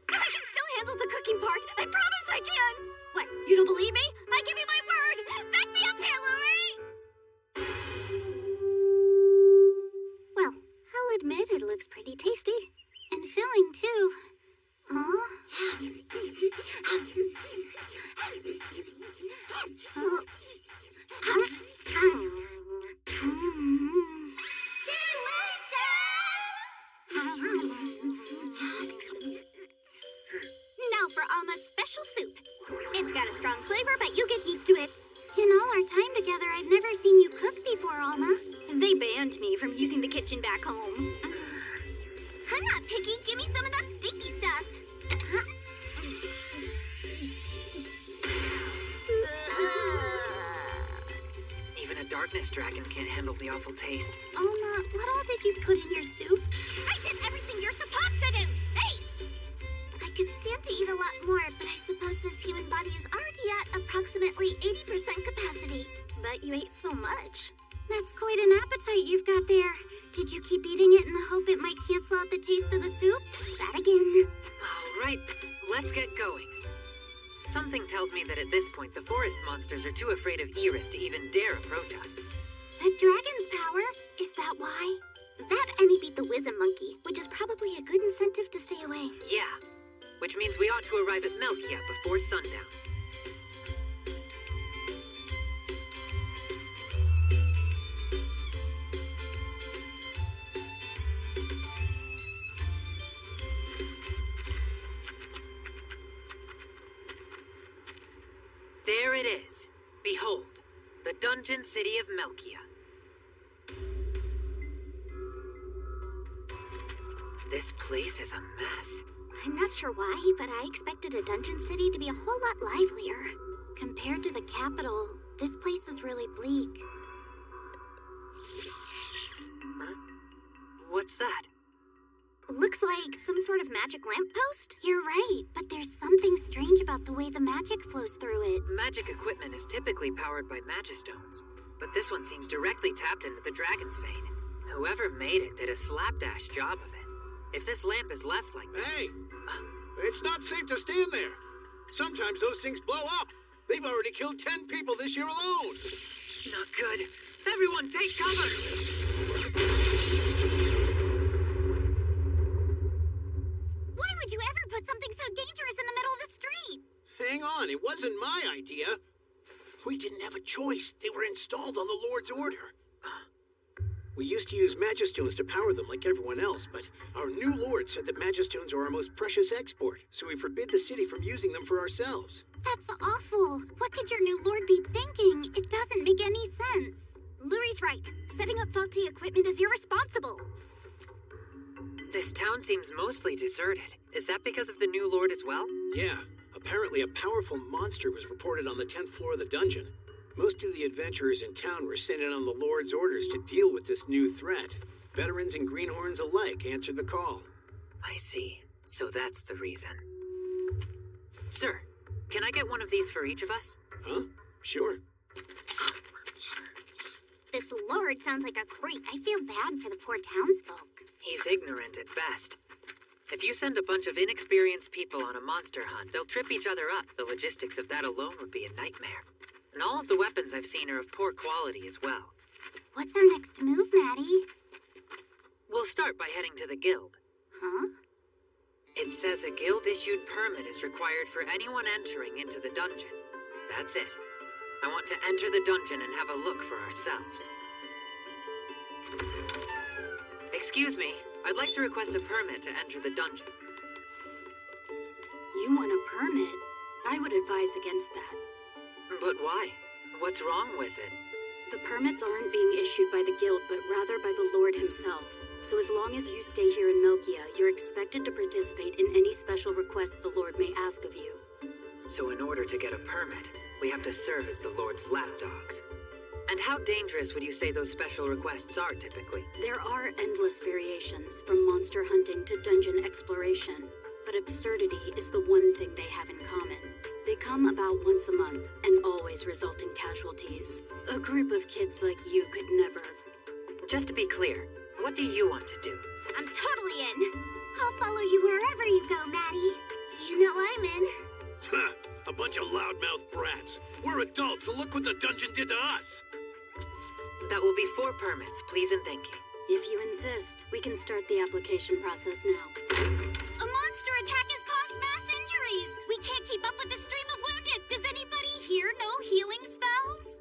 But I can still handle the cooking part! I promise I can! What, you don't believe me? I give you my word! Back me up here, Louie! Well, I'll admit it looks pretty tasty. And filling, too. Now for Alma's special soup. It's got a strong flavor, but you get used to it. In all our time together, I've never seen you cook before, Alma. They banned me from using the kitchen back home. I'm not picky. Give me some of that sticky stuff. Even a darkness dragon can't handle the awful taste. Alma, what all did you put in your soup? I did everything you're supposed to do. Ace! I could stand to eat a lot more, but I suppose this human body is already at approximately 80% capacity. But you ate so much. That's quite an appetite you've got there. Did you keep eating it in the hope it might cancel out the taste of the soup? That again. All right, let's get going. Something tells me that at this point, the forest monsters are too afraid of Iris to even dare approach us. The dragon's power? Is that why? That and he beat the wisdom monkey, which is probably a good incentive to stay away. Yeah, which means we ought to arrive at Melkia before sundown. There it is. Behold, the dungeon city of Melkia. This place is a mess. I'm not sure why, but I expected a dungeon city to be a whole lot livelier. Compared to the capital, this place is really bleak. Huh? What's that? Looks like some sort of magic lamppost? You're right, but there's something strange about the way the magic flows through it. Magic equipment is typically powered by magistones, but this one seems directly tapped into the dragon's vein. Whoever made it did a slapdash job of it. If this lamp is left like this... Hey! It's not safe to stand there. Sometimes those things blow up. They've already killed 10 people this year alone. Not good. Everyone take cover! Why would you ever put something so dangerous in the middle of the street? Hang on, it wasn't my idea. We didn't have a choice. They were installed on the Lord's order. We used to use magistones to power them like everyone else, but our new Lord said that magistones are our most precious export, so we forbid the city from using them for ourselves. That's awful. What could your new lord be thinking? It doesn't make any sense. Luri's right. Setting up faulty equipment is irresponsible. This town seems mostly deserted. Is that because of the new lord as well? Yeah. Apparently a powerful monster was reported on the 10th floor of the dungeon. Most of the adventurers in town were sent in on the Lord's orders to deal with this new threat. Veterans and greenhorns alike answered the call. I see. So that's the reason. Sir, can I get one of these for each of us? Huh? Sure. This Lord sounds like a creep. I feel bad for the poor townsfolk. He's ignorant at best. If you send a bunch of inexperienced people on a monster hunt, they'll trip each other up. The logistics of that alone would be a nightmare. And all of the weapons I've seen are of poor quality as well. What's our next move, Maddie? We'll start by heading to the guild. Huh? It says a guild-issued permit is required for anyone entering into the dungeon. That's it. I want to enter the dungeon and have a look for ourselves. Excuse me, I'd like to request a permit to enter the dungeon. You want a permit? I would advise against that. But why? What's wrong with it? The permits aren't being issued by the guild, but rather by the Lord himself. So as long as you stay here in Milkia, you're expected to participate in any special requests the Lord may ask of you. So in order to get a permit, we have to serve as the Lord's lapdogs. And how dangerous would you say those special requests are typically? There are endless variations, from monster hunting to dungeon exploration. But absurdity is the one thing they have in common. They come about once a month, and always result in casualties. A group of kids like you could never... Just to be clear, what do you want to do? I'm totally in. I'll follow you wherever you go, Maddie. You know I'm in. Ha! A bunch of loudmouth brats. We're adults, so look what the dungeon did to us. That will be 4 permits, please and thank you. If you insist, we can start the application process now. A monster attack has caused mass injuries. We can't keep up with the stream of wounded. Does anybody here know healing spells?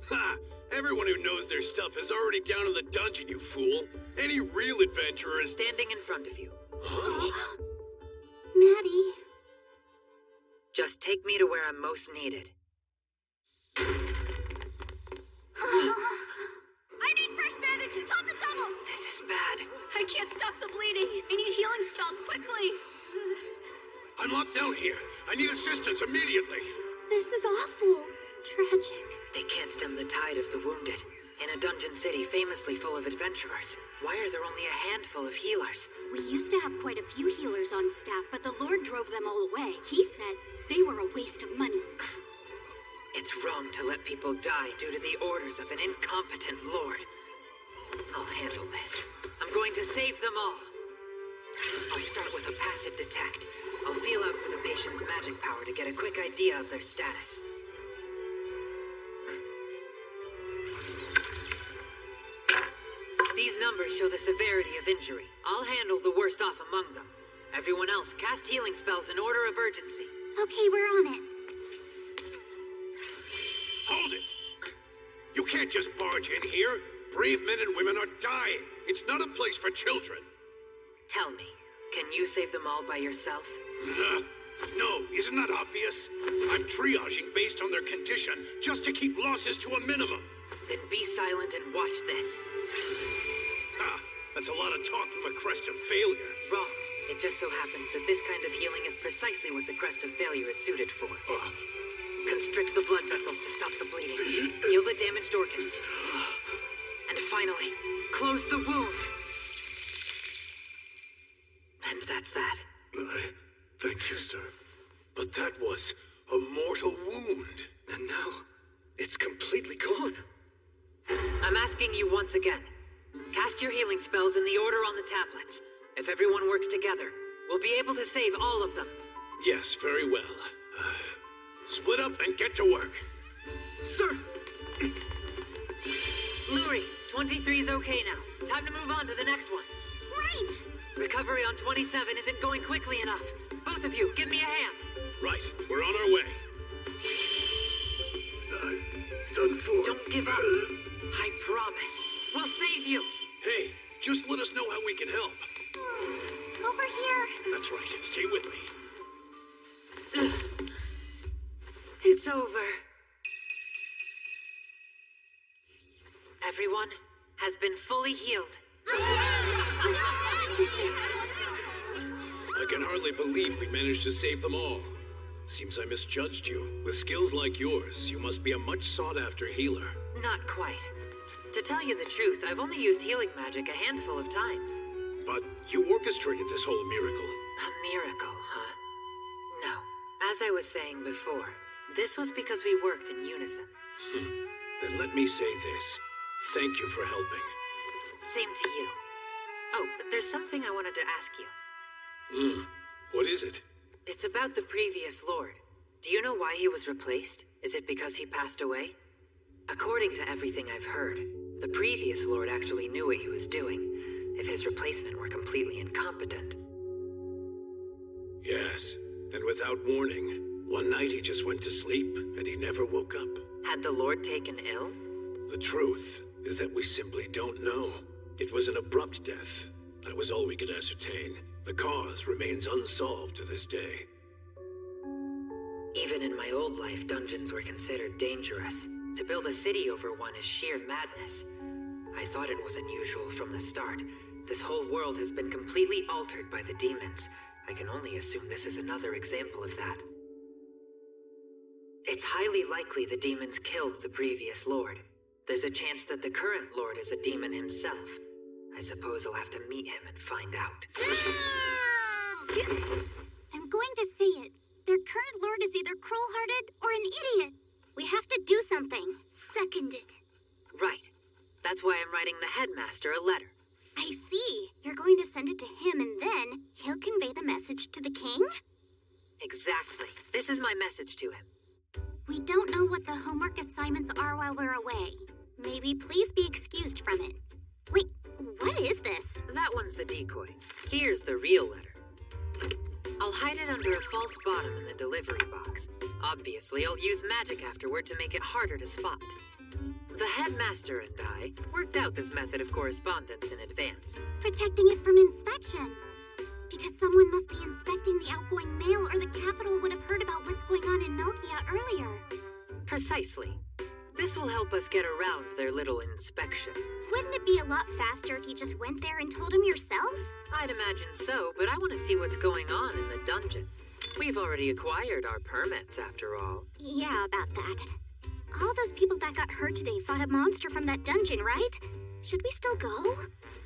Ha! Everyone who knows their stuff is already down in the dungeon, you fool. Any real adventurer is standing in front of you. Huh? Maddie. Just take me to where I'm most needed. I need fresh bandages on the double! This is bad. I can't stop the bleeding. I need healing spells quickly. I'm locked down here. I need assistance immediately. This is awful. Tragic. They can't stem the tide of the wounded. In a dungeon city famously full of adventurers, why are there only a handful of healers? We used to have quite a few healers on staff, but the Lord drove them all away. He said they were a waste of money. It's wrong to let people die due to the orders of an incompetent Lord. I'll handle this. I'm going to save them all. I'll start with a passive detect. I'll feel out for the patient's magic power to get a quick idea of their status. These numbers show the severity of injury. I'll handle the worst off among them. Everyone else, cast healing spells in order of urgency. Okay, we're on it. Hold it! You can't just barge in here. Brave men and women are dying. It's not a place for children. Tell me, can you save them all by yourself? No, isn't that obvious? I'm triaging based on their condition, just to keep losses to a minimum. Then be silent and watch this. That's a lot of talk from a crest of failure. Wrong. It just so happens that this kind of healing is precisely what the crest of failure is suited for. Constrict the blood vessels to stop the bleeding. Heal the damaged organs. And finally, close the wound. And that's that. Thank you, sir. But that was a mortal wound. And now, it's completely gone. I'm asking you once again. Cast your healing spells in the order on the tablets. If everyone works together, we'll be able to save all of them. Yes, very well. Split up and get to work. Sir! Luri, 23 is okay now. Time to move on to the next one. Right! Recovery on 27 isn't going quickly enough. Both of you, give me a hand. Right, we're on our way. Done for. Don't give up. I promise. We'll save you. Hey, just let us know how we can help. Over here. That's right. Stay with me. It's over. Everyone has been fully healed. I can hardly believe we managed to save them all. Seems I misjudged you. With skills like yours, you must be a much sought-after healer. Not quite. To tell you the truth, I've only used healing magic a handful of times. but you orchestrated this whole miracle. A miracle, huh? No. As I was saying before, this was because we worked in unison. Then let me say this. Thank you for helping. Same to you. Oh, but there's something I wanted to ask you. What is it? It's about the previous Lord. Do you know why he was replaced? Is it because he passed away? According to everything I've heard, the previous Lord actually knew what he was doing, if his replacement were completely incompetent. Yes, and without warning, one night he just went to sleep, and he never woke up. Had the Lord taken ill? The truth is that we simply don't know. It was an abrupt death. That was all we could ascertain. The cause remains unsolved to this day. Even in my old life, dungeons were considered dangerous. To build a city over one is sheer madness. I thought it was unusual from the start. This whole world has been completely altered by the demons. I can only assume this is another example of that. It's highly likely the demons killed the previous Lord. There's a chance that the current Lord is a demon himself. I suppose I'll have to meet him and find out. I'm going to say it. Their current Lord is either cruel-hearted or an idiot. We have to do something. Seconded. Right. That's why I'm writing the headmaster a letter. I see. You're going to send it to him and then he'll convey the message to the king? Exactly. This is my message to him. We don't know what the homework assignments are while we're away. Maybe please be excused from it. Wait, what is this? That one's the decoy. Here's the real letter. I'll hide it under a false bottom in the delivery box. Obviously, I'll use magic afterward to make it harder to spot. The headmaster and I worked out this method of correspondence in advance. Protecting it from inspection. Because someone must be inspecting the outgoing mail or the capital would have heard about what's going on in Melkia earlier. Precisely. This will help us get around their little inspection. Wouldn't it be a lot faster if you just went there and told him yourself? I'd imagine so, but I want to see what's going on in the dungeon. We've already acquired our permits, after all. Yeah, about that. All those people that got hurt today fought a monster from that dungeon, right? Should we still go?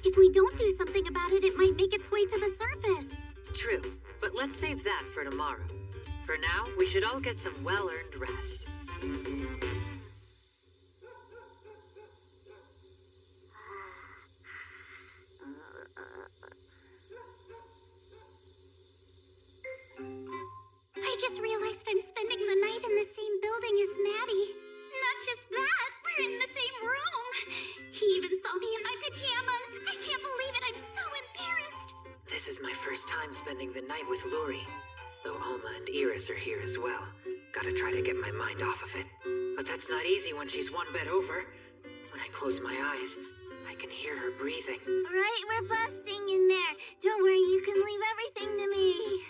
If we don't do something about it, it might make its way to the surface. True, but let's save that for tomorrow. For now, we should all get some well-earned rest. I just realized I'm spending the night in the same building as Maddie. Not just that, we're in the same room. He even saw me in my pajamas. I can't believe it, I'm so embarrassed. This is my first time spending the night with Luri. Though Alma and Iris are here as well. Gotta try to get my mind off of it. But that's not easy when she's one bed over. When I close my eyes, I can hear her breathing. Right, we're busting in there. Don't worry, you can leave everything to me.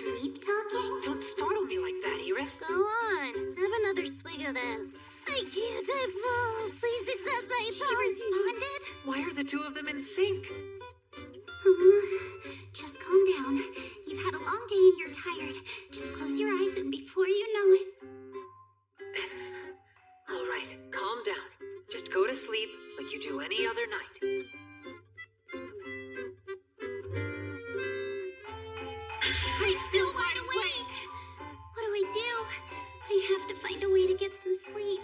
Sleep talking? Don't startle me like that, Iris. Go on. Have another swig of this. I can't, I fall. Please accept my apology. She responded? Why are the two of them in sync? Just calm down. You've had a long day and you're tired. Just close your eyes and before you know it... All right, calm down. Just go to sleep like you do any other night. I'm still wide awake. What do I do? I have to find a way to get some sleep.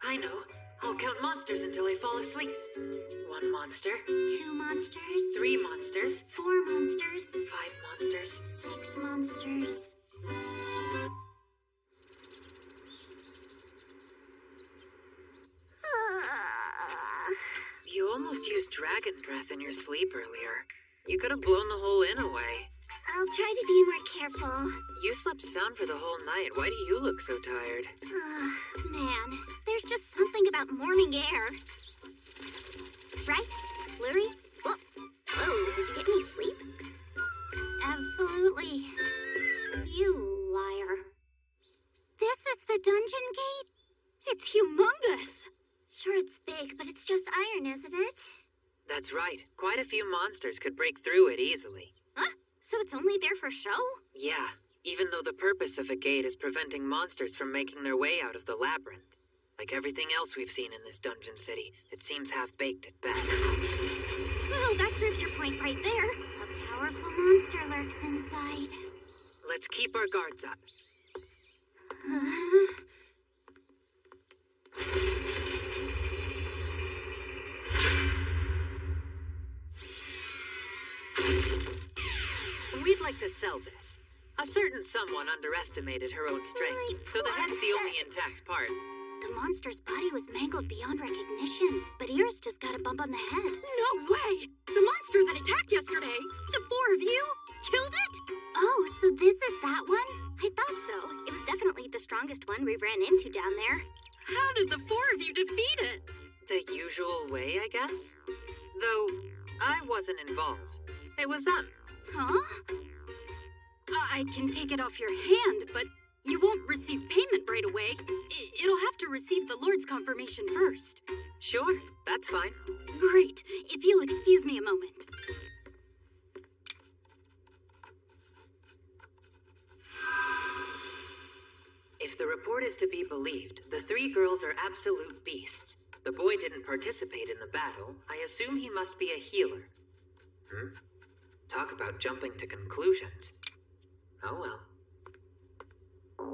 I know. I'll count monsters until I fall asleep. 1 monster. 2 monsters. 3 monsters. 4 monsters. 5 monsters. 6 monsters. You almost used dragon breath in your sleep earlier. You could have blown the whole inn away. I'll try to be more careful. You slept sound for the whole night. Why do you look so tired? Man, there's just something about morning air. Right, Luri? Whoa, did you get any sleep? Absolutely. You liar. This is the dungeon gate? It's humongous. Sure, it's big, but it's just iron, isn't it? That's right. Quite a few monsters could break through it easily. Huh? So it's only there for show? Yeah, even though the purpose of a gate is preventing monsters from making their way out of the labyrinth. Like everything else we've seen in this dungeon city, it seems half-baked at best. Oh, that proves your point right there. A powerful monster lurks inside. Let's keep our guards up. We'd like to sell this. A certain someone underestimated her own strength, so the head's the only intact part. The monster's body was mangled beyond recognition, but Iris just got a bump on the head. No way! The monster that attacked yesterday! The four of you killed it? Oh, so this is that one? I thought so. It was definitely the strongest one we ran into down there. How did the four of you defeat it? The usual way, I guess? Though, I wasn't involved. It was them. Huh? I can take it off your hand, but you won't receive payment right away. It'll have to receive the Lord's confirmation first. Sure, that's fine. Great. If you'll excuse me a moment. If the report is to be believed, the three girls are absolute beasts. The boy didn't participate in the battle. I assume he must be a healer. Talk about jumping to conclusions. Oh well. I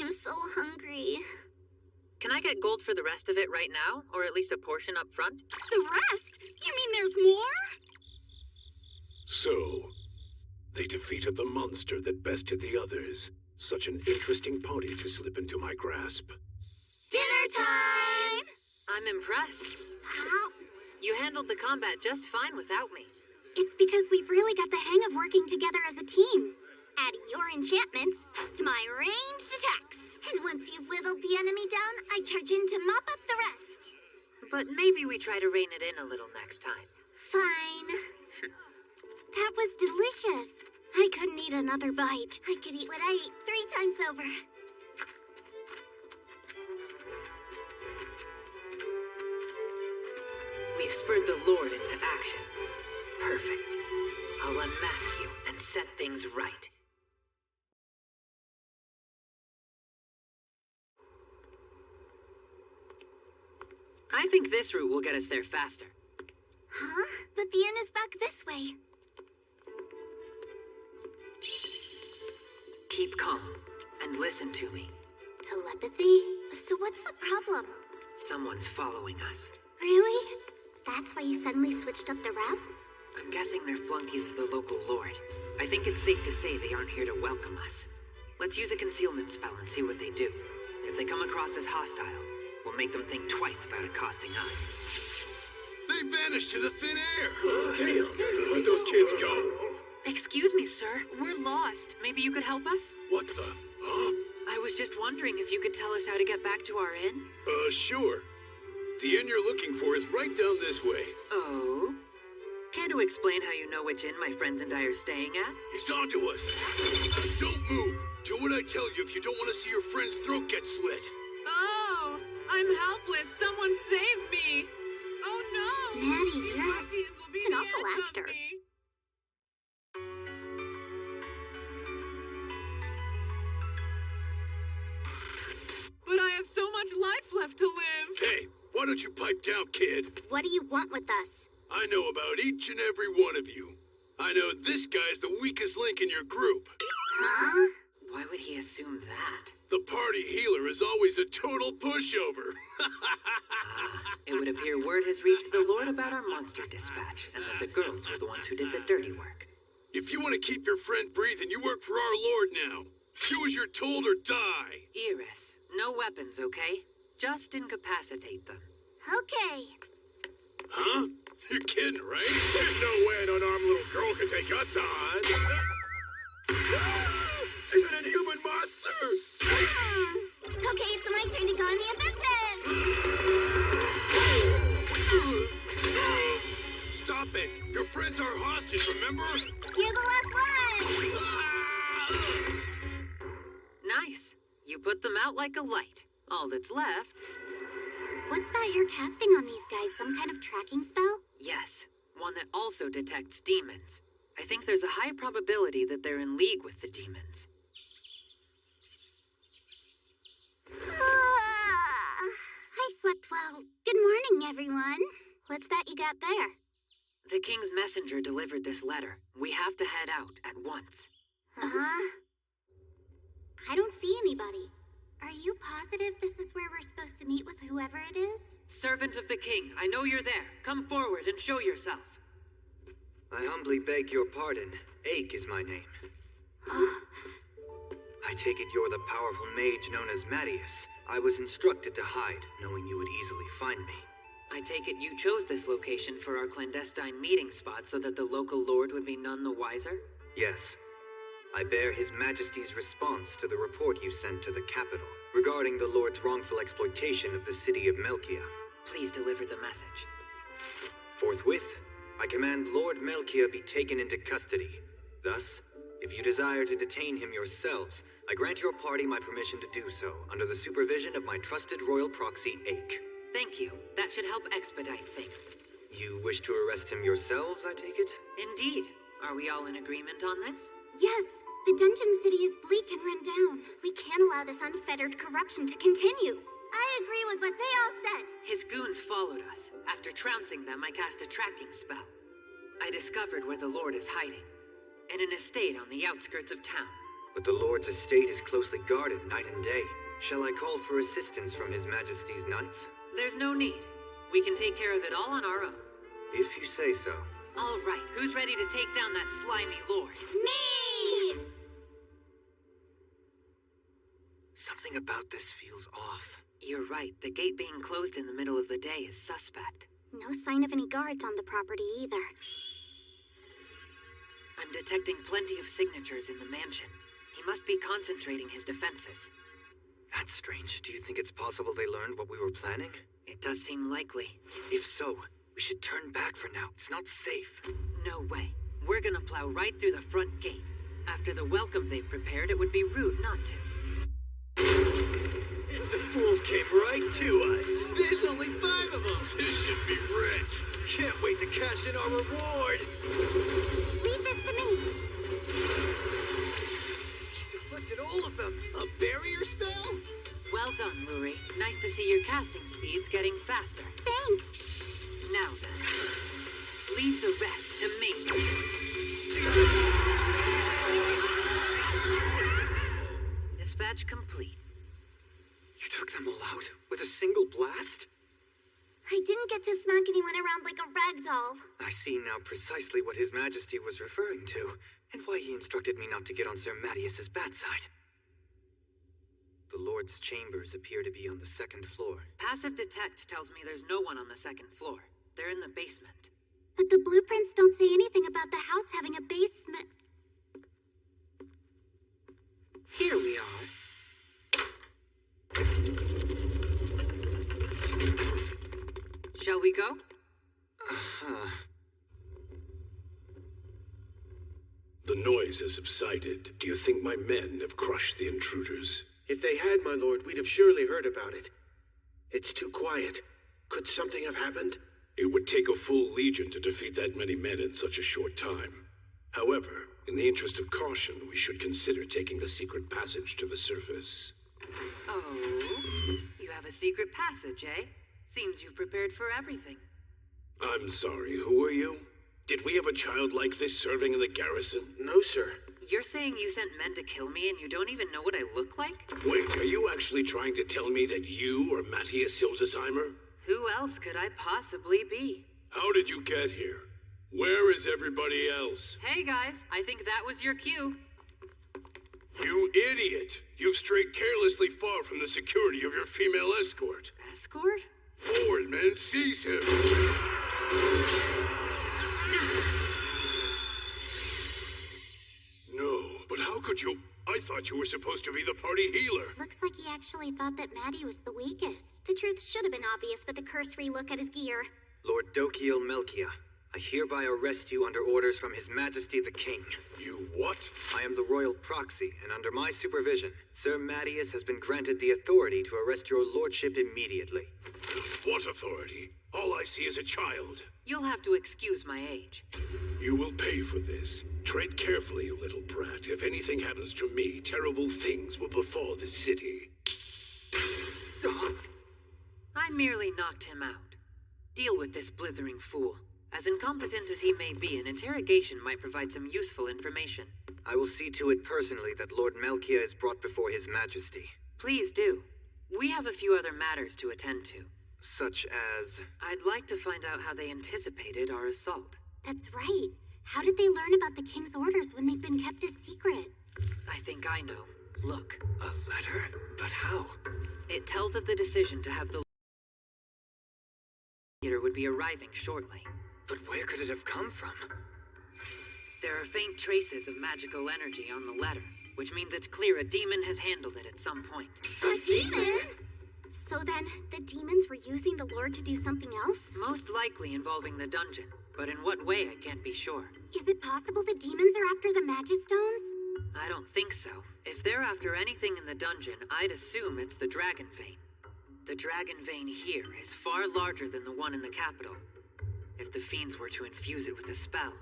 am so hungry. Can I get gold for the rest of it right now? Or at least a portion up front? The rest? You mean there's more? So, they defeated the monster that bested the others. Such an interesting party to slip into my grasp. Dinner time! I'm impressed. You handled the combat just fine without me. It's because we've really got the hang of working together as a team. Add your enchantments to my ranged attacks. And once you've whittled the enemy down, I charge in to mop up the rest. But maybe we try to rein it in a little next time. Fine. That was delicious. I couldn't eat another bite. I could eat what I ate 3 times over. We've spurred the Lord into action. Perfect. I'll unmask you and set things right. I think this route will get us there faster. Huh? But the inn is back this way. Keep calm and listen to me. Telepathy? So what's the problem? Someone's following us. Really? That's why you suddenly switched up the route? I'm guessing they're flunkies of the local lord. I think it's safe to say they aren't here to welcome us. Let's use a concealment spell and see what they do. If they come across as hostile, we'll make them think twice about accosting us. They vanished into thin air! Damn! Where'd those kids go? Excuse me, sir. We're lost. Maybe you could help us? What the? Huh? I was just wondering if you could tell us how to get back to our inn? Sure. The inn you're looking for is right down this way. Oh? Care to explain how you know which inn my friends and I are staying at? He's onto us. Don't move. Do what I tell you if you don't want to see your friend's throat get slit. Oh, I'm helpless. Someone save me. Oh no. Maddie, you're an awful actor. But I have so much life left to live. Hey, why don't you pipe down, kid? What do you want with us? I know about each and every one of you. I know this guy's the weakest link in your group. Huh? Why would he assume that? The party healer is always a total pushover. It would appear word has reached the Lord about our monster dispatch, and that the girls were the ones who did the dirty work. If you want to keep your friend breathing, you work for our Lord now. Do as you're told or die. Iris, no weapons, okay? Just incapacitate them. Okay. Huh? You're kidding, right? There's no way an unarmed little girl can take us on. Is it an human monster? Okay, it's my turn to go on the offensive. Stop it! Your friends are hostage, remember? You're the last one. Nice. You put them out like a light. All that's left... What's that you're casting on these guys? Some kind of tracking spell? Yes, one that also detects demons. I think there's a high probability that they're in league with the demons. I slept well. Good morning, everyone. What's that you got there? The king's messenger delivered this letter. We have to head out at once. Uh-huh. I don't see anybody. Are you positive this is where we're supposed to meet with whoever it is? Servant of the king, I know you're there. Come forward and show yourself. I humbly beg your pardon. Ake is my name. I take it you're the powerful mage known as Mattias. I was instructed to hide, knowing you would easily find me. I take it you chose this location for our clandestine meeting spot so that the local lord would be none the wiser? Yes. I bear His Majesty's response to the report you sent to the capital regarding the Lord's wrongful exploitation of the city of Melkia. Please deliver the message. Forthwith, I command Lord Melkia be taken into custody. Thus, if you desire to detain him yourselves, I grant your party my permission to do so, under the supervision of my trusted royal proxy, Ake. Thank you. That should help expedite things. You wish to arrest him yourselves, I take it? Indeed. Are we all in agreement on this? Yes. The dungeon city is bleak and run down. We can't allow this unfettered corruption to continue. I agree with what they all said. His goons followed us. After trouncing them, I cast a tracking spell. I discovered where the Lord is hiding. In an estate on the outskirts of town. But the Lord's estate is closely guarded night and day. Shall I call for assistance from His Majesty's knights? There's no need. We can take care of it all on our own. If you say so. All right, who's ready to take down that slimy lord? Me! Something about this feels off. You're right. The gate being closed in the middle of the day is suspect. No sign of any guards on the property either. I'm detecting plenty of signatures in the mansion. He must be concentrating his defenses. That's strange. Do you think it's possible they learned what we were planning? It does seem likely. If so, we should turn back for now. It's not safe. No way. We're gonna plow right through the front gate. After the welcome they've prepared, it would be rude not to. The fools came right to us. There's only 5 of them. This should be rich. Can't wait to cash in our reward. Leave this to me. She deflected all of them. A barrier spell? Well done, Luri. Nice to see your casting speeds getting faster. Thanks. Now then, leave the rest to me. Dispatch complete. You took them all out with a single blast? I didn't get to smack anyone around like a rag doll. I see now precisely what His Majesty was referring to, and why he instructed me not to get on Sir Mattias's bad side. The Lord's chambers appear to be on the 2nd floor. Passive detect tells me there's no one on the 2nd floor. They're in the basement. But the blueprints don't say anything about the house having a basement. Here we are. Shall we go? The noise has subsided. Do you think my men have crushed the intruders? If they had, my lord, we'd have surely heard about it. It's too quiet. Could something have happened? It would take a full legion to defeat that many men in such a short time. However, in the interest of caution, we should consider taking the secret passage to the surface. Oh, you have a secret passage, eh? Seems you've prepared for everything. I'm sorry, who are you? Did we have a child like this serving in the garrison? No, sir. You're saying you sent men to kill me and you don't even know what I look like? Wait, are you actually trying to tell me that you are Mattias Hildesheimer? Who else could I possibly be? How did you get here? Where is everybody else? Hey guys, I think that was your cue. You idiot! You've strayed carelessly far from the security of your female escort. Escort? Forward, men, seize him! No, but how could you? I thought you were supposed to be the party healer. Looks like he actually thought that Maddie was the weakest. The truth should have been obvious with a cursory look at his gear. Lord Dokiel Melkia, I hereby arrest you under orders from His Majesty the King. You what? I am the royal proxy, and under my supervision, Sir Mattias has been granted the authority to arrest your lordship immediately. What authority? All I see is a child. You'll have to excuse my age. You will pay for this. Tread carefully, you little brat. If anything happens to me, terrible things will befall this city. I merely knocked him out. Deal with this blithering fool. As incompetent as he may be, an interrogation might provide some useful information. I will see to it personally that Lord Melchior is brought before His Majesty. Please do. We have a few other matters to attend to. Such as? I'd like to find out how they anticipated our assault. That's right. How did they learn about the king's orders when they'd been kept a secret? I think I know. Look. A letter? But how? It tells of the decision to have the leader would be arriving shortly. But where could it have come from? There are faint traces of magical energy on the letter, which means it's clear a demon has handled it at some point. A demon? So then, the demons were using the Lord to do something else? Most likely involving the dungeon, but in what way I can't be sure. Is it possible the demons are after the Magistones? I don't think so. If they're after anything in the dungeon, I'd assume it's the Dragon Vein. The Dragon Vein here is far larger than the one in the capital. If the fiends were to infuse it with a spell,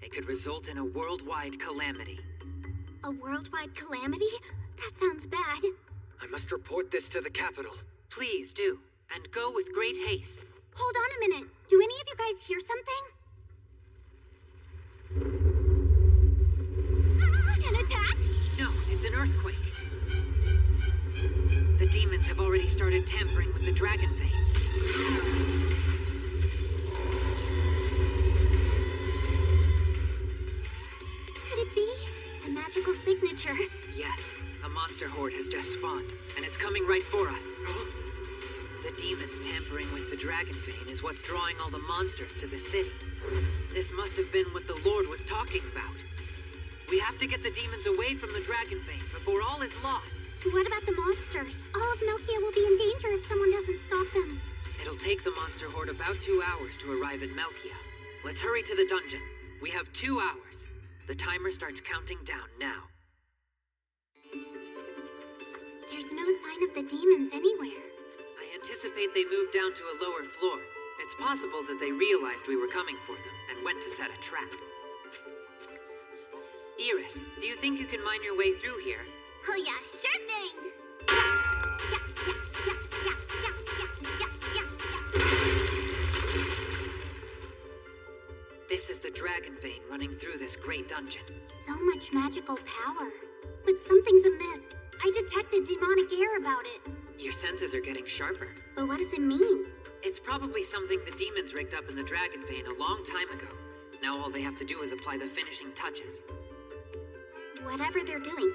it could result in a worldwide calamity. A worldwide calamity? That sounds bad. I must report this to the capital. Please do, and go with great haste. Hold on a minute. Do any of you guys hear something? An attack? No, it's an earthquake. The demons have already started tampering with the Dragon Vein. Could it be? A magical signature? Yes, a monster horde has just spawned, and it's coming right for us. The demons tampering with the Dragon Vein is what's drawing all the monsters to the city. This must have been what the Lord was talking about. We have to get the demons away from the Dragon Vein before all is lost. What about the monsters? All of Melchior will be in danger if someone doesn't stop them. It'll take the monster horde about 2 hours to arrive at Melchior. Let's hurry to the dungeon. We have 2 hours. The timer starts counting down now. There's no sign of the demons anywhere. I anticipate they moved down to a lower floor. It's possible that they realized we were coming for them and went to set a trap. Iris, do you think you can mine your way through here? Oh yeah, sure thing! This is the Dragon Vein running through this great dungeon. So much magical power. But something's amiss. I detected demonic air about it. Your senses are getting sharper. But what does it mean? It's probably something the demons rigged up in the Dragon Vein a long time ago. Now all they have to do is apply the finishing touches. Whatever they're doing,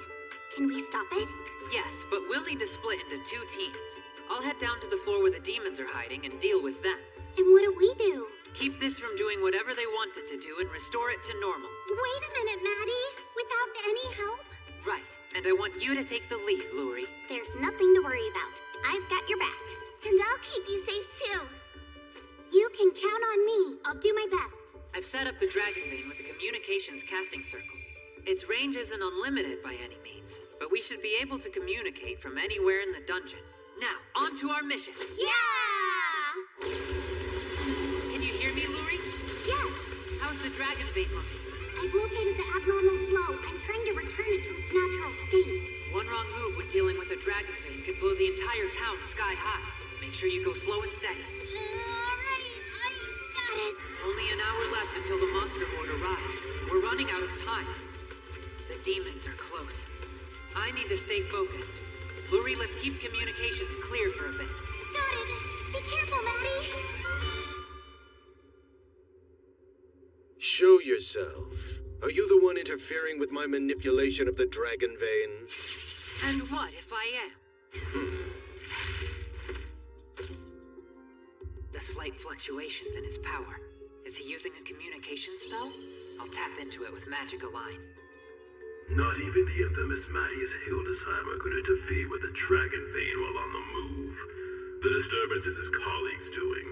can we stop it? Yes, but we'll need to split into 2 teams. I'll head down to the floor where the demons are hiding and deal with them. And what do we do? Keep this from doing whatever they want it to do and restore it to normal. Wait a minute, Maddie. Without any help? Right, and I want you to take the lead, Luri. There's nothing to worry about. I've got your back. And I'll keep you safe too. You can count on me. I'll do my best. I've set up the Dragon Vein with a communications casting circle. Its range isn't unlimited by any means, but we should be able to communicate from anywhere in the dungeon. Now, on to our mission. Yeah! Can you hear me, Luri? Yes. How's the Dragon Vein looking? I've located the abnormal flow. I'm trying to return it to its natural state. One wrong move when dealing with a Dragon Vein could blow the entire town sky high. Make sure you go slow and steady. Alright, I got it. Only an hour left until the monster horde arrives. We're running out of time. The demons are close. I need to stay focused. Luri, let's keep communications clear for a bit. Got it. Be careful, Maddie. Show yourself. Are you the one interfering with my manipulation of the Dragon Vein? And what if I am? The slight fluctuations in his power. Is he using a communication spell? I'll tap into it with magic align. Not even the infamous Matthias Hildesheimer could interfere with the Dragon Vein while on the move. The disturbance is his colleague's doing.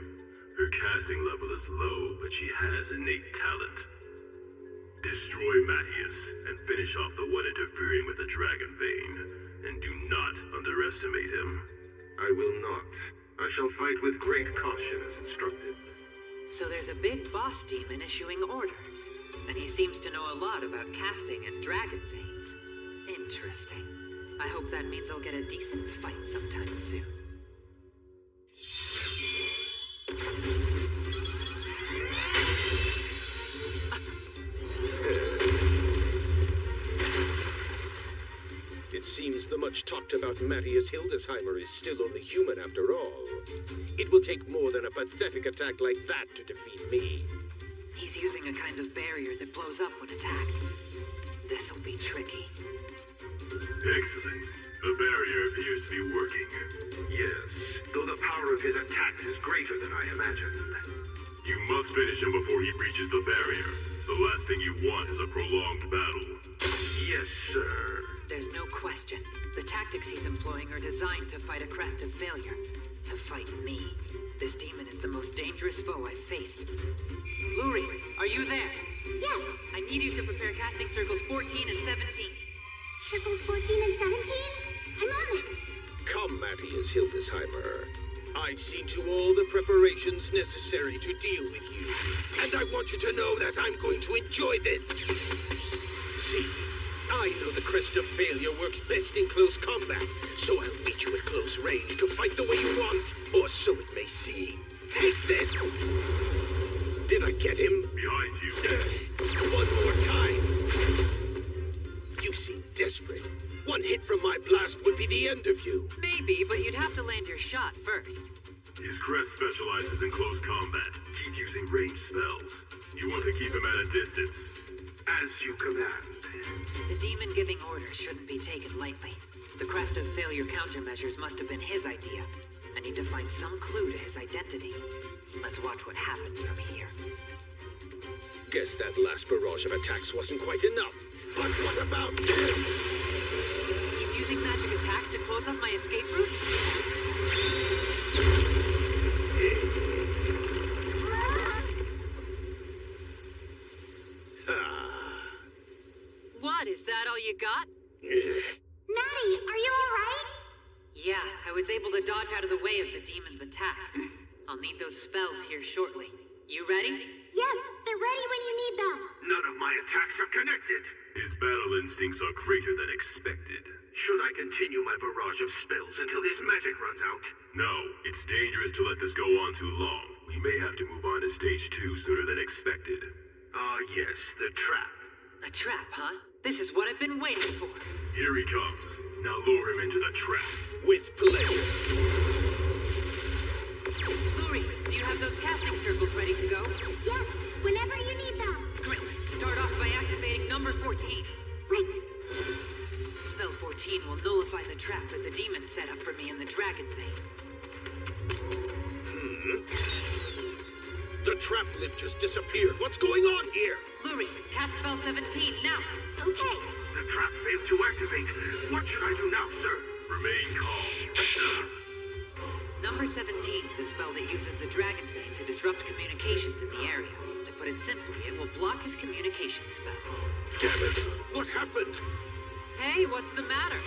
Her casting level is low, but she has innate talent. Destroy Matthias and finish off the one interfering with the Dragon Vein. And do not underestimate him. I will not. I shall fight with great caution as instructed. So there's a big boss demon issuing orders. And he seems to know a lot about casting and Dragon Veins. Interesting. I hope that means I'll get a decent fight sometime soon. much talked about Matthias Hildesheimer is still only human after all. It will take more than a pathetic attack like that to defeat me. He's using a kind of barrier that blows up when attacked. This'll be tricky. Excellent. The barrier appears to be working. Yes, though the power of his attacks is greater than I imagined. You must finish him before he breaches the barrier. The last thing you want is a prolonged battle. Yes, sir. There's no question. The tactics he's employing are designed to fight a crest of failure. To fight me. This demon is the most dangerous foe I've faced. Luri, are you there? Yes. I need you to prepare casting circles 14 and 17. Circles 14 and 17? I'm on it. Come, Matthias Hildesheimer. I've seen to all the preparations necessary to deal with you. And I want you to know that I'm going to enjoy this. See, I know the crest of failure works best in close combat, so I'll meet you at close range to fight the way you want, or so it may seem. Take this! Did I get him? Behind you. One more time. You seem desperate. One hit from my blast would be the end of you. Maybe, but you'd have to land your shot first. His crest specializes in close combat. Keep using ranged spells. You want to keep him at a distance. As you command. The demon giving orders shouldn't be taken lightly. The crest of failure countermeasures must have been his idea. I need to find some clue to his identity. Let's watch what happens from here. Guess that last barrage of attacks wasn't quite enough. But what about this? He's using magic attacks to close off my escape routes? What, is that all you got? Maddie, are you alright? Yeah, I was able to dodge out of the way of the demon's attack. I'll need those spells here shortly. You ready? Yes, they're ready when you need them. None of my attacks are connected. His battle instincts are greater than expected. Should I continue my barrage of spells until his magic runs out? No, it's dangerous to let this go on too long. We may have to move on to stage 2 sooner than expected. Yes, the trap. A trap, huh? This is what I've been waiting for. Here he comes. Now lure him into the trap. With pleasure. Luri, do you have those casting circles ready to go? Yes, whenever you need them. Great. Start off by activating number 14. Right. Spell 14 will nullify the trap that the demon set up for me in the dragon vein. The trap lift just disappeared. What's going on here? Luri, cast spell 17 now. Okay. The trap failed to activate. What should I do now, sir? Remain calm. Number 17 is a spell that uses the dragon vein to disrupt communications in the area. To put it simply, it will block his communication spell. Damn it! What happened? Hey, what's the matter?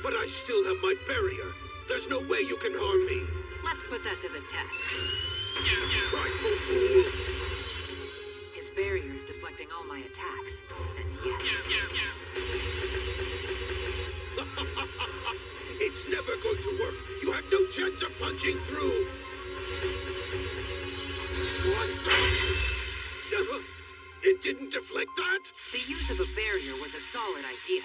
But I still have my barrier. There's no way you can harm me. Let's put that to the test. Frightful fool! His barrier is deflecting all my attacks, and yet... It's never going to work. You have no chance of punching through. What the... It didn't deflect that? The use of a barrier was a solid idea.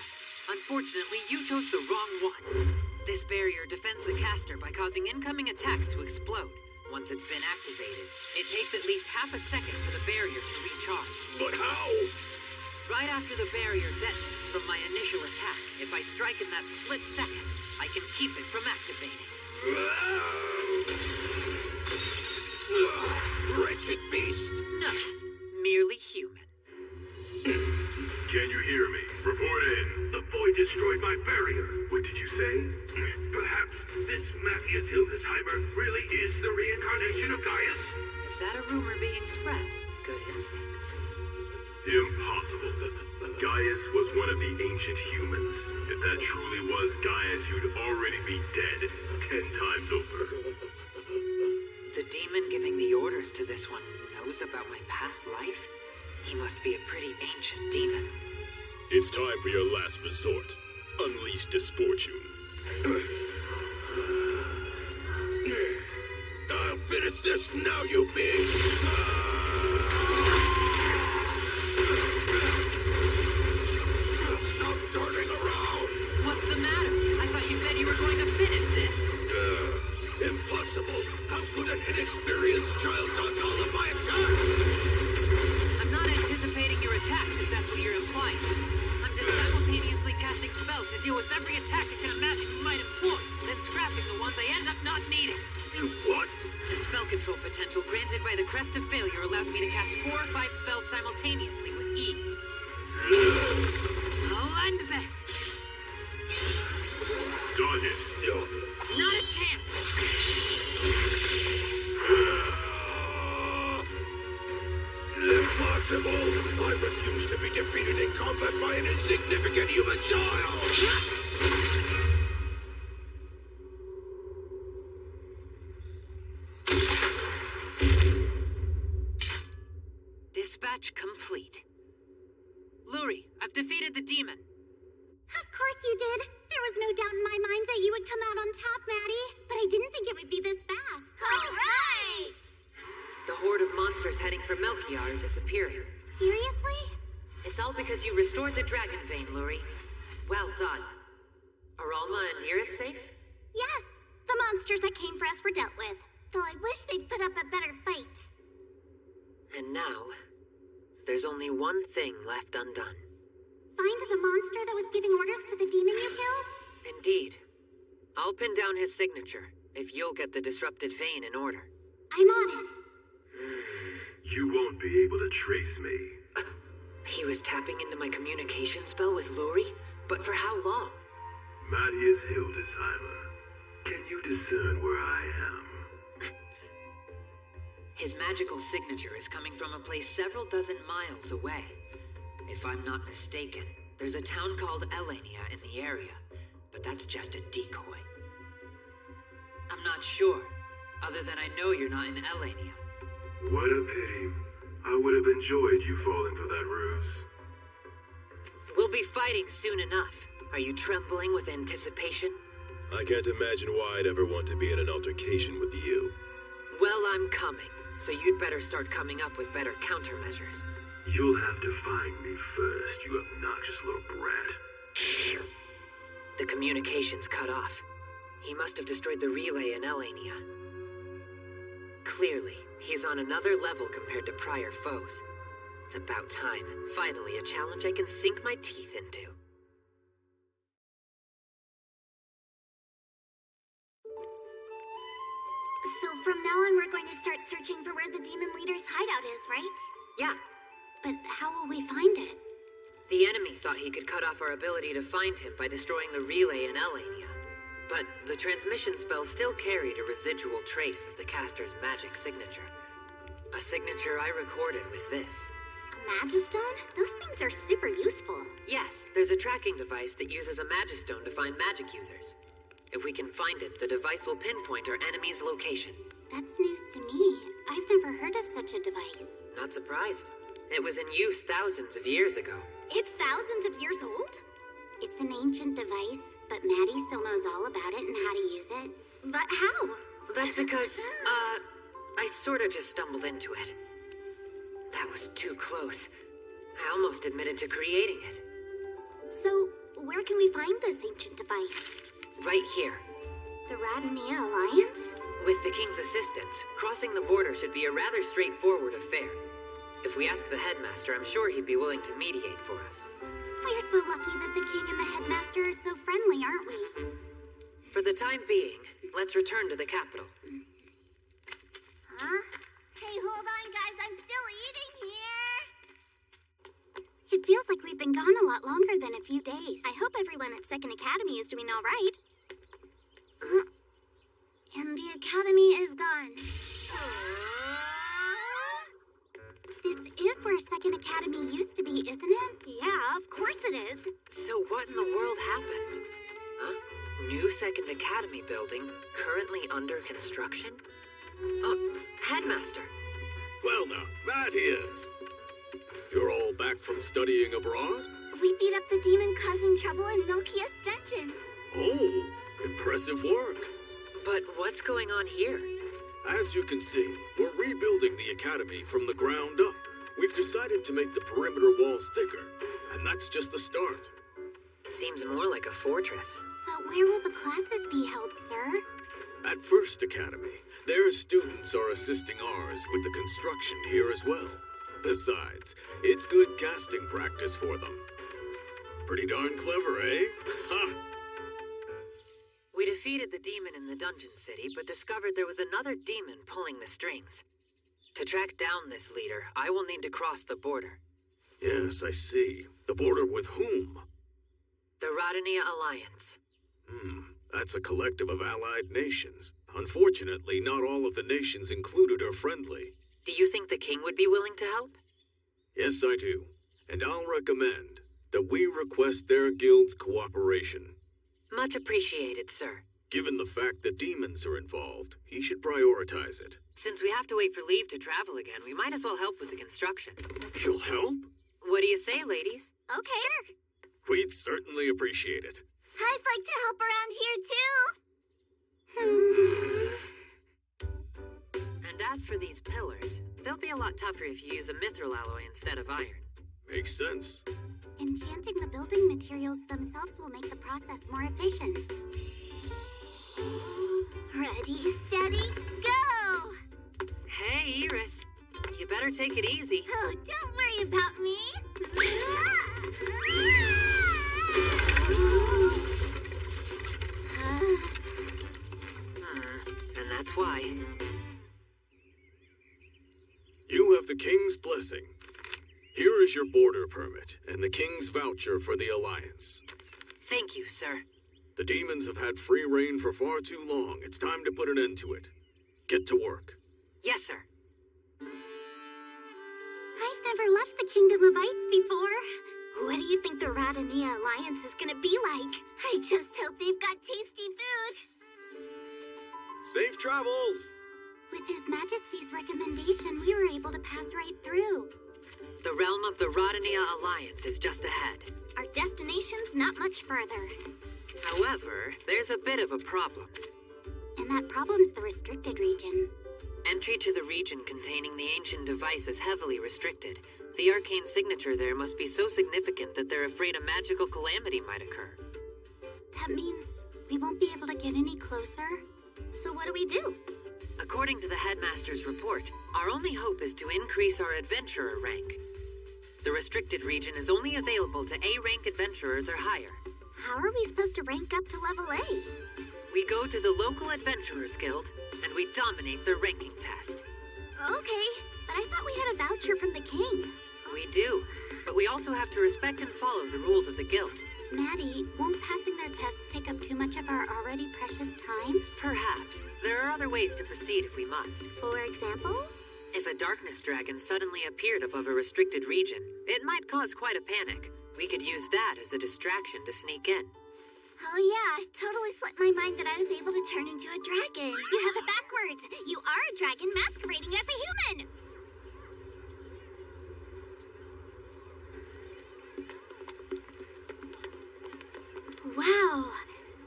Unfortunately, you chose the wrong one. This barrier defends the caster by causing incoming attacks to explode. Once it's been activated, it takes at least half a second for the barrier to recharge. But how? Right after the barrier detonates from my initial attack, if I strike in that split second, I can keep it from activating. Wretched beast! No, merely human. Can you hear me? Report in. The boy destroyed my barrier. What did you say? Perhaps this Matthias Hildesheimer really is the reincarnation of Gaius? Is that a rumor being spread? Good instincts. Impossible. Gaius was one of the ancient humans. If that truly was Gaius, you'd already be dead 10 times over. The demon giving the orders to this one knows about my past life? He must be a pretty ancient demon. It's time for your last resort. Unleash misfortune. I'll finish this now, you beast! Stop darting around! What's the matter? simultaneously with ease. I'll end this! Done it. Not a chance! Impossible! I refuse to be defeated in combat by an insignificant human child! Dispatch complete. Luri, I've defeated the demon. Of course you did. There was no doubt in my mind that you would come out on top, Maddie. But I didn't think it would be this fast. All right! The horde of monsters heading for Melchior are disappearing. Seriously? It's all because you restored the dragon vein, Luri. Well done. Are Alma and Iris safe? Yes. The monsters that came for us were dealt with. Though I wish they'd put up a better fight. And now, there's only one thing left undone. Find the monster that was giving orders to the demon you killed? Indeed. I'll pin down his signature, if you'll get the disrupted vein in order. I'm on it. You won't be able to trace me. He was tapping into my communication spell with Luri? But for how long? Matthias Hildesheimer. Can you discern where I am? His magical signature is coming from a place several dozen miles away. If I'm not mistaken, there's a town called Elania in the area, but that's just a decoy. I'm not sure, other than I know you're not in Elania. What a pity. I would have enjoyed you falling for that ruse. We'll be fighting soon enough. Are you trembling with anticipation? I can't imagine why I'd ever want to be in an altercation with you. Well, I'm coming, so you'd better start coming up with better countermeasures. You'll have to find me first, you obnoxious little brat. The communication's cut off. He must have destroyed the relay in Elania. Clearly, he's on another level compared to prior foes. It's about time. Finally, a challenge I can sink my teeth into. So from now on, we're going to start searching for where the demon leader's hideout is, right? Yeah. But how will we find it? The enemy thought he could cut off our ability to find him by destroying the relay in Elania. But the transmission spell still carried a residual trace of the caster's magic signature. A signature I recorded with this. A magistone? Those things are super useful. Yes, there's a tracking device that uses a magistone to find magic users. If we can find it, the device will pinpoint our enemy's location. That's news to me. I've never heard of such a device. Not surprised. It was in use thousands of years ago. It's thousands of years old? It's an ancient device, but Maddie still knows all about it and how to use it. But how? That's because, I sorta just stumbled into it. That was too close. I almost admitted to creating it. So, where can we find this ancient device? Right here. The Radania Alliance? With the King's assistance, crossing the border should be a rather straightforward affair. If we ask the headmaster, I'm sure he'd be willing to mediate for us. We're so lucky that the king and the headmaster are so friendly, aren't we? For the time being, let's return to the capital. Huh? Hey, hold on, guys. I'm still eating here. It feels like we've been gone a lot longer than a few days. I hope everyone at Second Academy is doing all right. And the Academy is gone. This is where Second Academy used to be, isn't it? Yeah, of course it is. So what in the world happened? Huh? New Second Academy building, currently under construction? Headmaster. Well now, Matthias. You're all back from studying abroad? We beat up the demon causing trouble in Melchia's dungeon. Oh, impressive work. But what's going on here? As you can see, we're rebuilding the academy from the ground up. We've decided to make the perimeter walls thicker, and that's just the start. Seems more like a fortress. But where will the classes be held, sir? At First Academy, their students are assisting ours with the construction here as well. Besides, it's good casting practice for them. Pretty darn clever, eh? Ha! We defeated the demon in the dungeon city, but discovered there was another demon pulling the strings. To track down this leader, I will need to cross the border. Yes, I see. The border with whom? The Rodania Alliance. That's a collective of allied nations. Unfortunately, not all of the nations included are friendly. Do you think the king would be willing to help? Yes, I do. And I'll recommend that we request their guild's cooperation. Much appreciated, sir. Given the fact that demons are involved, he should prioritize it. Since we have to wait for leave to travel again, we might as well help with the construction. You'll help? What do you say, ladies? Okay. We'd certainly appreciate it. I'd like to help around here, too. And as for these pillars, they'll be a lot tougher if you use a mithril alloy instead of iron. Makes sense. Enchanting the building materials themselves will make the process more efficient. Ready, steady, go! Hey, Iris. You better take it easy. Oh, don't worry about me. And that's why. You have the king's blessing. Here is your border permit and the king's voucher for the alliance. Thank you, sir. The demons have had free reign for far too long. It's time to put an end to it. Get to work. Yes, sir. I've never left the Kingdom of Ice before. What do you think the Rodania Alliance is gonna be like? I just hope they've got tasty food. Safe travels! With His Majesty's recommendation, we were able to pass right through. The realm of the Rodania Alliance is just ahead. Our destination's not much further. However, there's a bit of a problem. And that problem's the restricted region. Entry to the region containing the ancient device is heavily restricted. The arcane signature there must be so significant that they're afraid a magical calamity might occur. That means we won't be able to get any closer? So what do we do? According to the headmaster's report, our only hope is to increase our adventurer rank. The restricted region is only available to A-rank adventurers or higher. How are we supposed to rank up to level A? We go to the local adventurers guild, and we dominate their ranking test. Okay, but I thought we had a voucher from the king. We do, but we also have to respect and follow the rules of the guild. Maddie, won't passing their tests take up too much of our already precious time? Perhaps. There are other ways to proceed if we must. For example? If a darkness dragon suddenly appeared above a restricted region, it might cause quite a panic. We could use that as a distraction to sneak in. Oh yeah, it totally slipped my mind that I was able to turn into a dragon. You have it backwards. You are a dragon masquerading as a human. Wow,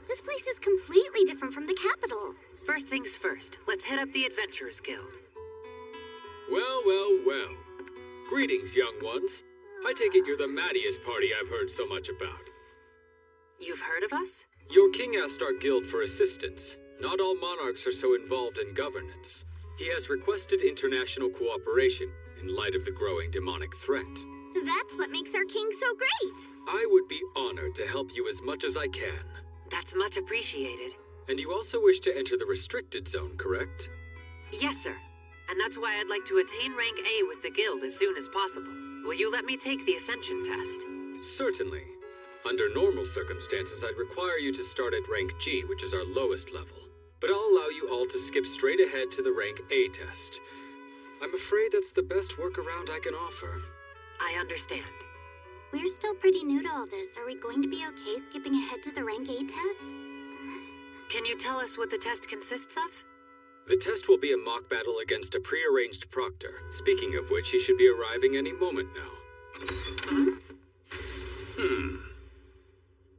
this place is completely different from the capital. First things first, let's hit up the Adventurers Guild. Well, well, well. Greetings, young ones. I take it you're the mattiest party I've heard so much about. You've heard of us? Your king asked our guild for assistance. Not all monarchs are so involved in governance. He has requested international cooperation in light of the growing demonic threat. That's what makes our king so great. I would be honored to help you as much as I can. That's much appreciated. And you also wish to enter the restricted zone, correct? Yes, sir. And that's why I'd like to attain rank A with the guild as soon as possible. Will you let me take the Ascension test? Certainly. Under normal circumstances, I'd require you to start at rank G, which is our lowest level. But I'll allow you all to skip straight ahead to the rank A test. I'm afraid that's the best workaround I can offer. I understand. We're still pretty new to all this. Are we going to be okay skipping ahead to the rank A test? Can you tell us what the test consists of? The test will be a mock battle against a pre-arranged proctor. Speaking of which, he should be arriving any moment now.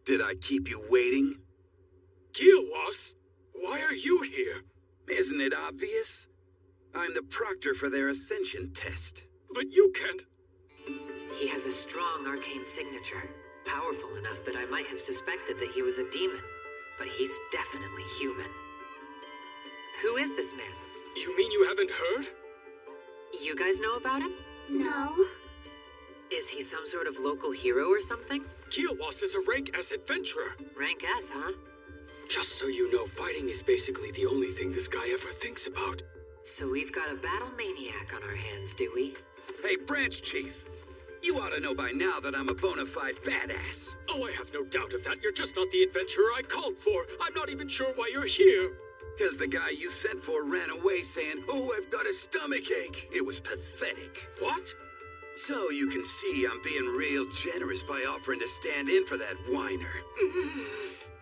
Did I keep you waiting? Gilwas, why are you here? Isn't it obvious? I'm the proctor for their Ascension test. But you can't... He has a strong arcane signature. Powerful enough that I might have suspected that he was a demon. But he's definitely human. Who is this man? You mean you haven't heard? You guys know about him? No. Is he some sort of local hero or something? Gilwas is a rank S adventurer. Rank S, huh? Just so you know, fighting is basically the only thing this guy ever thinks about. So we've got a battle maniac on our hands, do we? Hey, Branch Chief. You ought to know by now that I'm a bona fide badass. Oh, I have no doubt of that. You're just not the adventurer I called for. I'm not even sure why you're here. Because the guy you sent for ran away saying, "Oh, I've got a stomachache." It was pathetic. What? So you can see I'm being real generous by offering to stand in for that whiner.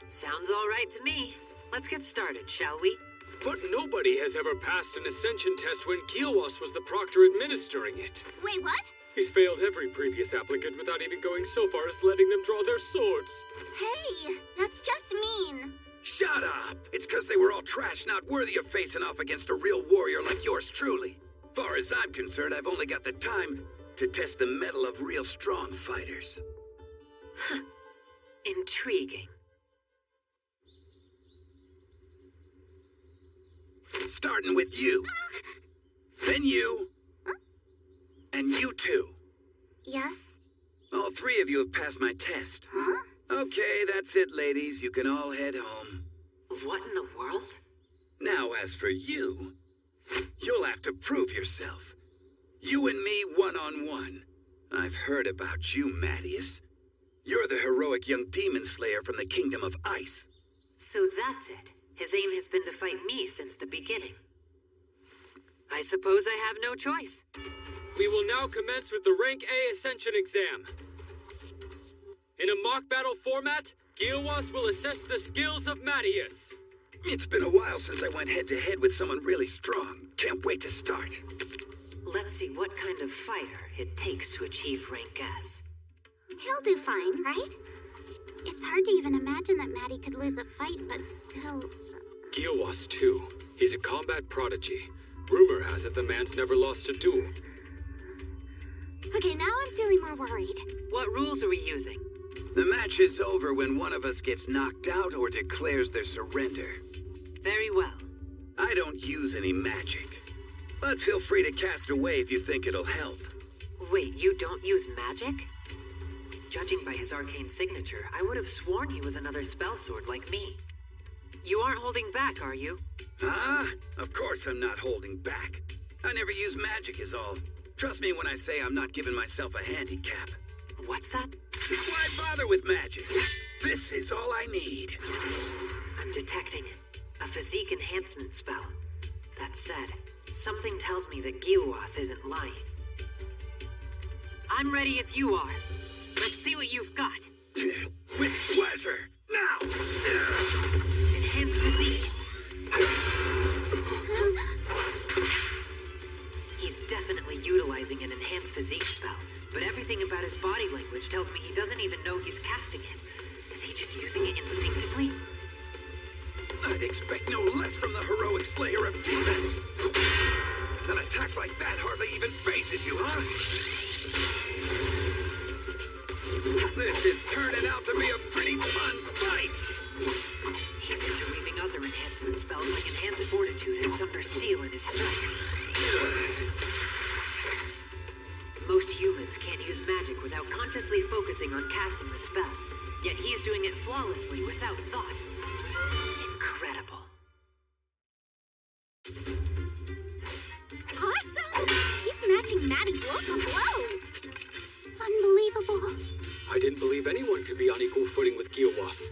Sounds all right to me. Let's get started, shall we? But nobody has ever passed an ascension test when Gilwas was the proctor administering it. Wait, what? He's failed every previous applicant without even going so far as letting them draw their swords. Hey, that's just mean. Shut up! It's because they were all trash, not worthy of facing off against a real warrior like yours truly. Far as I'm concerned, I've only got the time to test the mettle of real strong fighters. Intriguing. Starting with you. Then you. And you too. Yes? All three of you have passed my test. Huh? Okay, that's it, ladies. You can all head home. What in the world? Now, as for you, you'll have to prove yourself. You and me one-on-one. I've heard about you, Mattias. You're the heroic young demon slayer from the Kingdom of Ice. So that's it. His aim has been to fight me since the beginning. I suppose I have no choice. We will now commence with the Rank A Ascension exam. In a mock battle format, Gilwas will assess the skills of Mattias. It's been a while since I went head-to-head with someone really strong. Can't wait to start. Let's see what kind of fighter it takes to achieve Rank S. He'll do fine, right? It's hard to even imagine that Maddie could lose a fight, but still... Gilwas, too. He's a combat prodigy. Rumor has it the man's never lost a duel. Okay, now I'm feeling more worried. What rules are we using? The match is over when one of us gets knocked out or declares their surrender. Very well. I don't use any magic, but feel free to cast away if you think it'll help. Wait, you don't use magic? Judging by his arcane signature, I would have sworn he was another spell sword like me. You aren't holding back, are you? Huh? Of course I'm not holding back. I never use magic is all. Trust me when I say I'm not giving myself a handicap. What's that? Why bother with magic? This is all I need. I'm detecting a physique enhancement spell. That said, something tells me that Gilwas isn't lying. I'm ready if you are. Let's see what you've got. With pleasure. Now! Enhanced physique. He's definitely utilizing an enhanced physique spell, but everything about his body language tells me he doesn't even know he's casting it. Is he just using it instinctively? I'd expect no less from the heroic slayer of demons. An attack like that hardly even phases you, huh? This is turning out to be a pretty fun fight. He's interweaving other enhancement spells like Enhanced Fortitude and Sunder Steel in his strikes. Most humans can't use magic without consciously focusing on casting the spell. Yet he's doing it flawlessly without thought. Incredible. Awesome! He's matching Maddie blow for blow. Unbelievable. I didn't believe anyone could be on equal footing with Gilwas.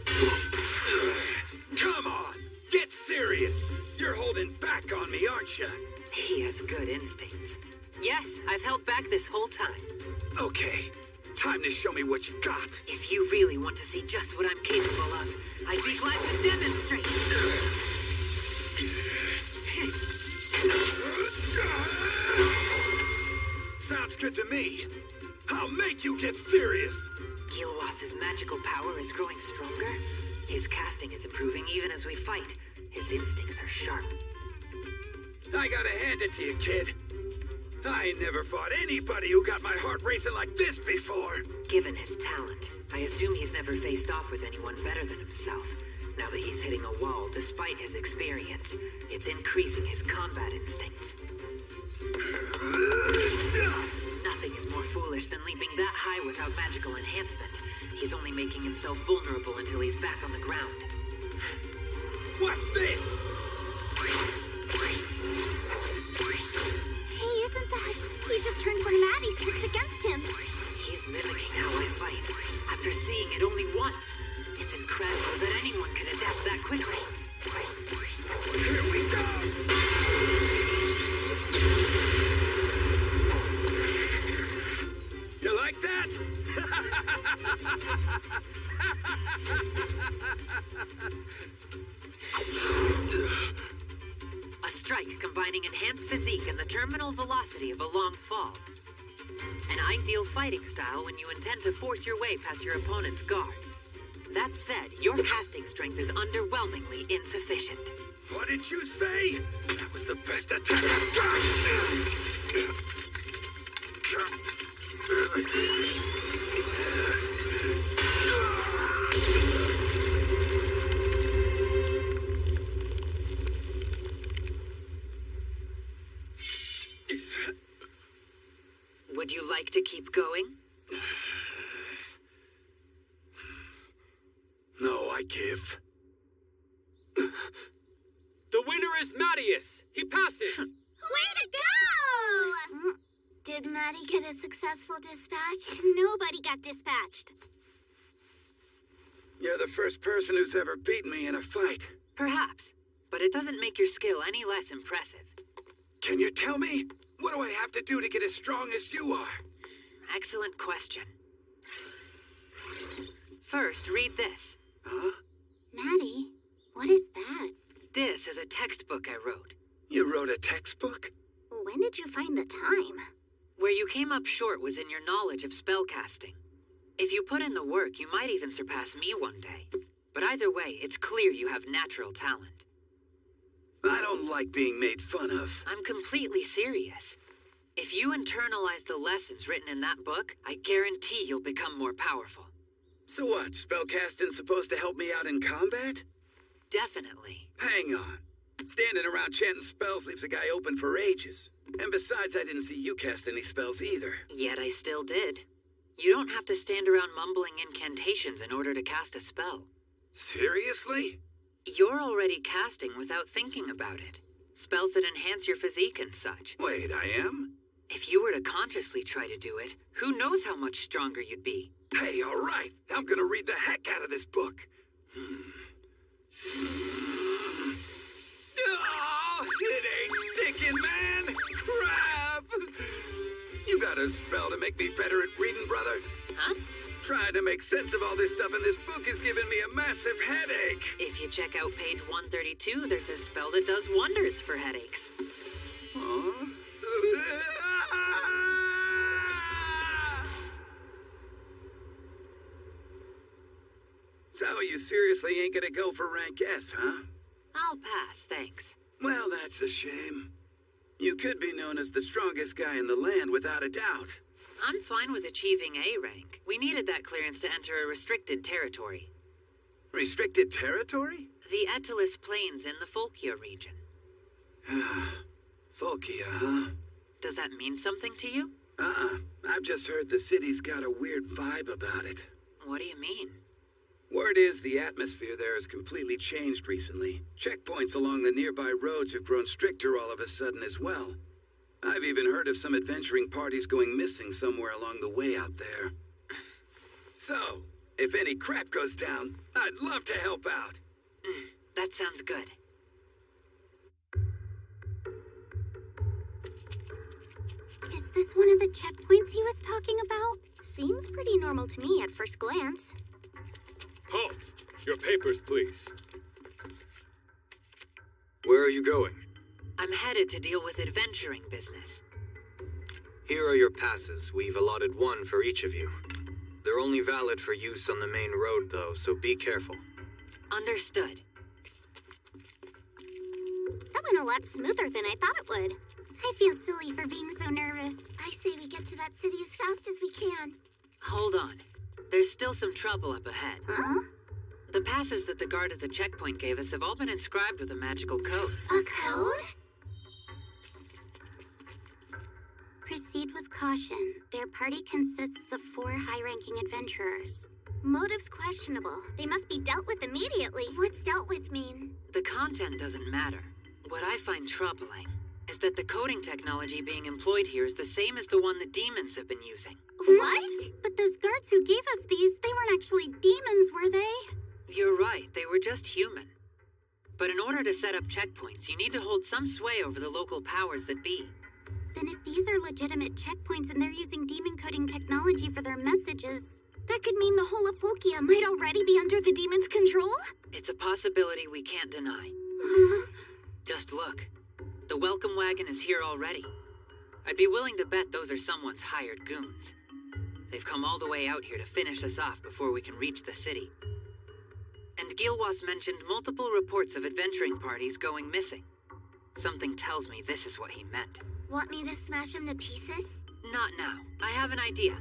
Come on! Get serious! You're holding back on me, aren't you? He has good instincts. Yes, I've held back this whole time. Okay, time to show me what you got. If you really want to see just what I'm capable of, I'd be glad to demonstrate. Sounds good to me. I'll make you get serious. Gilwas's magical power is growing stronger. His casting is improving even as we fight. His instincts are sharp. I gotta hand it to you, kid. I never fought anybody who got my heart racing like this before. Given his talent, I assume he's never faced off with anyone better than himself. Now that he's hitting a wall despite his experience, it's increasing his combat instincts. Nothing is more foolish than leaping that high without magical enhancement. He's only making himself vulnerable until he's back on the ground. Watch this! Hey, isn't that... He just turned one of Maddie's tricks against him. mimicking how I fight. After seeing it only once, it's incredible that anyone can adapt that quickly. Here we go! You like that? A strike combining enhanced physique and the terminal velocity of a long fall. An ideal fighting style when you intend to force your way past your opponent's guard. That said, your casting strength is underwhelmingly insufficient. What did you say? That was the best attack I've Would you like to keep going? No, I give. The winner is Mattias! He passes! Way to go! Did Maddie get a successful dispatch? Nobody got dispatched. You're the first person who's ever beaten me in a fight. Perhaps, but it doesn't make your skill any less impressive. Can you tell me? What do I have to do to get as strong as you are? Excellent question. First, read this. Huh? Maddie, what is that? This is a textbook I wrote. You wrote a textbook? When did you find the time? Where you came up short was in your knowledge of spellcasting. If you put in the work, you might even surpass me one day. But either way, it's clear you have natural talent. I don't like being made fun of. I'm completely serious. If you internalize the lessons written in that book, I guarantee you'll become more powerful. So what, spellcasting's supposed to help me out in combat? Definitely. Hang on. Standing around chanting spells leaves a guy open for ages. And besides, I didn't see you cast any spells either. Yet I still did. You don't have to stand around mumbling incantations in order to cast a spell. Seriously? You're already casting without thinking about it. Spells that enhance your physique and such. Wait, I am? If you were to consciously try to do it, who knows how much stronger you'd be? Hey, all right. I'm gonna read the heck out of this book. Oh, it ain't sticking, man! Crap! You got a spell to make me better at reading, brother? Huh? Trying to make sense of all this stuff in this book is giving me a massive headache. If you check out page 132, there's a spell that does wonders for headaches. Huh? So you seriously ain't gonna go for rank S, huh? I'll pass, thanks. Well, that's a shame. You could be known as the strongest guy in the land without a doubt. I'm fine with achieving A rank. We needed that clearance to enter a restricted territory. Restricted territory? The Etelis Plains in the Folkia region. Folkia, huh? Does that mean something to you? I've just heard the city's got a weird vibe about it. What do you mean? Word is the atmosphere there has completely changed recently. Checkpoints along the nearby roads have grown stricter all of a sudden as well. I've even heard of some adventuring parties going missing somewhere along the way out there. So, if any crap goes down, I'd love to help out. That sounds good. Is this one of the checkpoints he was talking about? Seems pretty normal to me at first glance. Halt! Your papers, please. Where are you going? I'm headed to deal with adventuring business. Here are your passes. We've allotted one for each of you. They're only valid for use on the main road, though, so be careful. Understood. That went a lot smoother than I thought it would. I feel silly for being so nervous. I say we get to that city as fast as we can. Hold on. There's still some trouble up ahead. Huh? The passes that the guard at the checkpoint gave us have all been inscribed with a magical code. A code? Proceed with caution. Their party consists of 4 high-ranking adventurers. Motives questionable. They must be dealt with immediately. What's dealt with mean? The content doesn't matter. What I find troubling is that the coding technology being employed here is the same as the one the demons have been using. What? But those guards who gave us these, they weren't actually demons, were they? You're right, they were just human. But in order to set up checkpoints, you need to hold some sway over the local powers that be. Then if these are legitimate checkpoints and they're using demon coding technology for their messages, that could mean the whole of Fulkia might already be under the demon's control? It's a possibility we can't deny. Just look. The welcome wagon is here already. I'd be willing to bet those are someone's hired goons. They've come all the way out here to finish us off before we can reach the city. And Gilwas mentioned multiple reports of adventuring parties going missing. Something tells me this is what he meant. Want me to smash them to pieces? Not now. I have an idea.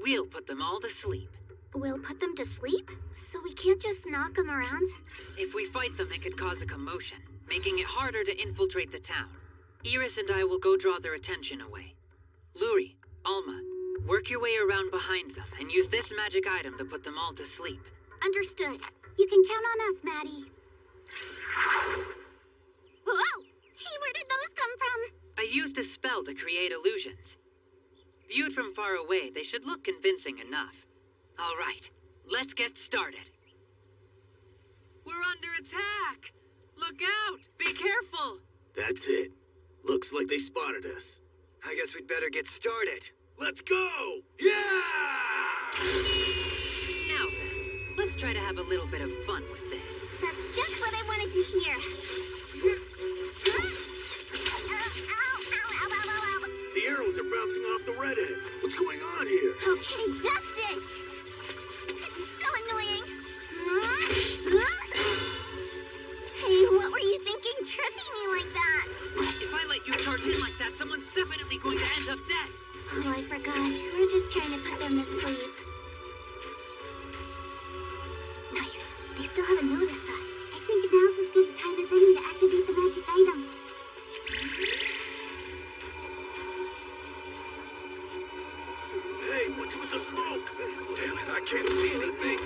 We'll put them all to sleep. We'll put them to sleep? So we can't just knock them around? If we fight them, it could cause a commotion, making it harder to infiltrate the town. Iris and I will go draw their attention away. Luri, Alma, work your way around behind them and use this magic item to put them all to sleep. Understood. You can count on us, Maddie. Whoa! Hey, where did those come from? I used a spell to create illusions. Viewed from far away, they should look convincing enough. All right, let's get started. We're under attack! Look out! Be careful! That's it. Looks like they spotted us. I guess we'd better get started. Let's go! Yeah! Now then, let's try to have a little bit of fun with this. That's just what I wanted to hear. The arrows are bouncing off the redhead. What's going on here? Okay, that's it. This is so annoying. Hey, what were you thinking tripping me like that? If I let you charge in like that, someone's definitely going to end up dead. Oh, I forgot. We're just trying to put them to sleep. Nice. They still haven't noticed us. I think now's as good a time as any to activate the magic item. Hey, what's with the smoke? Damn it, I can't see anything.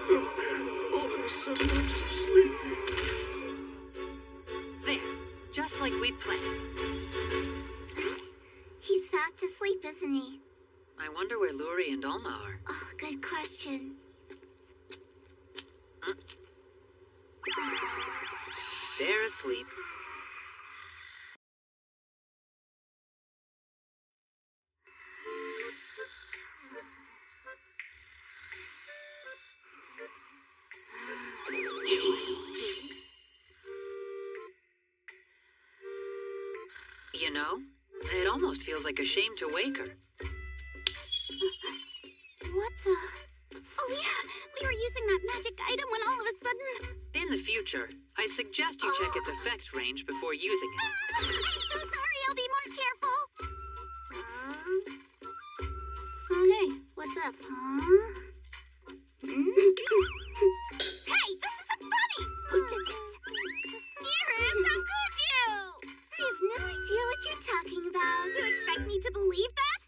Oh, man, all of a sudden I'm so sleepy. There, just like we planned. He's fast asleep, isn't he? I wonder where Luri and Alma are. Oh, good question. They're asleep. You know, it almost feels like a shame to wake her. What the? Oh yeah, we were using that magic item when all of a sudden... In the future, I suggest you check its effect range before using it. I'm so sorry, I'll be more careful. Oh hey, what's up? Hey, this isn't funny! Who did this? Iris, how could you? I have no idea what you're talking about. You expect me to believe that?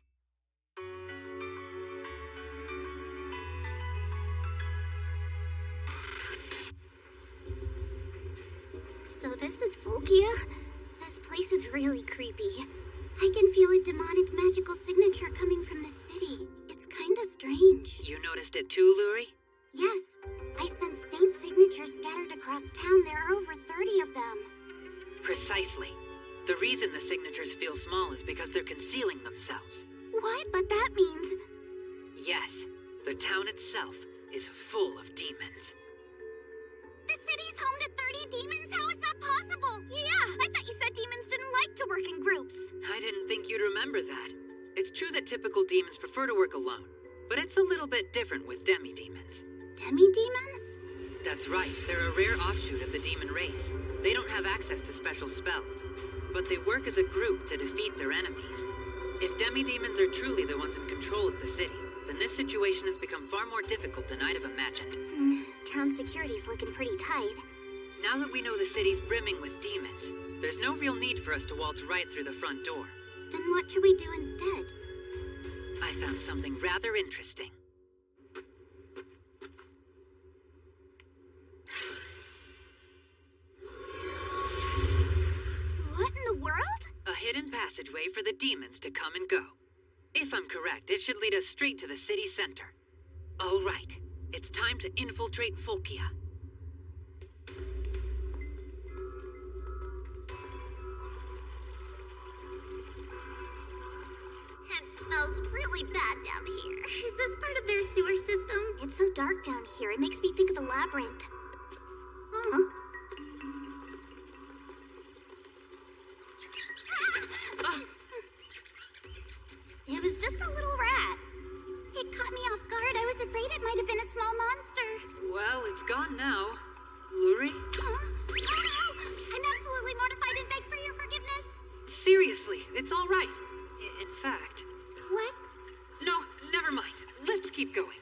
So this is Fulkia? This place is really creepy. I can feel a demonic magical signature coming from the city. It's kinda strange. You noticed it too, Luri? Yes. I sense faint signatures scattered across town. There are over 30 of them. Precisely. The reason the signatures feel small is because they're concealing themselves. What? But that means... Yes, the town itself is full of demons. The city's home to 30 demons? How is that possible? Yeah, I thought you said demons didn't like to work in groups. I didn't think you'd remember that. It's true that typical demons prefer to work alone, but it's a little bit different with demi-demons. Demi-demons? That's right, they're a rare offshoot of the demon race. They don't have access to special spells, but they work as a group to defeat their enemies. If demi-demons are truly the ones in control of the city, then this situation has become far more difficult than I'd have imagined. Town security's looking pretty tight. Now that we know the city's brimming with demons, there's no real need for us to waltz right through the front door. Then what should we do instead? I found something rather interesting. What in the world passageway for the demons to come and go. If I'm correct, it should lead us straight to the city center. All right, it's time to infiltrate Fulkia. It smells really bad down here. Is this part of their sewer system? It's so dark down here, it makes me think of a labyrinth. Huh? It was just a little rat. It caught me off guard. I was afraid it might have been a small monster. Well, it's gone now. Luri? Huh? Oh no! I'm absolutely mortified and beg for your forgiveness. Seriously, it's all right. In fact... What? No, never mind. Let's keep going.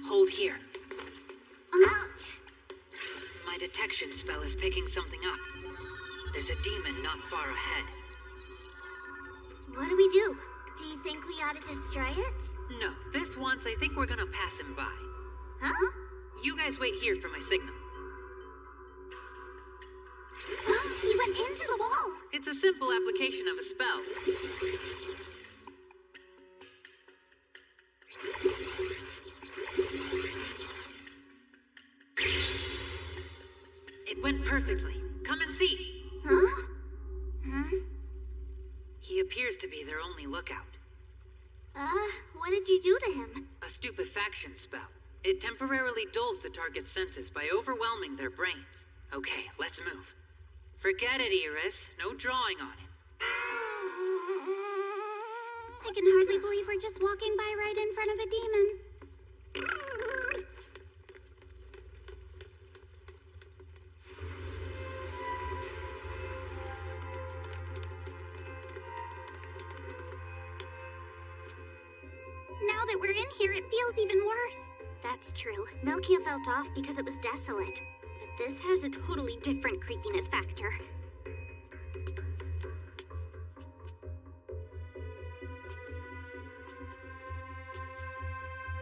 Hold here. Ouch! My detection spell is picking something up. There's a demon not far ahead. What do we do? Do you think we ought to destroy it? No, this once I think we're gonna pass him by. Huh? You guys wait here for my signal. He went into the wall. It's a simple application of a spell. It went perfectly. Come and see. Huh? Huh? He appears to be their only lookout. What did you do to him? A stupefaction spell. It temporarily dulls the target's senses by overwhelming their brains. Okay, let's move. Forget it, Iris. No drawing on him. I can hardly believe we're just walking by right in front of a demon. Now that we're in here, it feels even worse. That's true. Melkia felt off because it was desolate. But this has a totally different creepiness factor.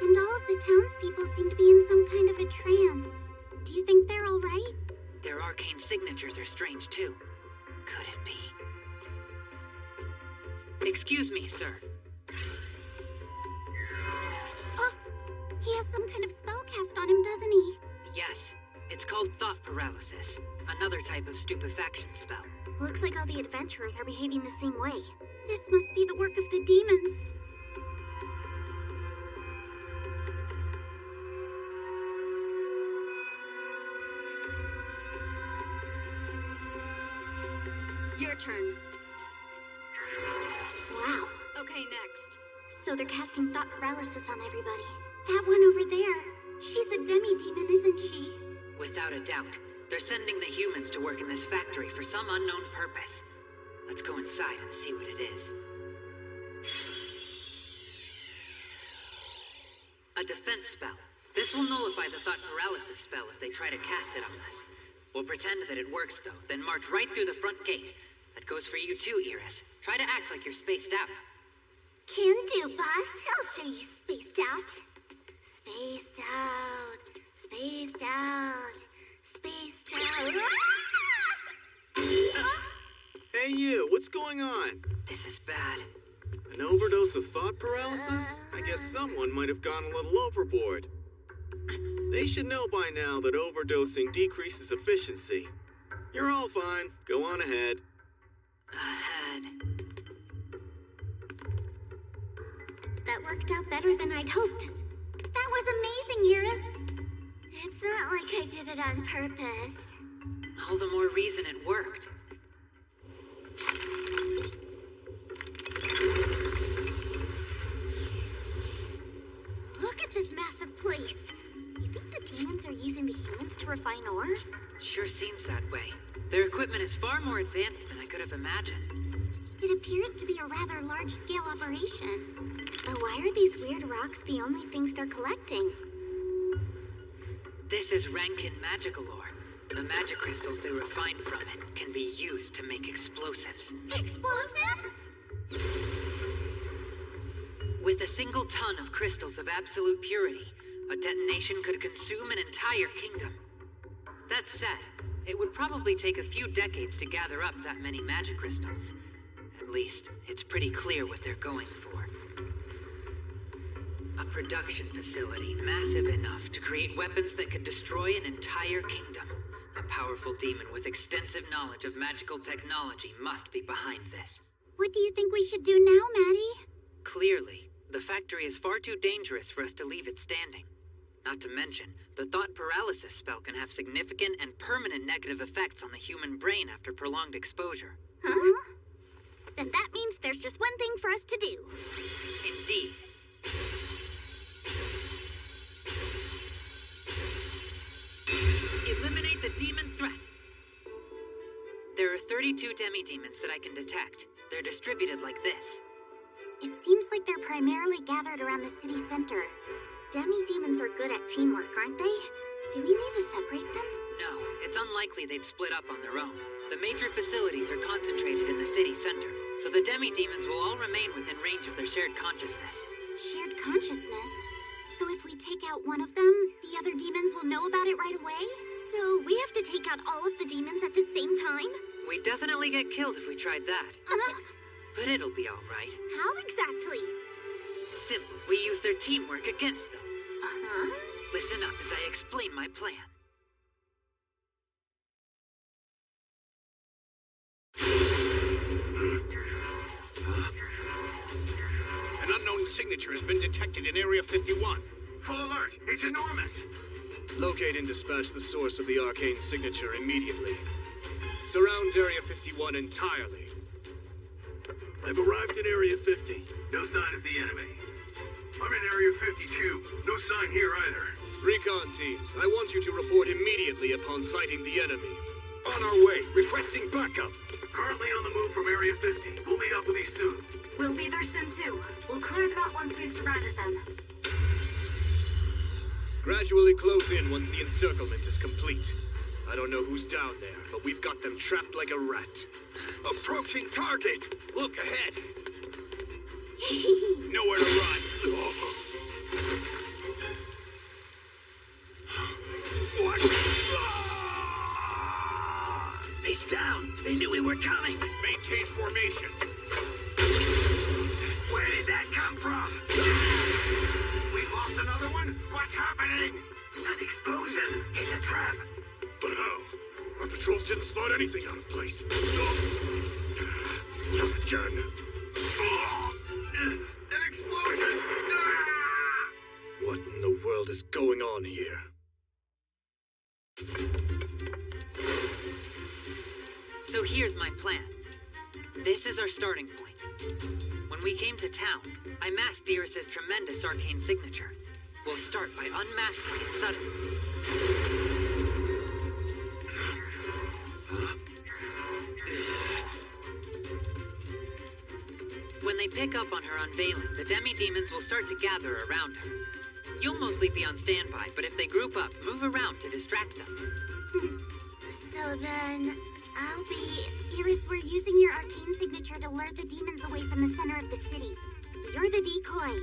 And all of the townspeople seem to be in some kind of a trance. Do you think they're all right? Their arcane signatures are strange, too. Could it be? Excuse me, sir. Oh, he has some kind of spell cast on him, doesn't he? Yes. It's called thought paralysis. Another type of stupefaction spell. Looks like all the adventurers are behaving the same way. This must be the work of the demons. Your turn. Wow. Okay, next. So they're casting thought paralysis on everybody. That one over there. She's a demi-demon, isn't she? Without a doubt. They're sending the humans to work in this factory for some unknown purpose. Let's go inside and see what it is. A defense spell. This will nullify the thought paralysis spell if they try to cast it on us. We'll pretend that it works, though, then march right through the front gate. That goes for you too, Iris. Try to act like you're spaced out. Can do, boss. I'll show you spaced out. Spaced out. Spaced out. Spaced out. Hey you, what's going on? This is bad. An overdose of thought paralysis? I guess someone might have gone a little overboard. They should know by now that overdosing decreases efficiency. You're all fine. Go on ahead. Ahead. That worked out better than I'd hoped. That was amazing, Iris. It's not like I did it on purpose. All the more reason it worked. Look at this massive place. You think the demons are using the humans to refine ore? Sure seems that way. Their equipment is far more advanced than I could have imagined. It appears to be a rather large-scale operation. But why are these weird rocks the only things they're collecting? This is Rankin magical ore. The magic crystals they refine from it can be used to make explosives. Explosives? With a single ton of crystals of absolute purity, A detonation could consume an entire kingdom. That said, it would probably take a few decades to gather up that many magic crystals. At least, it's pretty clear what they're going for. A production facility massive enough to create weapons that could destroy an entire kingdom. A powerful demon with extensive knowledge of magical technology must be behind this. What do you think we should do now, Maddie? Clearly, the factory is far too dangerous for us to leave it standing. Not to mention, the thought paralysis spell can have significant and permanent negative effects on the human brain after prolonged exposure. Huh? Then that means there's just one thing for us to do. Indeed. Eliminate the demon threat. There are 32 demi-demons that I can detect. They're distributed like this. It seems like they're primarily gathered around the city center. Demi-demons are good at teamwork, aren't they? Do we need to separate them? No, it's unlikely they'd split up on their own. The major facilities are concentrated in the city center, so the demi-demons will all remain within range of their shared consciousness. Shared consciousness? So if we take out one of them, the other demons will know about it right away? So we have to take out all of the demons at the same time? We'd definitely get killed if we tried that. But it'll be all right. How exactly? Simple. We use their teamwork against them. Listen up as I explain my plan. An unknown signature has been detected in Area 51. Full alert! It's enormous! Locate and dispatch the source of the arcane signature immediately. Surround Area 51 entirely. I've arrived in Area 50. No sign of the enemy. I'm in Area 52. No sign here either. Recon teams, I want you to report immediately upon sighting the enemy. On our way, requesting backup. Currently on the move from Area 50. We'll meet up with you soon. We'll be there soon too. We'll clear them out once we've surrounded them. Gradually close in once the encirclement is complete. I don't know who's down there, but we've got them trapped like a rat. Approaching target! Look ahead! Nowhere to run! What? He's down! They knew we were coming! Maintain formation! Where did that come from? We lost another one? What's happening? An explosion! It's a trap! But how? Our patrols didn't spot anything out of place. Not again. An explosion! What in the world is going on here? So here's my plan. This is our starting point. When we came to town, I masked Iris's tremendous arcane signature. We'll start by unmasking it suddenly. When they pick up on her unveiling, the demi-demons will start to gather around her. You'll mostly be on standby, but if they group up, move around to distract them. So then, I'll be... Iris, we're using your arcane signature to lure the demons away from the center of the city. You're the decoy.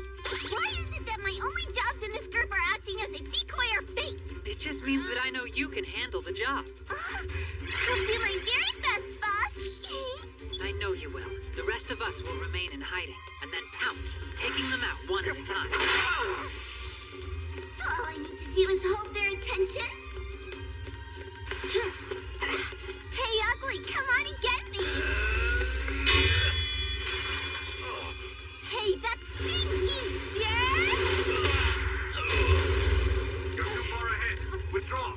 Why is it that my only jobs in this group are acting as a decoy or bait? It just means that I know you can handle the job. I'll do my very best, boss. I know you will. The rest of us will remain in hiding, and then pounce, taking them out one at a time. So all I need to do is hold their attention? Hey, Ugly, come on and get me! Hey, that stings, you jerk! You're too far ahead. Withdraw.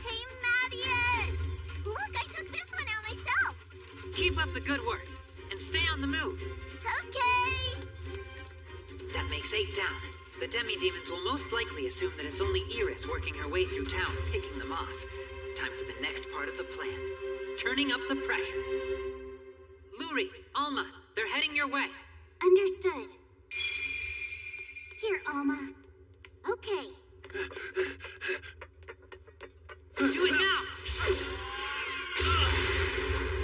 Hey, Mattias! Look, I took this one out myself! Keep up the good work, and stay on the move. Okay! That makes 8 down. The demi-demons will most likely assume that it's only Iris working her way through town, picking them off. Time for the next part of the plan. Turning up the pressure. Luri, Alma, they're heading your way. Understood. Here, Alma. Okay. Do it now!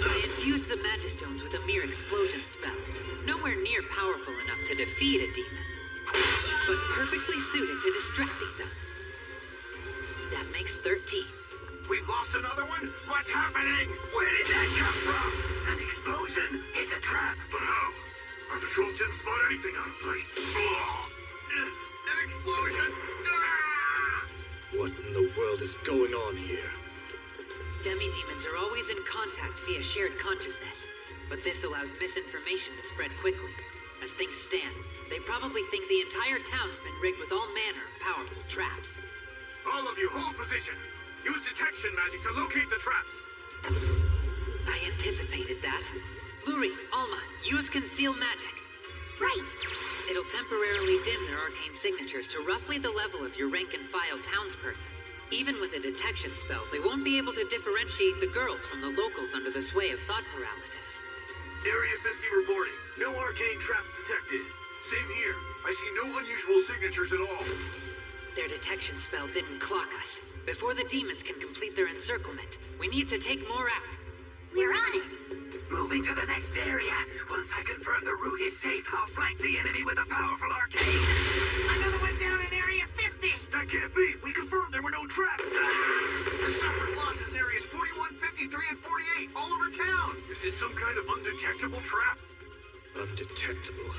I infused the Magistones with a mere explosion spell. No near powerful enough to defeat a demon, but perfectly suited to distracting them. That makes 13. We've lost another one? What's happening? Where did that come from? An explosion? It's a trap. But how? Our patrols didn't spot anything out of place. An explosion! What in the world is going on here? Demi-demons are always in contact via shared consciousness, but this allows misinformation to spread quickly. As things stand, they probably think the entire town's been rigged with all manner of powerful traps. All of you, hold position. Use detection magic to locate the traps. I anticipated that. Luri, Alma, use conceal magic. Right. It'll temporarily dim their arcane signatures to roughly the level of your rank-and-file townsperson. Even with a detection spell, they won't be able to differentiate the girls from the locals under the sway of thought paralysis. Area 50 reporting. No arcane traps detected. Same here. I see no unusual signatures at all. Their detection spell didn't clock us. Before the demons can complete their encirclement, we need to take more out. We're on it. Moving to the next area. Once I confirm the route is safe, I'll flank the enemy with a powerful arcane. Another one down in Area 50! That can't be! We confirmed there were no traps! We're suffering losses in Areas 41, 53, and 48, all over town! Is it some kind of undetectable trap? Undetectable?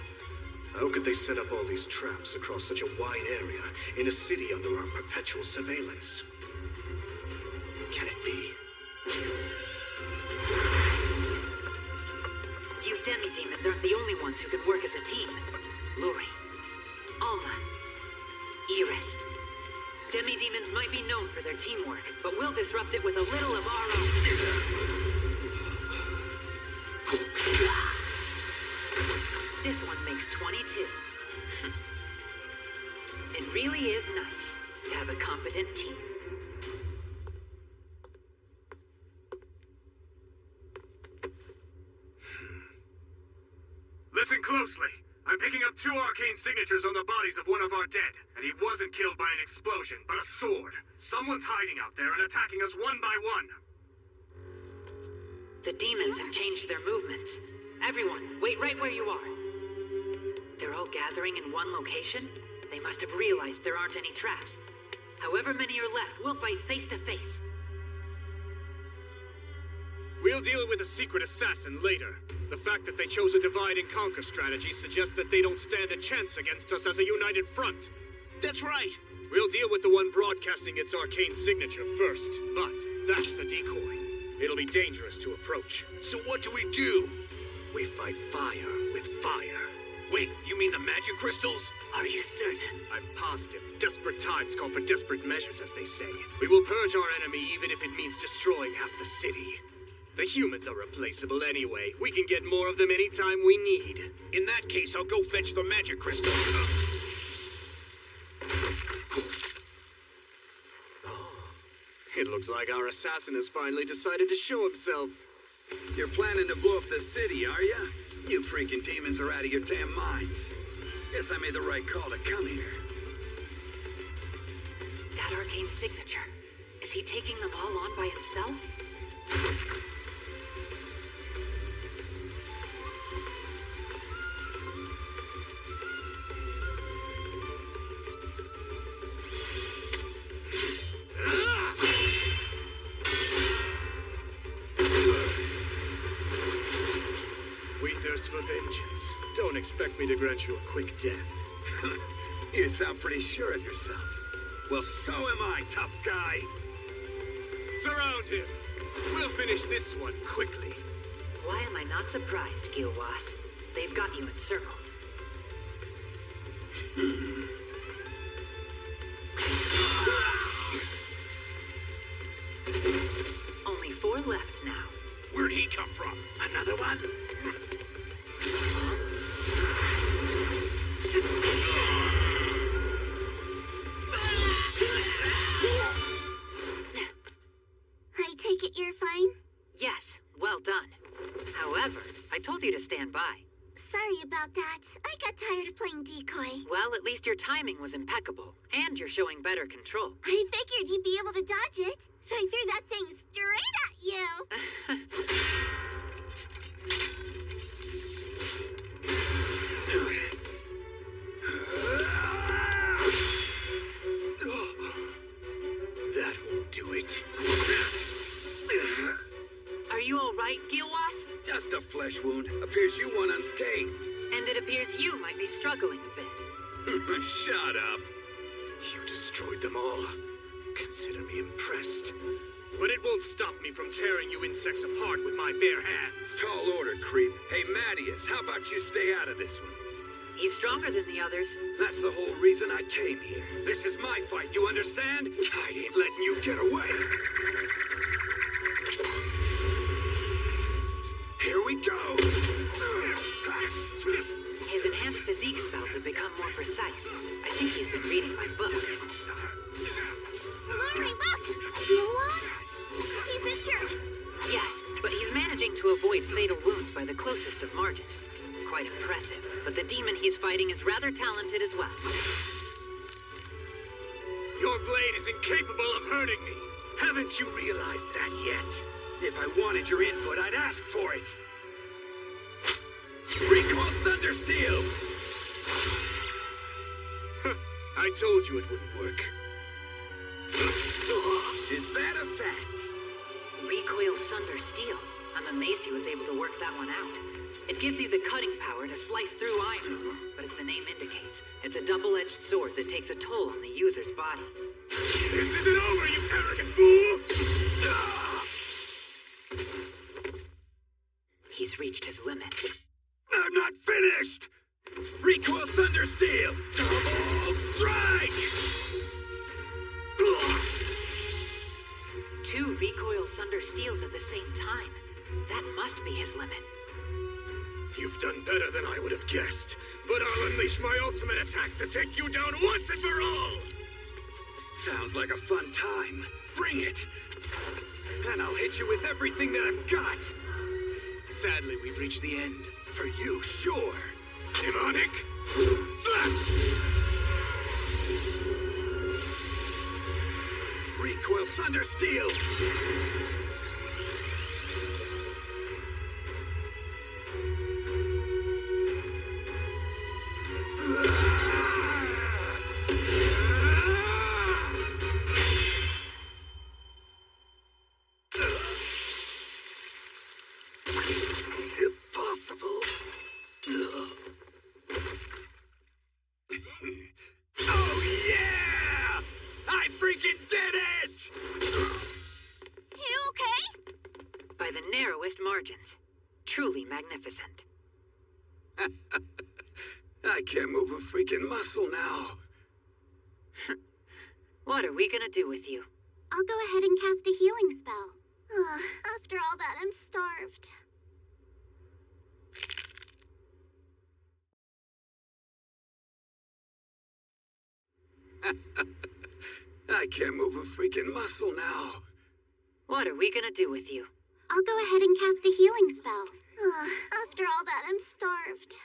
How could they set up all these traps across such a wide area in a city under our perpetual surveillance? Can it be? You demi-demons aren't the only ones who can work as a team. Luri, Alma, Iris. Demi-demons might be known for their teamwork, but we'll disrupt it with a little of our own. This one makes 22. It really is nice to have a competent team. Listen closely. I'm picking up 2 arcane signatures on the bodies of one of our dead, and he wasn't killed by an explosion, but a sword. Someone's hiding out there and attacking us one by one. The demons have changed their movements. Everyone, wait right where you are. They're all gathering in one location? They must have realized there aren't any traps. However many are left, we'll fight face to face. We'll deal with a secret assassin later. The fact that they chose a divide-and-conquer strategy suggests that they don't stand a chance against us as a united front. That's right. We'll deal with the one broadcasting its arcane signature first, but that's a decoy. It'll be dangerous to approach. So what do we do? We fight fire with fire. Wait, you mean the magic crystals? Are you certain? I'm positive. Desperate times call for desperate measures, as they say. We will purge our enemy even if it means destroying half the city. The humans are replaceable anyway. We can get more of them anytime we need. In that case, I'll go fetch the magic crystals. It looks like our assassin has finally decided to show himself. You're planning to blow up the city, are ya? You freaking demons are out of your damn minds. Guess I made the right call to come here. That arcane signature. Is he taking them all on by himself? We thirst for vengeance. Don't expect me to grant you a quick death. You sound pretty sure of yourself. Well, so am I, tough guy. Surround him. We'll finish this one quickly. Why am I not surprised, Gilwas? They've got you encircled. Only 4 left now. Where'd he come from? Another one? I take it you're fine? Yes, well done. However, I told you to stand by. Sorry about that. I got tired of playing decoy. Well, at least your timing was impeccable, and you're showing better control. I figured you'd be able to dodge it, so I threw that thing straight at you. do it. Are you all right, Gilwas? Just a flesh wound. Appears you won unscathed. And it appears you might be struggling a bit. Shut up. You destroyed them all. Consider me impressed. But it won't stop me from tearing you insects apart with my bare hands. Tall order, creep. Hey, Mattias, how about you stay out of this one? He's stronger than the others. That's the whole reason I came here. This is my fight, you understand? I ain't letting you get away. Here we go! His enhanced physique spells have become more precise. I think he's been reading my book. Lori, look! Gilwas? He's injured. Yes, but he's managing to avoid fatal wounds by the closest of margins. Quite impressive, but the demon he's fighting is rather talented as well. Your blade is incapable of hurting me. Haven't you realized that yet? If I wanted your input, I'd ask for it. Recoil Thundersteel! I told you it wouldn't work. Is that a fact? Recoil Sunder Steel. I'm amazed he was able to work that one out. It gives you the cutting power to slice through iron, but as the name indicates, it's a double-edged sword that takes a toll on the user's body. This isn't over, you arrogant fool! He's reached his limit. I'm not finished! Recoil Thundersteel! Double Strike! 2 Recoil Sunder Steels at the same time. That must be his limit. You've done better than I would have guessed, but I'll unleash my ultimate attack to take you down once and for all! Sounds like a fun time. Bring it! And I'll hit you with everything that I've got! Sadly, we've reached the end. For you, sure. Demonic Slash! Recoil Thundersteel! Impossible! Oh yeah! I freaking did it! You okay? By the narrowest margins. Truly magnificent. I can't move a freaking muscle now. What are we gonna do with you? I'll go ahead and cast a healing spell. After all that, I'm starved. I can't move a freaking muscle now. What are we gonna do with you? I'll go ahead and cast a healing spell. After all that, I'm starved.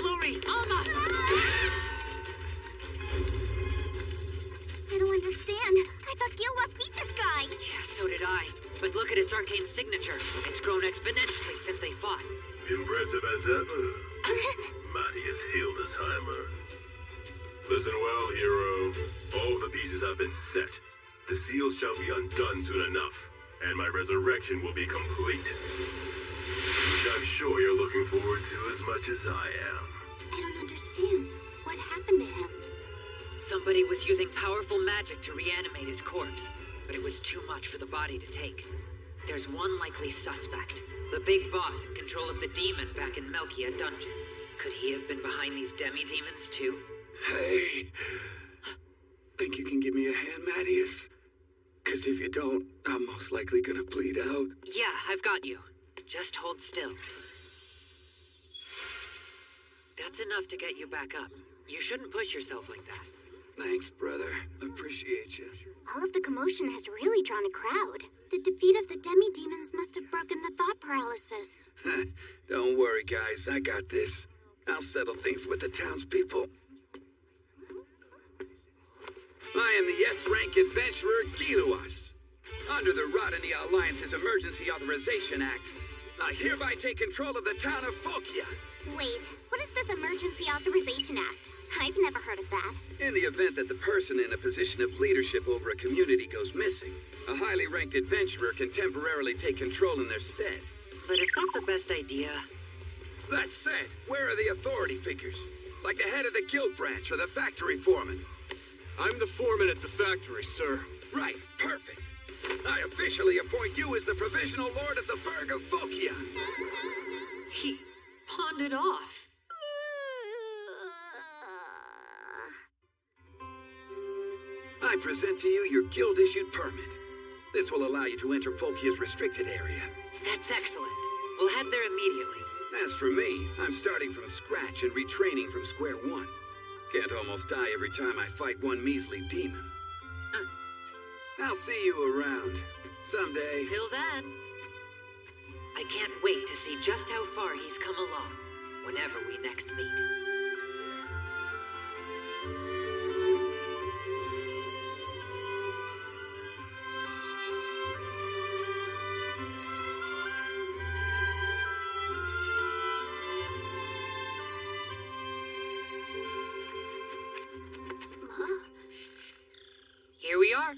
Lori! Alma! I don't understand. I thought Gilwas beat this guy. Yeah, so did I. But look at its arcane signature. It's grown exponentially since they fought. Impressive as ever. Mattias Hildesheimer. Listen well, hero. All the pieces have been set. The seals shall be undone soon enough, and my resurrection will be complete. Which I'm sure you're looking forward to as much as I am. I don't understand. What happened to him? Somebody was using powerful magic to reanimate his corpse, but it was too much for the body to take. There's one likely suspect, the big boss in control of the demon back in Melkia Dungeon. Could he have been behind these demi-demons too? Hey, think you can give me a hand, Mattias? Because if you don't, I'm most likely gonna bleed out. Yeah, I've got you. Just hold still. That's enough to get you back up. You shouldn't push yourself like that. Thanks, brother. Appreciate you. All of the commotion has really drawn a crowd. The defeat of the demi-demons must have broken the thought paralysis. Don't worry, guys. I got this. I'll settle things with the townspeople. I am the S-rank adventurer Gilwas. Under the Rodney Alliance's Emergency Authorization Act, I hereby take control of the town of Folkia Wait, what is this Emergency Authorization Act? I've never heard of that. In the event that the person in a position of leadership over a community goes missing, a highly ranked adventurer can temporarily take control in their stead. But is that the best idea? That said, where are the authority figures? Like the head of the guild branch or the factory foreman? I'm the foreman at the factory, sir. Right, perfect. I officially appoint you as the provisional lord of the Burg of Folkia. He pawned it off. I present to you your guild-issued permit. This will allow you to enter Folkia's restricted area. That's excellent. We'll head there immediately. As for me, I'm starting from scratch and retraining from square one. Can't almost die every time I fight one measly demon. I'll see you around. Someday. Till then. I can't wait to see just how far he's come along, whenever we next meet. Here we are.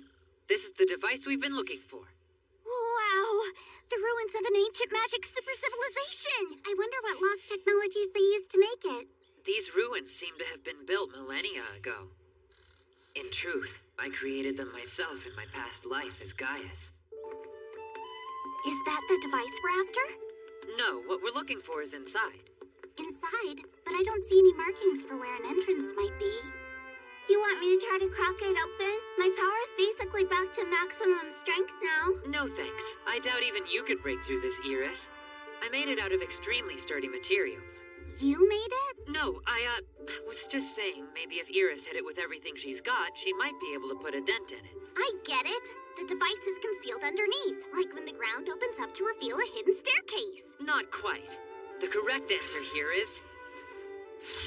This is the device we've been looking for. Wow! The ruins of an ancient magic super civilization! I wonder what lost technologies they used to make it. These ruins seem to have been built millennia ago. In truth, I created them myself in my past life as Gaius. Is that the device we're after? No, what we're looking for is inside. Inside? But I don't see any markings for where an entrance might be. You want me to try to crack it open? My power's basically back to maximum strength now. No thanks. I doubt even you could break through this, Iris. I made it out of extremely sturdy materials. You made it? No, I was just saying maybe if Iris hit it with everything she's got, she might be able to put a dent in it. I get it. The device is concealed underneath, like when the ground opens up to reveal a hidden staircase. Not quite. The correct answer here is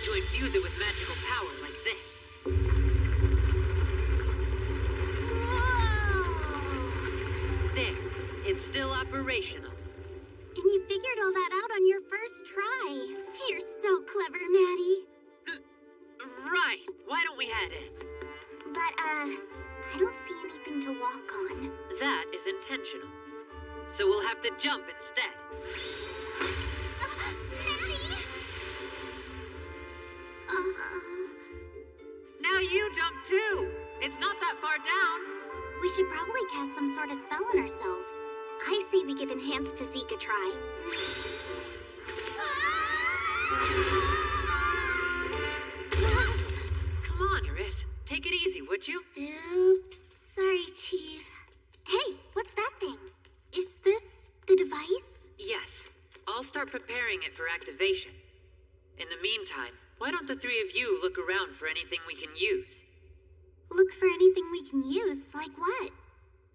to infuse it with magical power like this. There, it's still operational. And you figured all that out on your first try. You're so clever, Maddie. Right, why don't we head in? But, I don't see anything to walk on. That is intentional. So we'll have to jump instead. Maddie! Now you jump too! It's not that far down. We should probably cast some sort of spell on ourselves. I say we give Enhanced Physique a try. Come on, Iris. Take it easy, would you? Oops. Sorry, Chief. Hey, what's that thing? Is this the device? Yes. I'll start preparing it for activation. In the meantime, why don't the three of you look around for anything we can use? Look for anything we can use? Like what?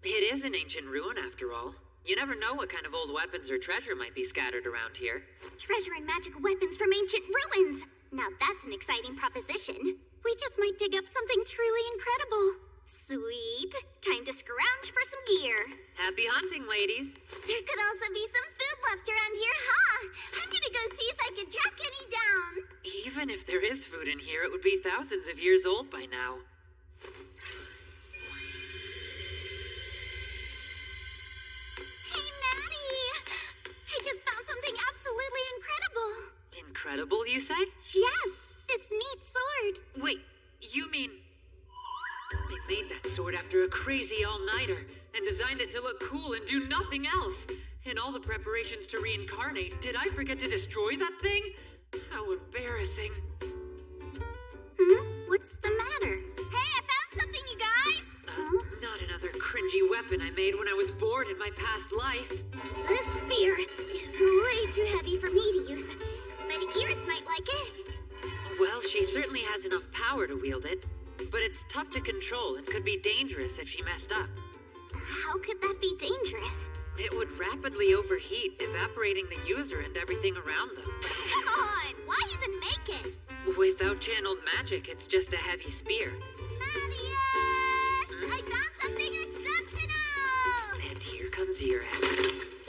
It is an ancient ruin, after all. You never know what kind of old weapons or treasure might be scattered around here. Treasure and magic weapons from ancient ruins! Now that's an exciting proposition. We just might dig up something truly incredible. Sweet. Time to scrounge for some gear. Happy hunting, ladies. There could also be some food left around here, huh? I'm gonna go see if I can track any down. Even if there is food in here, it would be thousands of years old by now. Hey, Maddie! I just found something absolutely incredible. Incredible, you say? Yes, this neat sword. Wait, you mean... I made that sword after a crazy all-nighter and designed it to look cool and do nothing else. In all the preparations to reincarnate, did I forget to destroy that thing? How embarrassing. What's the matter? Hey, I found something, you guys! Not another cringy weapon I made when I was bored in my past life. This spear is way too heavy for me to use, but Iris might like it. Well, she certainly has enough power to wield it, but it's tough to control and could be dangerous if she messed up. How could that be dangerous? It would rapidly overheat, evaporating the user and everything around them. Come on! Why even make it? Without channeled magic, it's just a heavy spear. Matthias! I found something exceptional! And here comes Iris.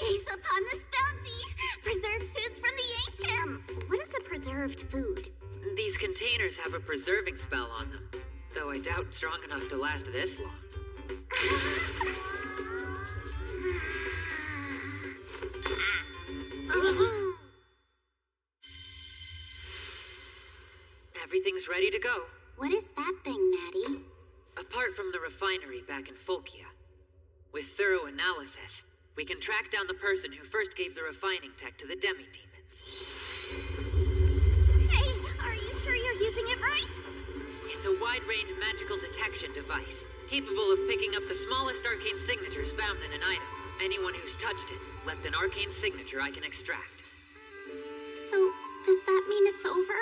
Gaze upon this bounty! Preserved foods from the ancients! What is a preserved food. These containers have a preserving spell on them, though I doubt strong enough to last this long. Everything's ready to go. What is that thing, Maddie? Apart from the refinery back in Folkia, with thorough analysis, we can track down the person who first gave the refining tech to the demi-demons. Hey, are you sure you're using it right? It's a wide-range magical detection device, capable of picking up the smallest arcane signatures found in an item. Anyone who's touched it left an arcane signature I can extract. So, does that mean it's over?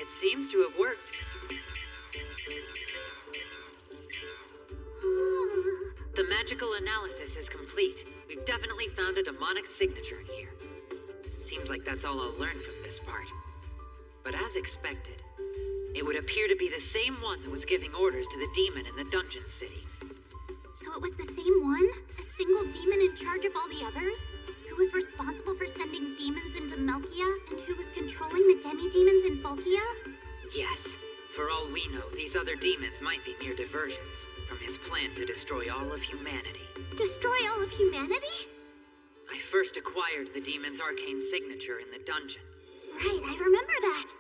It seems to have worked. The magical analysis is complete. We've definitely found a demonic signature here. Seems like that's all I'll learn from this part. But as expected, it would appear to be the same one that was giving orders to the demon in the dungeon city. So it was the same one? A single demon in charge of all the others? Who was responsible for sending demons into Melkia, and who was controlling the demi-demons in Folkia? Yes. For all we know, these other demons might be mere diversions from his plan to destroy all of humanity. Destroy all of humanity? I first acquired the demon's arcane signature in the dungeon. Right, I remember that.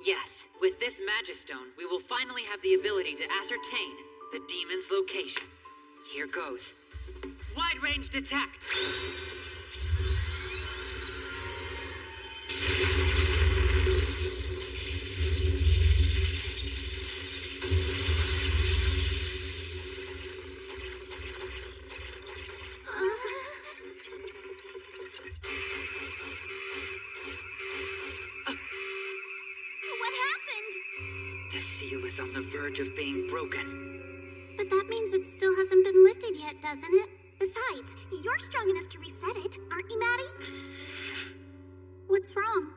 Yes, with this Magistone, we will finally have the ability to ascertain the demon's location. Here goes. Wide range detect! What happened? The seal is on the verge of being broken. But that means it still hasn't been lifted yet, doesn't it? Besides, you're strong enough to reset it, aren't you, Maddie? What's wrong?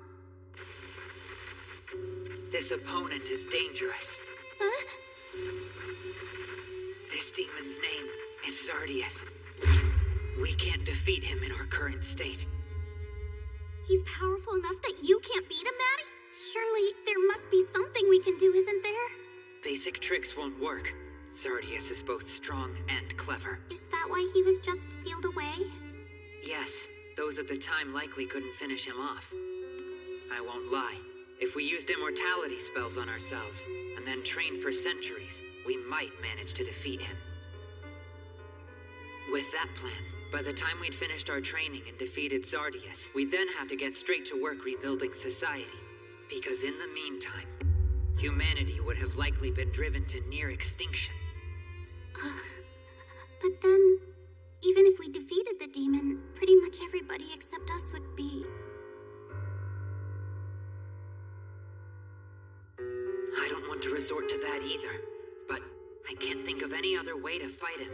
This opponent is dangerous. Huh? This demon's name is Zardius. We can't defeat him in our current state. He's powerful enough that you can't beat him, Maddie? Surely there must be something we can do, isn't there? Basic tricks won't work. Zardius is both strong and clever. Is that why he was just sealed away? Yes, those at the time likely couldn't finish him off. I won't lie. If we used immortality spells on ourselves, and then trained for centuries, we might manage to defeat him. With that plan, by the time we'd finished our training and defeated Zardius, we'd then have to get straight to work rebuilding society. Because in the meantime, humanity would have likely been driven to near extinction. But then, even if we defeated the demon, pretty much everybody except us would be... I don't want to resort to that either, but I can't think of any other way to fight him.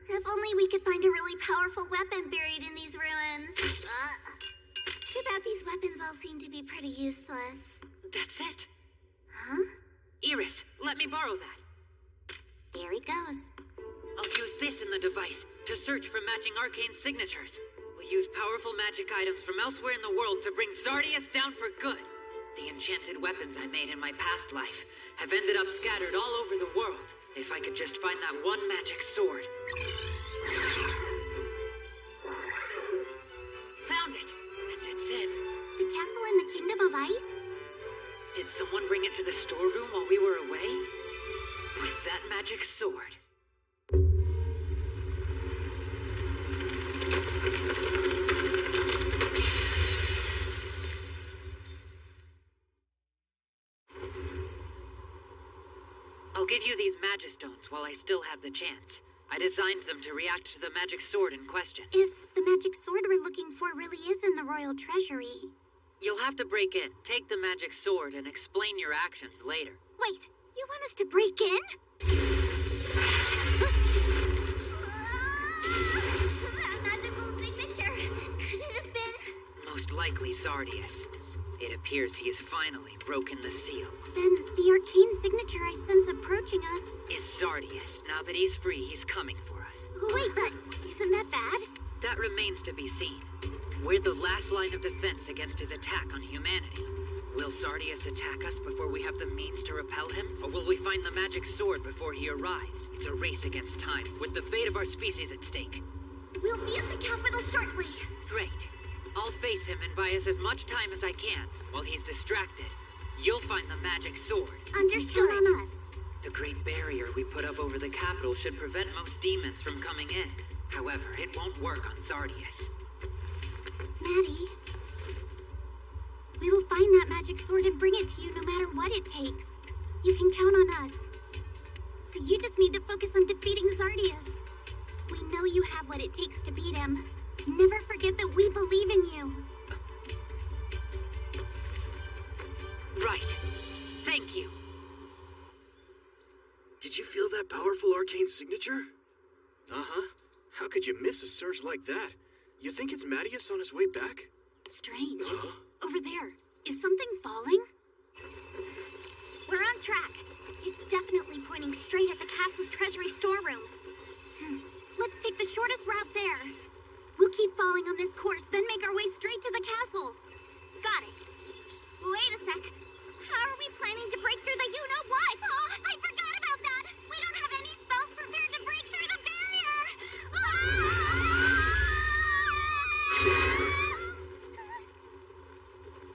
If only we could find a really powerful weapon buried in these ruins. Too bad these weapons all seem to be pretty useless. That's it. Huh? Iris, let me borrow that. There he goes. I'll use this in the device to search for matching arcane signatures. We'll use powerful magic items from elsewhere in the world to bring Zardius down for good. The enchanted weapons I made in my past life have ended up scattered all over the world. If I could just find that one magic sword. Found it, and it's in. The castle in the Kingdom of Ice? Did someone bring it to the storeroom while we were away? With that magic sword. I'll give you these Magistones while I still have the chance. I designed them to react to the magic sword in question. If the magic sword we're looking for really is in the royal treasury... You'll have to break in, take the magic sword, and explain your actions later. Wait, you want us to break in? That magical signature, could it have been... Most likely Zardius. It appears he's finally broken the seal. Then the arcane signature I sense approaching us... is Zardius. Now that he's free, he's coming for us. Wait, but isn't that bad? That remains to be seen. We're the last line of defense against his attack on humanity. Will Sardius attack us before we have the means to repel him? Or will we find the magic sword before he arrives? It's a race against time, with the fate of our species at stake. We'll be at the capital shortly. Great. I'll face him and buy us as much time as I can. While he's distracted, you'll find the magic sword. Understood. Count on us. The great barrier we put up over the capital should prevent most demons from coming in. However, it won't work on Sardius. Maddie, we will find that magic sword and bring it to you no matter what it takes. You can count on us. So you just need to focus on defeating Sardius. We know you have what it takes to beat him. Never forget that we believe in you. Right. Thank you. Did you feel that powerful arcane signature? Uh-huh. How could you miss a surge like that? You think it's Mattias on his way back? Strange. Huh? Over there. Is something falling? We're on track. It's definitely pointing straight at the castle's treasury storeroom. Let's take the shortest route there. We'll keep falling on this course, then make our way straight to the castle. Got it. Wait a sec. How are we planning to break through the you-know-what? Oh, I forgot about that. We don't have any spells prepared to break through the barrier.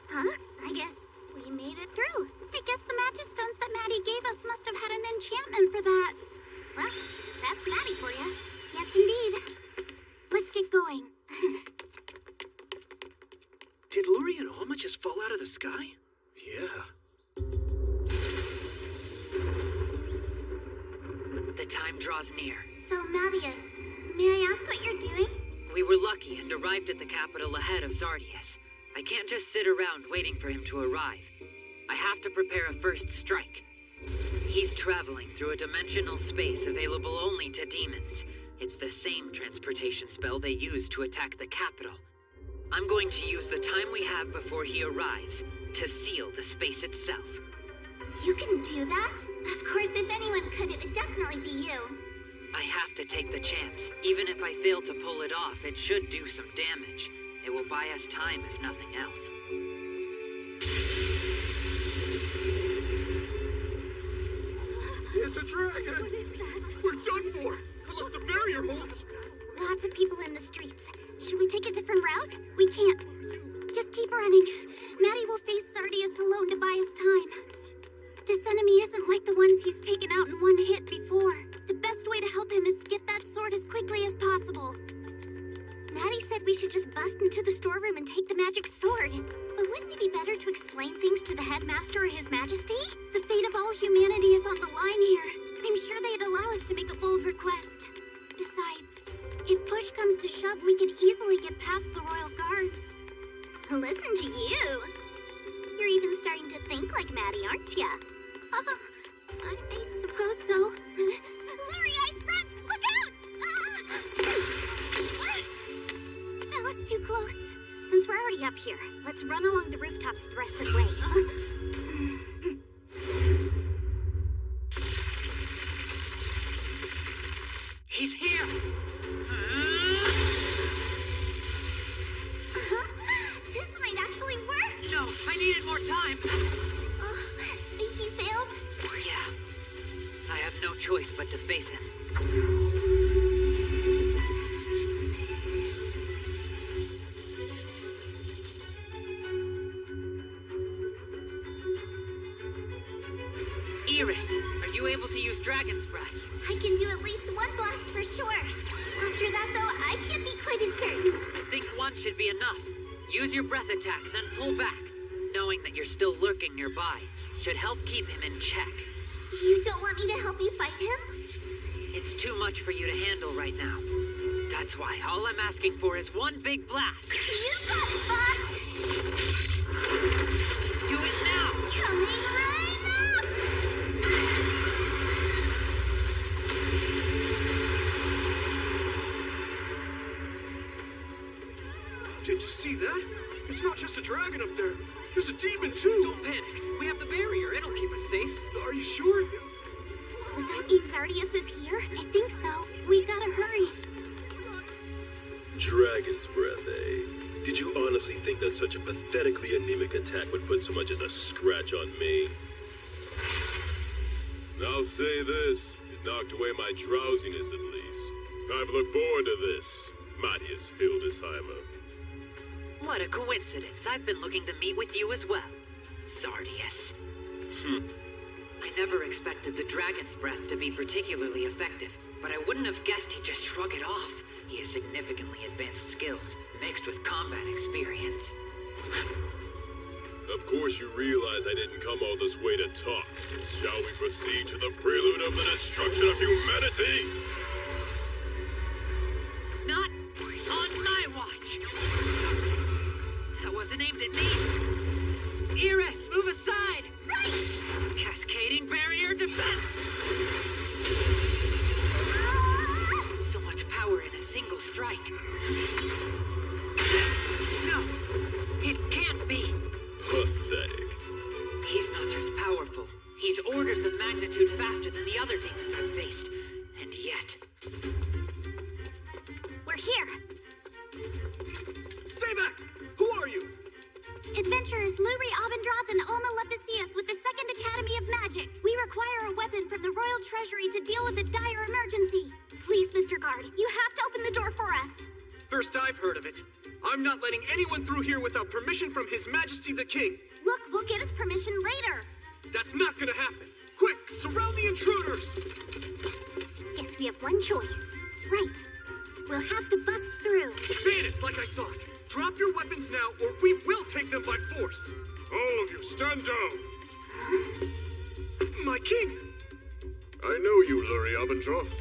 Huh? I guess we made it through. I guess the magistones that Maddie gave us must have had an enchantment for that. Well, that's Maddie for you. Yes, indeed. Let's get going. Did Luri and Alma just fall out of the sky? Yeah. The time draws near. So, Mattias, may I ask what you're doing? We were lucky and arrived at the capital ahead of Sardius. I can't just sit around waiting for him to arrive. I have to prepare a first strike. He's traveling through a dimensional space available only to demons. It's the same transportation spell they use to attack the capital. I'm going to use the time we have before he arrives to seal the space itself. You can do that? Of course, if anyone could, it would definitely be you. I have to take the chance. Even if I fail to pull it off, it should do some damage. It will buy us time, if nothing else. It's a dragon! What is that? We're done for! Unless the barrier holds! Lots of people in the streets. Should we take a different route? We can't. Just keep running. Maddie will face Sardius alone to buy us time. This enemy isn't like the ones he's taken out in one hit before. The best way to help him is to get that sword as quickly as possible. Maddie said we should just bust into the storeroom and take the magic sword. But wouldn't it be better to explain things to the headmaster or his majesty? The fate of all humanity is on the line here. I'm sure they'd allow us to make a bold request. Besides, if push comes to shove, we can easily get past the royal guards. Listen to you. You're even starting to think like Maddie, aren't ya? I suppose so. Luri, ice front! Look out! That was too close. Since we're already up here, let's run along the rooftops the rest of the way. He's here! This might actually work! No, I needed more time! He failed? Yeah. I have no choice but to face him. Iris, are you able to use Dragon's Breath? I can do at least one blast for sure. After that, though, I can't be quite as certain. I think one should be enough. Use your breath attack, then pull back. Knowing that you're still lurking nearby should help keep him in check. You don't want me to help you fight him? It's too much for you to handle right now. That's why all I'm asking for is one big blast. You got it, boss! Do it now! Coming right up! Did you see that? It's not just a dragon up there. There's a demon, too. Don't panic. We have the barrier. It'll keep us safe. Are you sure? Does that mean Sardius is here? I think so. We gotta hurry. Dragon's breath, eh? Did you honestly think that such a pathetically anemic attack would put so much as a scratch on me. I'll say this, it knocked away my drowsiness at least. I've looked forward to this, Matthias Hildesheimer. What a coincidence. I've been looking to meet with you as well, Zardius. I never expected the Dragon's Breath to be particularly effective, but I wouldn't have guessed he'd just shrug it off. He has significantly advanced skills, mixed with combat experience. Of course you realize I didn't come all this way to talk. Shall we proceed to the prelude of the destruction of humanity? Not on my watch. That wasn't aimed at me. Iris, move aside! Right! Cascading barrier defense! So much power in a single strike. No, it can't be. Pathetic. He's not just powerful. He's orders of magnitude faster than the other demons I've faced. And yet... We're here. Stay back! Who are you? Adventurers Luri Abendroth and Alma Lepicius with the 2nd Academy of Magic. We require a weapon from the Royal Treasury to deal with a dire emergency. Please, Mr. Guard, you have to open the door for us. First I've heard of it. I'm not letting anyone through here without permission from His Majesty the King. Look, we'll get his permission later. That's not gonna happen. Quick, surround the intruders! Guess we have one choice. Right. We'll have to bust through. Bandits, like I thought. Drop your weapons now, or we will take them by force. All of you, stand down! My king! I know you, Luri Abendroth.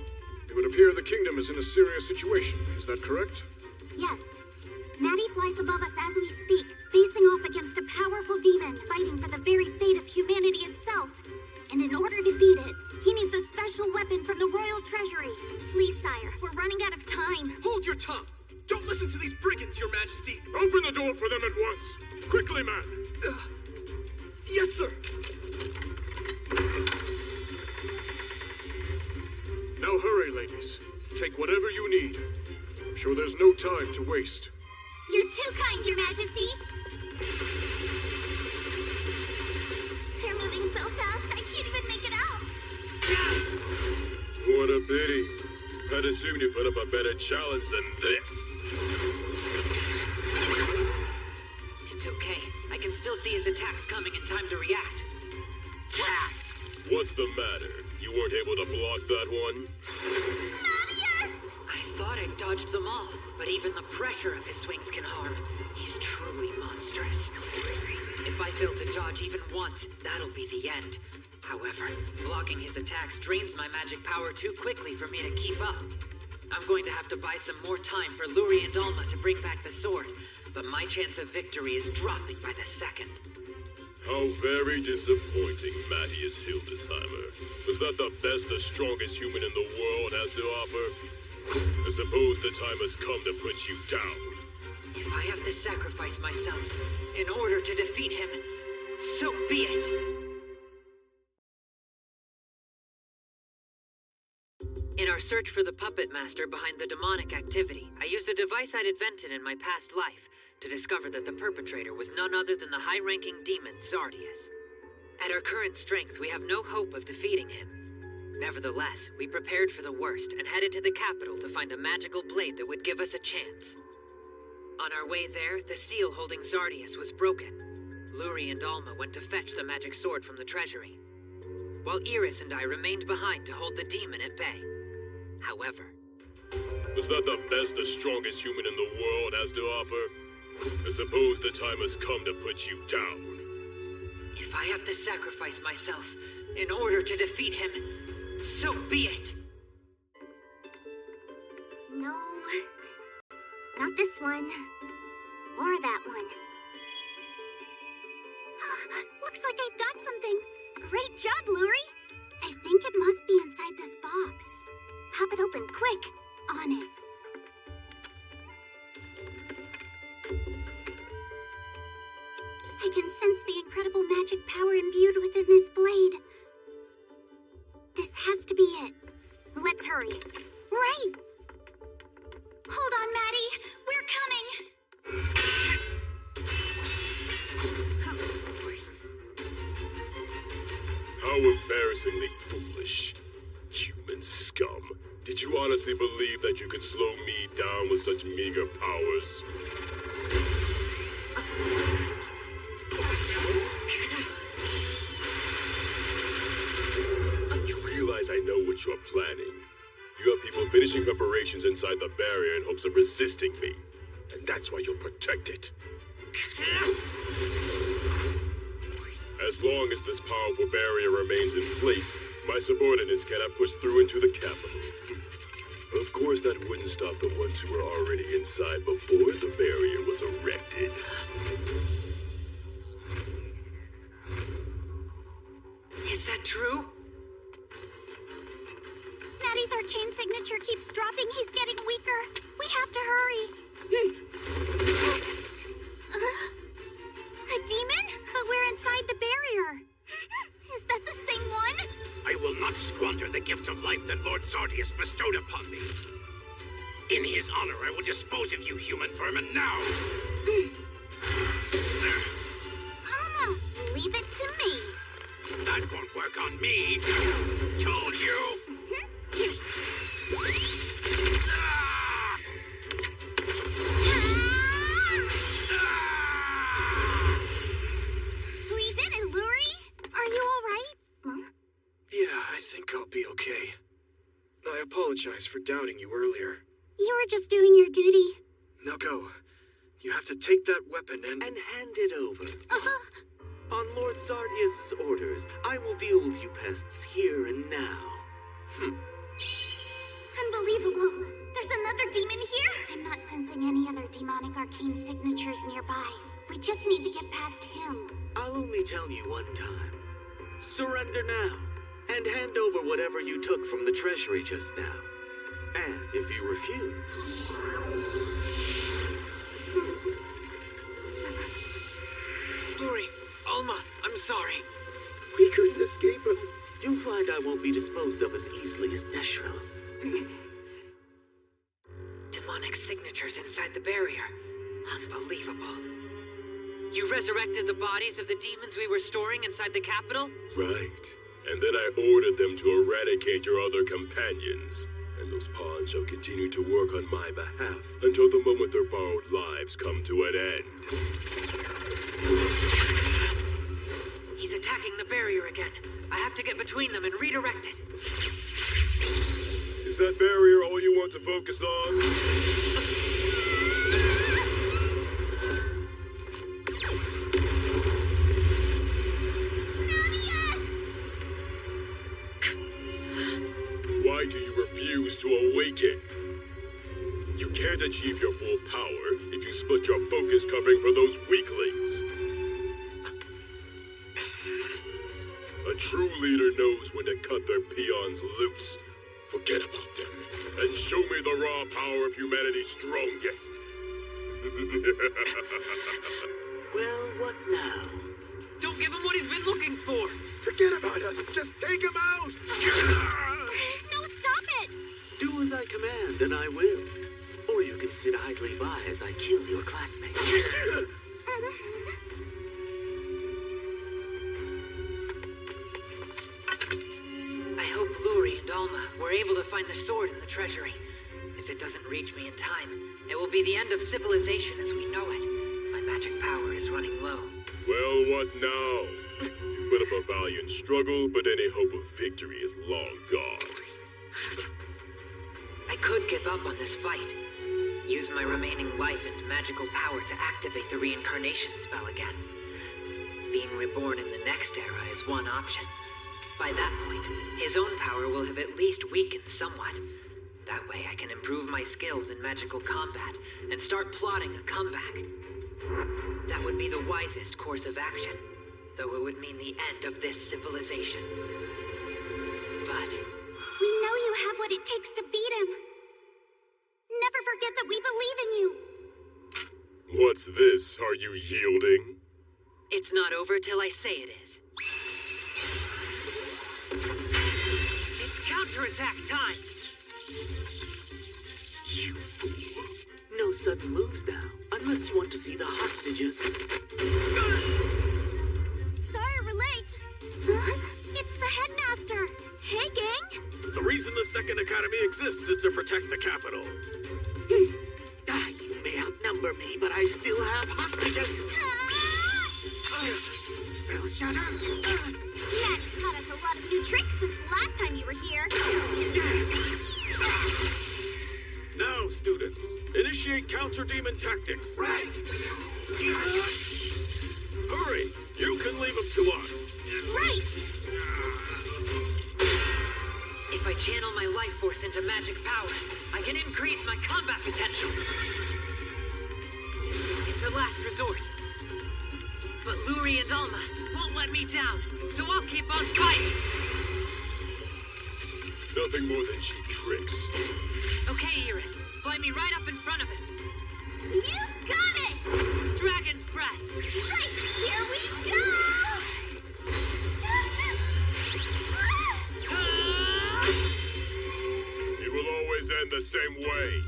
It would appear the kingdom is in a serious situation. Is that correct? Yes. Maddie flies above us as we speak, facing off against a powerful demon, fighting for the very fate of humanity itself. And in order to beat it, he needs a special weapon from the Royal Treasury. Please, sire, we're running out of time. Hold your tongue! Don't listen to these brigands, your majesty! Open the door for them at once! Quickly, man! Yes, sir! Now hurry, ladies. Take whatever you need. I'm sure there's no time to waste. You're too kind, your majesty! They're moving so fast, I can't even make it out! What a pity. I'd assumed you put up a better challenge than this. It's okay. I can still see his attacks coming in time to react. What's the matter? You weren't able to block that one? I thought I'd dodged them all, but even the pressure of his swings can harm. He's truly monstrous. If I fail to dodge even once, that'll be the end. However, blocking his attacks drains my magic power too quickly for me to keep up. I'm going to have to buy some more time for Luri and Alma to bring back the sword, but my chance of victory is dropping by the second. How very disappointing, Matthias Hildesheimer. Was that the best the strongest human in the world has to offer? I suppose the time has come to put you down. If I have to sacrifice myself in order to defeat him, so be it. In our search for the puppet master behind the demonic activity, I used a device I'd invented in my past life to discover that the perpetrator was none other than the high-ranking demon, Zardius. At our current strength, we have no hope of defeating him. Nevertheless, we prepared for the worst and headed to the capital to find a magical blade that would give us a chance. On our way there, the seal holding Zardius was broken. Luri and Alma went to fetch the magic sword from the treasury, while Iris and I remained behind to hold the demon at bay. However... Was that the best the strongest human in the world has to offer? I suppose the time has come to put you down. If I have to sacrifice myself in order to defeat him, so be it! No. Not this one. Or that one. Looks like I've got something. Great job, Luri! I think it must be inside this box. Pop it open, quick! On it. I can sense the incredible magic power imbued within this blade. This has to be it. Let's hurry. Right! Hold on, Maddie! We're coming! How embarrassingly foolish. Human scum. Did you honestly believe that you could slow me down with such meager powers? You realize I know what you're planning. You have people finishing preparations inside the barrier in hopes of resisting me. And that's why you'll protect it. As long as this powerful barrier remains in place, my subordinates cannot push through into the capital. Of course, that wouldn't stop the ones who were already inside before the barrier was erected. Is that true? Maddie's arcane signature keeps dropping. He's getting weaker. We have to hurry. A demon? But we're inside the barrier. Is that the same one? I will not squander the gift of life that Lord Sardius bestowed upon me. In his honor, I will dispose of you human vermin now. Alma, leave it to me. That won't work on me. Told you. We did it, Luri. Are you all right? Yeah, I think I'll be okay. I apologize for doubting you earlier. You were just doing your duty. Now go. You have to take that weapon and hand it over. On Lord Sardius' orders, I will deal with you pests here and now. Unbelievable. There's another demon here? I'm not sensing any other demonic arcane signatures nearby. We just need to get past him. I'll only tell you one time. Surrender now, and hand over whatever you took from the treasury just now. And if you refuse... Luri, Alma, I'm sorry. We couldn't escape him. You'll find I won't be disposed of as easily as Deshril. Demonic signatures inside the barrier. Unbelievable. You resurrected the bodies of the demons we were storing inside the capital? Right. And then I ordered them to eradicate your other companions. And those pawns shall continue to work on my behalf until the moment their borrowed lives come to an end. He's attacking the barrier again. I have to get between them and redirect it. Is that barrier all you want to focus on? Why do you refuse to awaken? You can't achieve your full power if you split your focus covering for those weaklings. A true leader knows when to cut their peons loose. Forget about them, and show me the raw power of humanity's strongest. Well, what now? Don't give him what he's been looking for! Forget about us! Just take him out! No, stop it! Do as I command, and I will. Or you can sit idly by as I kill your classmates. I hope Luri and Alma were able to find the sword in the treasury. If it doesn't reach me in time, it will be the end of civilization as we know it. My magic power is running low. Well, what now? You put up a valiant struggle, but any hope of victory is long gone. I could give up on this fight. Use my remaining life and magical power to activate the reincarnation spell again. Being reborn in the next era is one option. By that point, his own power will have at least weakened somewhat. That way I can improve my skills in magical combat and start plotting a comeback. That would be the wisest course of action, though it would mean the end of this civilization. But... we know you have what it takes to beat him. Never forget that we believe in you. What's this? Are you yielding? It's not over till I say it is. It's counterattack time! You fool. No sudden moves now, unless you want to see the hostages. Sorry we're late. Huh? It's the The reason the Second Academy exists is to protect the capital. You may outnumber me, but I still have hostages. Spell Shatter. Max taught us a lot of new tricks since the last time you were here. Now, students, initiate counter-demon tactics. Right. Hurry! You can leave them to us. Right. If I channel my life force into magic power, I can increase my combat potential. It's a last resort. But Luri and Alma won't let me down, so I'll keep on fighting. Nothing more than cheap tricks. Okay, Iris, fly me right up in front of it. You got it! Dragon's breath. Right, here we go! It will always end the same way.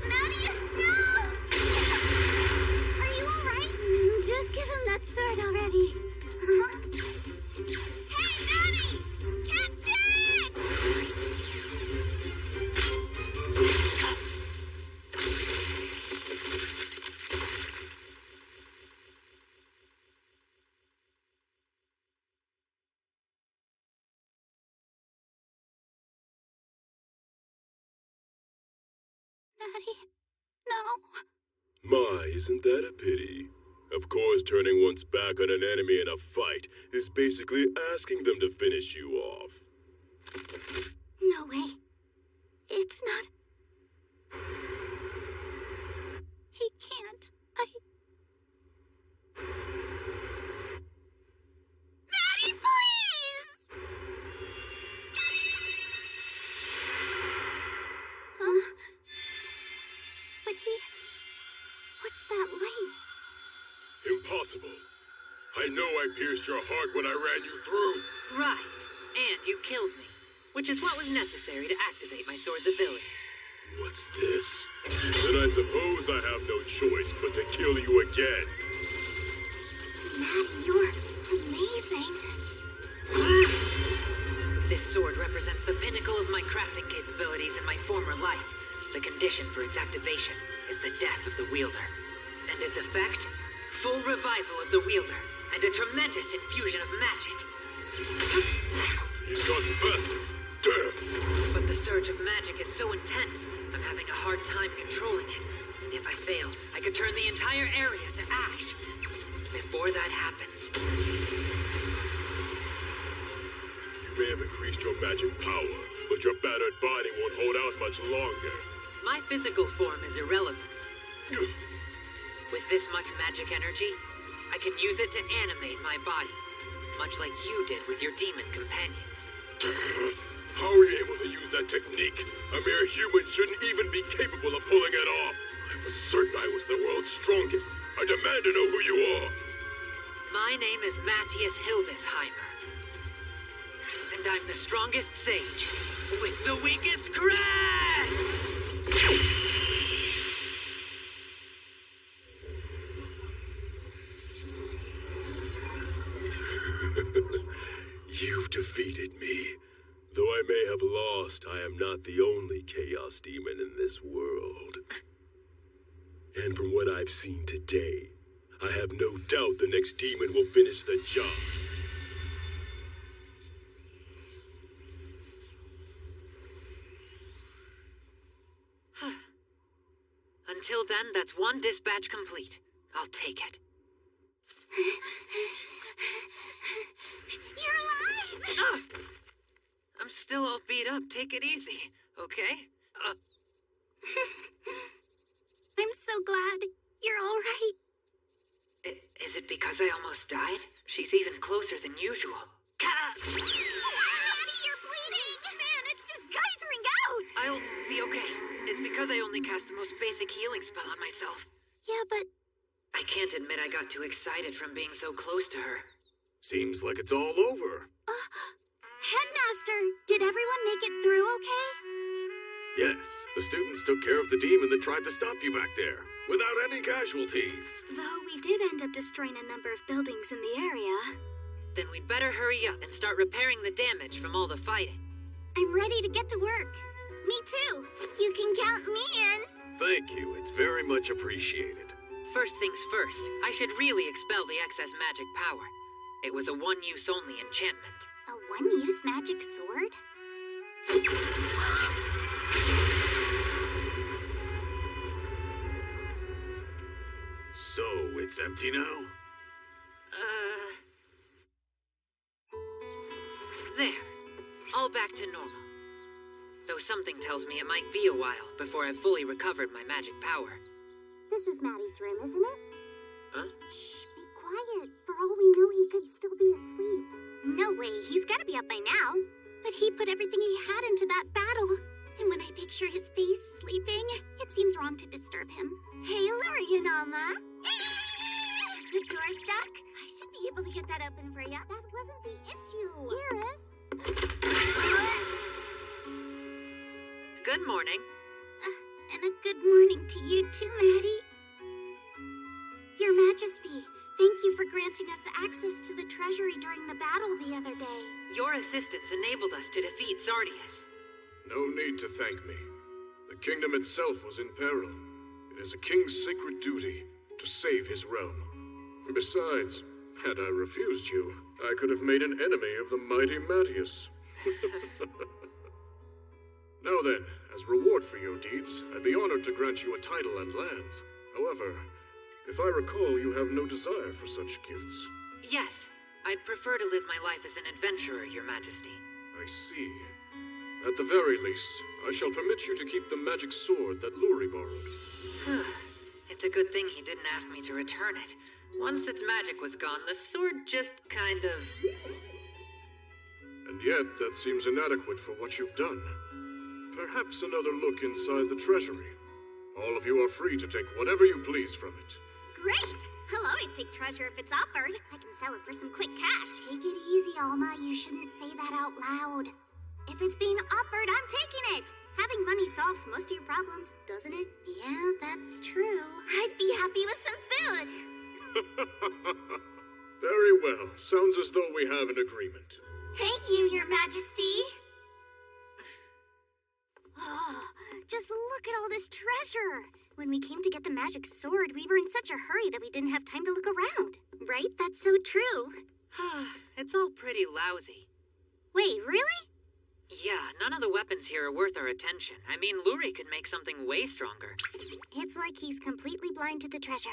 Maddie, no! Are you alright? Just give him that sword already. Hey, Maddie! Catch it! Maddie, no. My, isn't that a pity? Of course, turning one's back on an enemy in a fight is basically asking them to finish you off. No way. It's not. He can't. Maddie, please! Huh? But what's that light? Impossible. I know I pierced your heart when I ran you through. Right. And you killed me, which is what was necessary to activate my sword's ability. What's this? Then I suppose I have no choice but to kill you again. Maddie, you're amazing. This sword represents the pinnacle of my crafting capabilities in my former life. The condition for its activation is the death of the wielder. And its effect? Full revival of the wielder, and a tremendous infusion of magic. He's gotten faster. Damn! But the surge of magic is so intense, I'm having a hard time controlling it. And if I fail, I could turn the entire area to ash. Before that happens... You may have increased your magic power, but your battered body won't hold out much longer. My physical form is irrelevant. With this much magic energy, I can use it to animate my body, much like you did with your demon companions. How are you able to use that technique? A mere human shouldn't even be capable of pulling it off. I was certain I was the world's strongest. I demand to know who you are. My name is Matthias Hildesheimer. And I'm the strongest sage, with the weakest crest! You've defeated me. Though I may have lost, I am not the only chaos demon in this world. And from what I've seen today, I have no doubt the next demon will finish the job. Until then, that's one dispatch complete. I'll take it. You're alive! Ah! I'm still all beat up. Take it easy, okay? I'm so glad you're all right. Is it because I almost died? She's even closer than usual. Maddie, you're bleeding! Man, it's just geysering out! I'll be okay. It's because I only cast the most basic healing spell on myself. Yeah, but... I can't admit I got too excited from being so close to her. Seems like it's all over. Headmaster, did everyone make it through okay? Yes, the students took care of the demon that tried to stop you back there, without any casualties. Though we did end up destroying a number of buildings in the area. Then we'd better hurry up and start repairing the damage from all the fighting. I'm ready to get to work. Me too. You can count me in. Thank you, it's very much appreciated. First things first, I should really expel the excess magic power. It was a one-use only enchantment. A one-use magic sword? So, it's empty now? There. All back to normal. Though something tells me it might be a while before I've fully recovered my magic power. This is Maddie's room, isn't it? Huh? Shh, be quiet. For all we know, he could still be asleep. No way, he's gotta be up by now. But he put everything he had into that battle. And when I picture his face sleeping, it seems wrong to disturb him. Hey, Luri and Alma. Is the door stuck? I should be able to get that open for you. That wasn't the issue. Iris. Good morning. And a good morning to you too, Maddie. Your Majesty, thank you for granting us access to the treasury during the battle the other day. Your assistance enabled us to defeat Sardius. No need to thank me. The kingdom itself was in peril. It is a king's sacred duty to save his realm. Besides, had I refused you, I could have made an enemy of the mighty Mattias. Now then, as reward for your deeds, I'd be honored to grant you a title and lands. However, if I recall, you have no desire for such gifts. Yes, I'd prefer to live my life as an adventurer, Your Majesty. I see. At the very least, I shall permit you to keep the magic sword that Luri borrowed. It's a good thing he didn't ask me to return it. Once its magic was gone, the sword just kind of... And yet, that seems inadequate for what you've done. Perhaps another look inside the treasury. All of you are free to take whatever you please from it. Great! I'll always take treasure if it's offered. I can sell it for some quick cash. Take it easy, Alma. You shouldn't say that out loud. If it's being offered, I'm taking it. Having money solves most of your problems, doesn't it? Yeah, that's true. I'd be happy with some food. Very well. Sounds as though we have an agreement. Thank you, Your Majesty. Oh, just look at all this treasure. When we came to get the magic sword, we were in such a hurry that we didn't have time to look around. Right? That's so true. It's all pretty lousy. Wait, really? Yeah, none of the weapons here are worth our attention. I mean, Luri could make something way stronger. It's like he's completely blind to the treasure.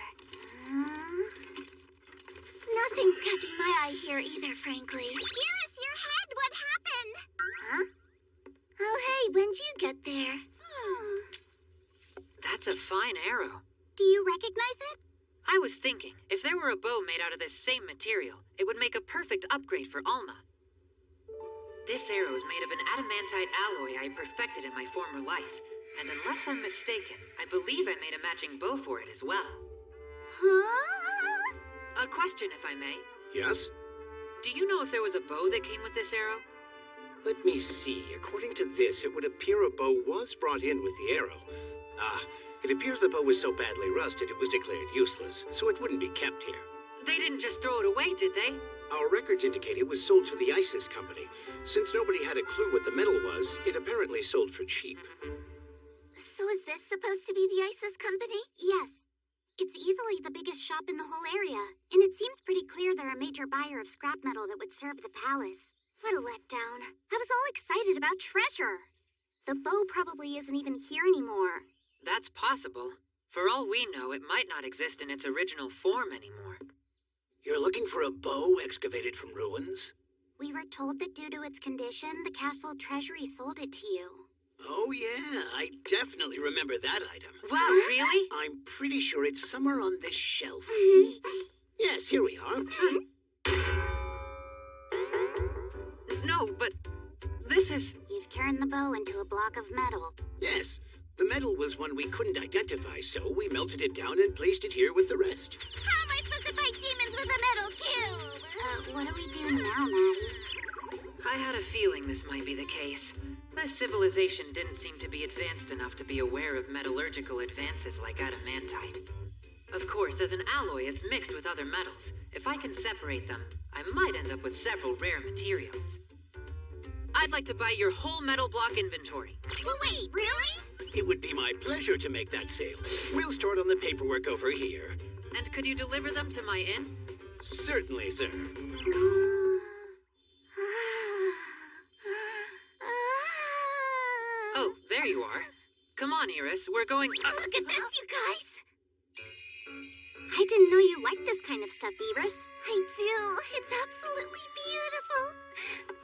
Nothing's catching my eye here either, frankly. Iris, your head! What happened? Huh? Oh, hey, when'd you get there? That's a fine arrow. Do you recognize it? I was thinking, if there were a bow made out of this same material, it would make a perfect upgrade for Alma. This arrow is made of an adamantite alloy I perfected in my former life, and unless I'm mistaken, I believe I made a matching bow for it as well. Huh? A question, if I may. Yes? Do you know if there was a bow that came with this arrow? Let me see. According to this, it would appear a bow was brought in with the arrow. It appears the bow was so badly rusted it was declared useless, so it wouldn't be kept here. They didn't just throw it away, did they? Our records indicate it was sold to the ISIS company. Since nobody had a clue what the metal was, it apparently sold for cheap. So is this supposed to be the ISIS company? Yes. It's easily the biggest shop in the whole area, and it seems pretty clear they're a major buyer of scrap metal that would serve the palace. What a letdown. I was all excited about treasure. The bow probably isn't even here anymore. That's possible. For all we know, it might not exist in its original form anymore. You're looking for a bow excavated from ruins? We were told that due to its condition, the castle treasury sold it to you. Oh yeah, I definitely remember that item. Wow, really? I'm pretty sure it's somewhere on this shelf. Yes, here we are. No, but this is... You've turned the bow into a block of metal. Yes, the metal was one we couldn't identify, so we melted it down and placed it here with the rest. How am I supposed to fight demons with a metal cube? What are we doing now, Maddie? I had a feeling this might be the case. This civilization didn't seem to be advanced enough to be aware of metallurgical advances like adamantite. Of course, as an alloy, it's mixed with other metals. If I can separate them, I might end up with several rare materials. I'd like to buy your whole metal block inventory. Well, wait, really? It would be my pleasure to make that sale. We'll start on the paperwork over here. And could you deliver them to my inn? Certainly, sir. Oh, there you are. Come on, Iris, we're going... Look at this, you guys! I didn't know you liked this kind of stuff, Iris. I do. It's absolutely beautiful.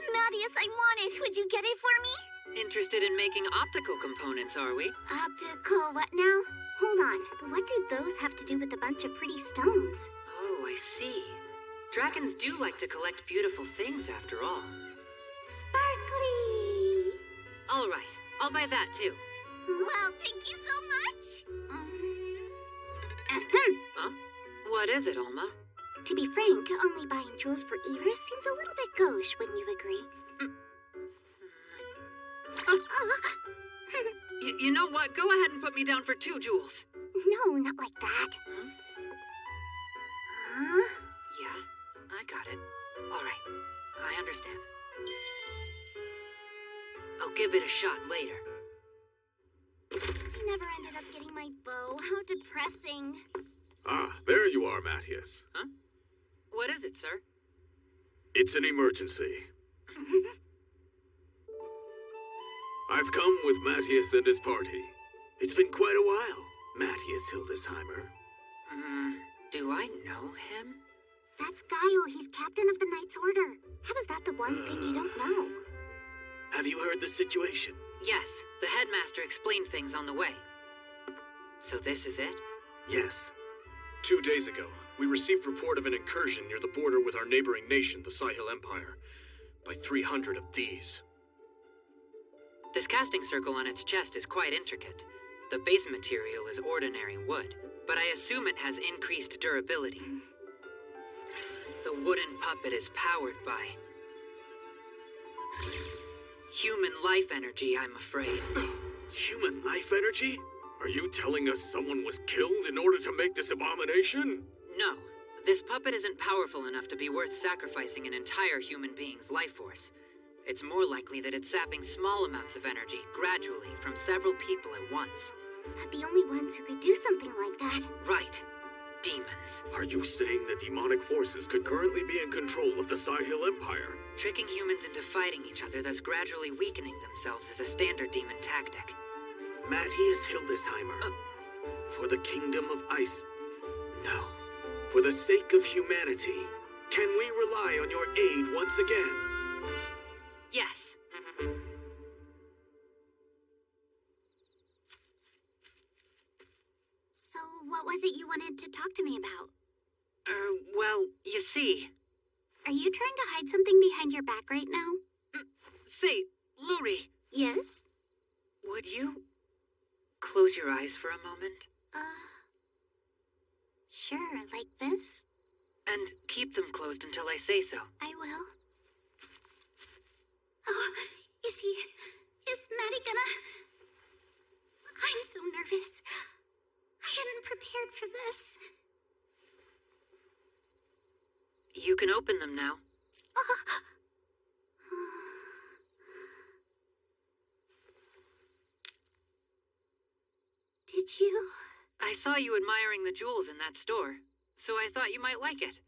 Mattias, I want it. Would you get it for me? Interested in making optical components, are we? Optical what now? Hold on. What do those have to do with a bunch of pretty stones? Oh, I see. Dragons do like to collect beautiful things, after all. Sparkly! All right, I'll buy that too. Wow, thank you so much! Huh? What is it, Alma? To be frank, only buying jewels for Iris seems a little bit gauche, wouldn't you agree? You know what? Go ahead and put me down for 2 jewels. No, not like that. Huh? Yeah, I got it. All right, I understand. I'll give it a shot later. I never ended up getting my bow. How depressing. Ah, there you are, Mattias. Huh? What is it, sir? It's an emergency. I've come with Mattias and his party. It's been quite a while, Mattias Hildesheimer. Do I know him? That's Guile. He's captain of the Knight's Order. How is that the one thing you don't know? Have you heard the situation? Yes, the headmaster explained things on the way. So this is it? Yes. 2 days ago, we received report of an incursion near the border with our neighboring nation, the Sahil Empire, by 300 of these. This casting circle on its chest is quite intricate. The base material is ordinary wood, but I assume it has increased durability. The wooden puppet is powered by human life energy, I'm afraid. Human life energy? Are you telling us someone was killed in order to make this abomination? No, this puppet isn't powerful enough to be worth sacrificing an entire human being's life force. It's more likely that it's sapping small amounts of energy gradually from several people at once. Not the only ones who could do something like that. Right. Demons. Are you saying that demonic forces could currently be in control of the Sahil Empire? Tricking humans into fighting each other, thus gradually weakening themselves, is a standard demon tactic. Mattias Hildesheimer. For the Kingdom of Ice. No. For the sake of humanity. Can we rely on your aid once again? Yes. So, what was it you wanted to talk to me about? Well, you see... Are you trying to hide something behind your back right now? Say, Luri. Yes? Would you close your eyes for a moment? Sure, like this? And keep them closed until I say so. I will. Oh, is Maddie gonna... I'm so nervous. I hadn't prepared for this. You can open them now. Did you? I saw you admiring the jewels in that store, so I thought you might like it.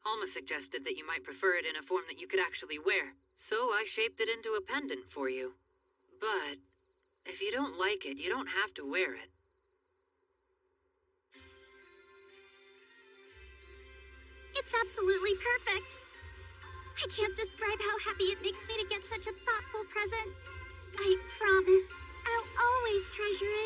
Alma suggested that you might prefer it in a form that you could actually wear, so I shaped it into a pendant for you. But if you don't like it, you don't have to wear it. It's absolutely perfect. I can't describe how happy it makes me to get such a thoughtful present. I promise, I'll always treasure it.